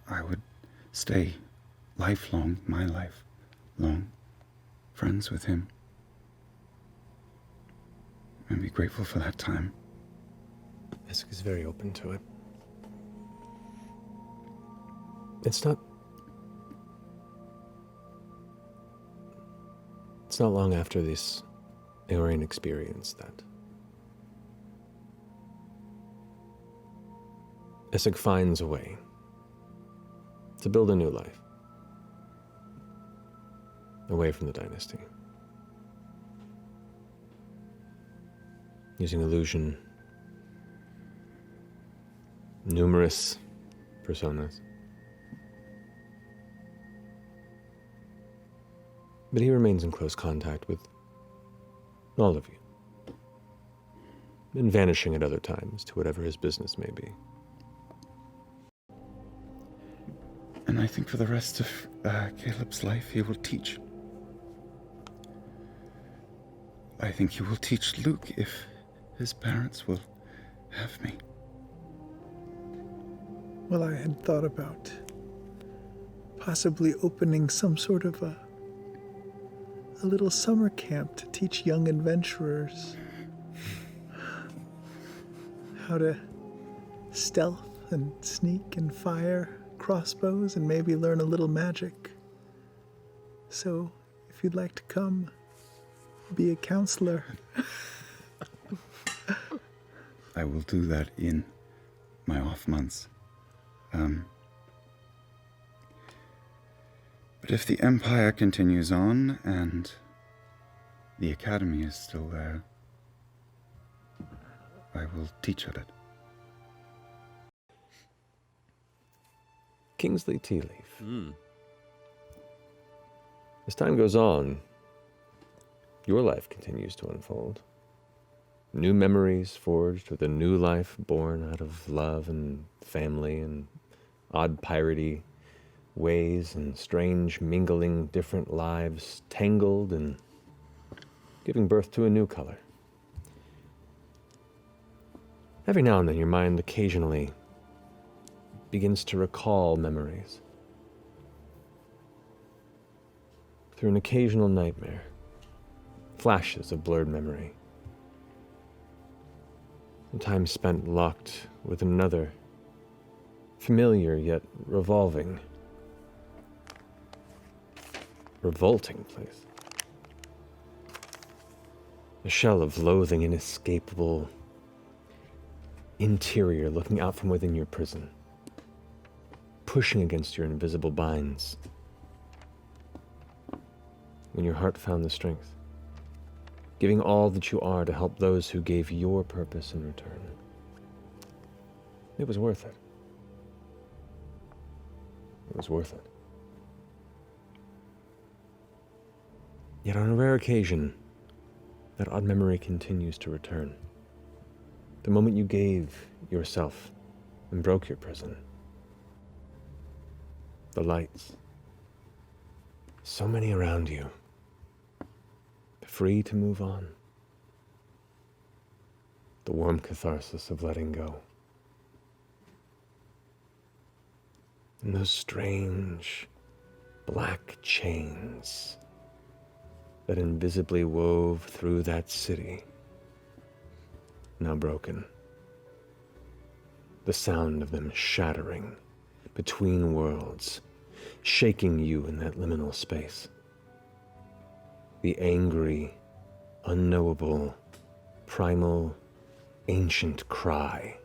I would stay lifelong, my life long, friends with him. And be grateful for that time. Essek is very open to it. It's not long after this Aeorian experience that Essek finds a way to build a new life, away from the dynasty, using illusion, numerous personas. But he remains in close contact with all of you, and vanishing at other times to whatever his business may be. And I think for the rest of Caleb's life, he will teach. I think he will teach Luke if his parents will have me. Well, I had thought about possibly opening some sort of a little summer camp to teach young adventurers how to stealth and sneak and fire crossbows and maybe learn a little magic. So, if you'd like to come, be a counselor. I will do that in my off months. But if the Empire continues on and the Academy is still there, I will teach at it. Kingsley Tea Leaf. As time goes on, your life continues to unfold. New memories forged with a new life born out of love and family and odd piratey ways and strange mingling different lives tangled and giving birth to a new color. Every now and then, your mind occasionally begins to recall memories through an occasional nightmare, flashes of blurred memory. Some time spent locked with another, familiar yet revolving, revolting place. A shell of loathing, inescapable interior looking out from within your prison, pushing against your invisible binds. When your heart found the strength, giving all that you are to help those who gave your purpose in return. It was worth it. It was worth it. Yet on a rare occasion, that odd memory continues to return. The moment you gave yourself and broke your prison. The lights. So many around you. Free to move on. The warm catharsis of letting go. And those strange black chains that invisibly wove through that city, now broken. The sound of them shattering between worlds, shaking you in that liminal space. The angry, unknowable, primal, ancient cry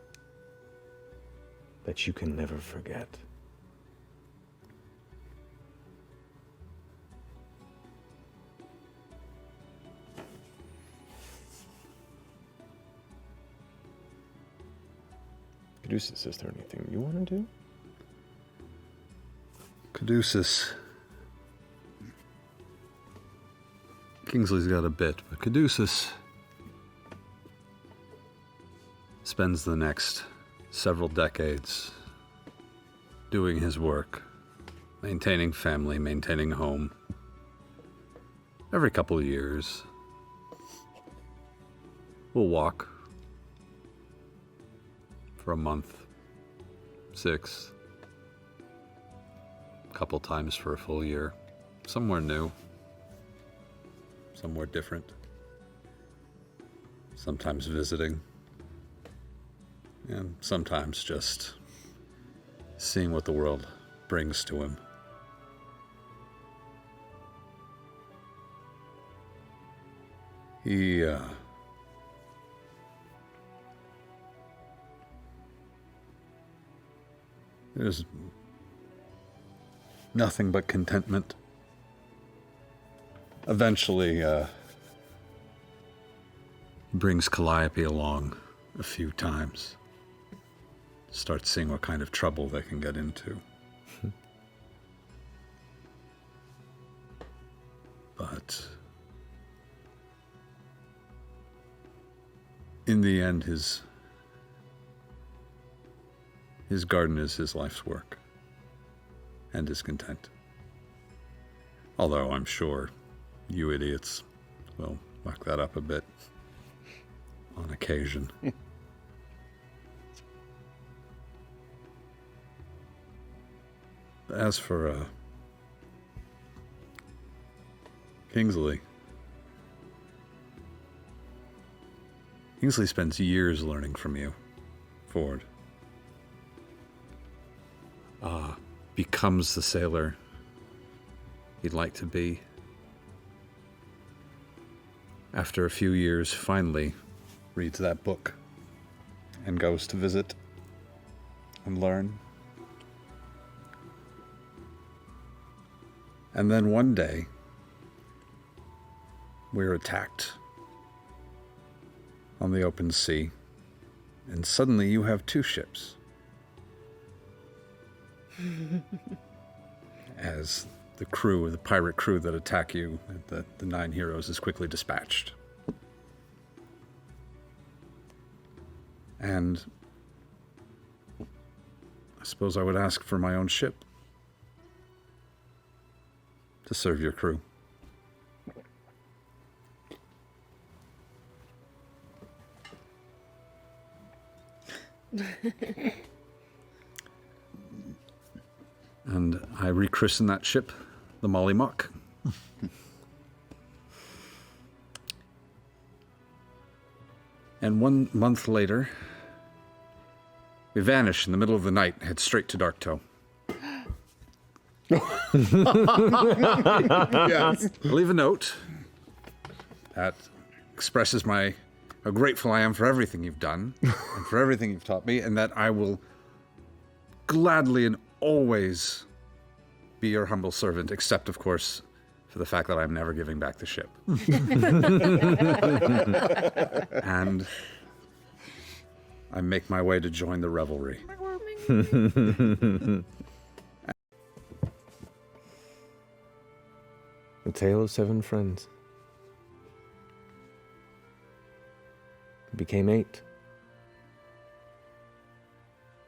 that you can never forget. Caduceus, is there anything you want to do? Caduceus. Kingsley's got a bit, but Caduceus spends the next several decades doing his work, maintaining family, maintaining home. Every couple of years, we'll walk for a month, 6, a couple times for a full year, somewhere new. Somewhere different. Sometimes visiting. And sometimes just seeing what the world brings to him. There's nothing but contentment. Eventually, he brings Calliope along a few times. Starts seeing what kind of trouble they can get into. But in the end, his garden is his life's work and is content. Although I'm sure you idiots will muck that up a bit on occasion. As for Kingsley spends years learning from you, Ford. Becomes the sailor he'd like to be. After a few years, finally reads that book and goes to visit and learn. And then one day, we're attacked on the open sea, and suddenly you have 2 ships. As the crew, the pirate crew that attack you, the 9 heroes, is quickly dispatched. And I suppose I would ask for my own ship to serve your crew. christen that ship the Molly Mock. And 1 month later, we vanish in the middle of the night and head straight to Darktoe. Yes. I leave a note that expresses how grateful I am for everything you've done and for everything you've taught me, and that I will gladly and always be your humble servant, except, of course, for the fact that I'm never giving back the ship. And I make my way to join the revelry. A tale of 7 friends. It became 8.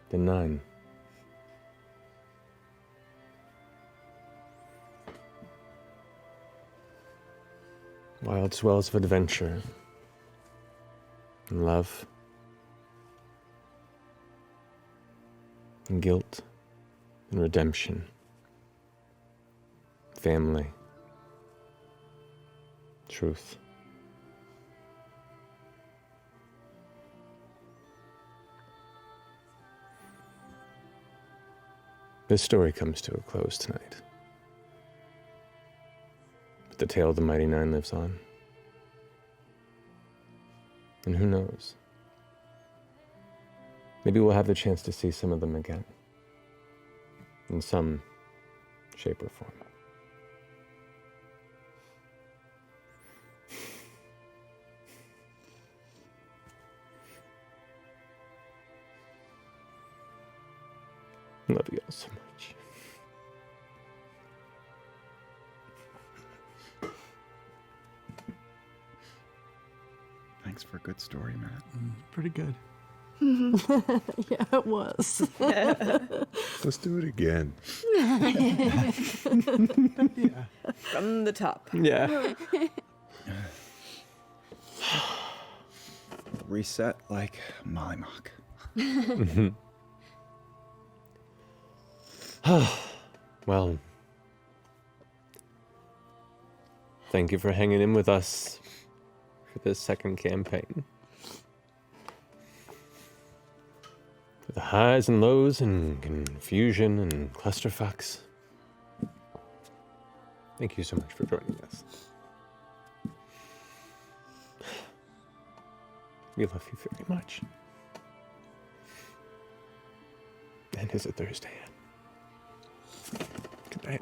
Then 9. Wild swells of adventure and love and guilt and redemption, family, truth. This story comes to a close tonight. But the tale of the Mighty Nine lives on. And who knows? Maybe we'll have the chance to see some of them again. In some shape or form. Love you all so much. Thanks for a good story, Matt. Pretty good. Yeah, it was. Let's do it again. From the top. Yeah. Reset like Molly Mock. Well, thank you for hanging in with us for this second campaign. For the highs and lows and confusion and clusterfucks. Thank you so much for joining us. We love you very much. And is it Thursday yet? Good night.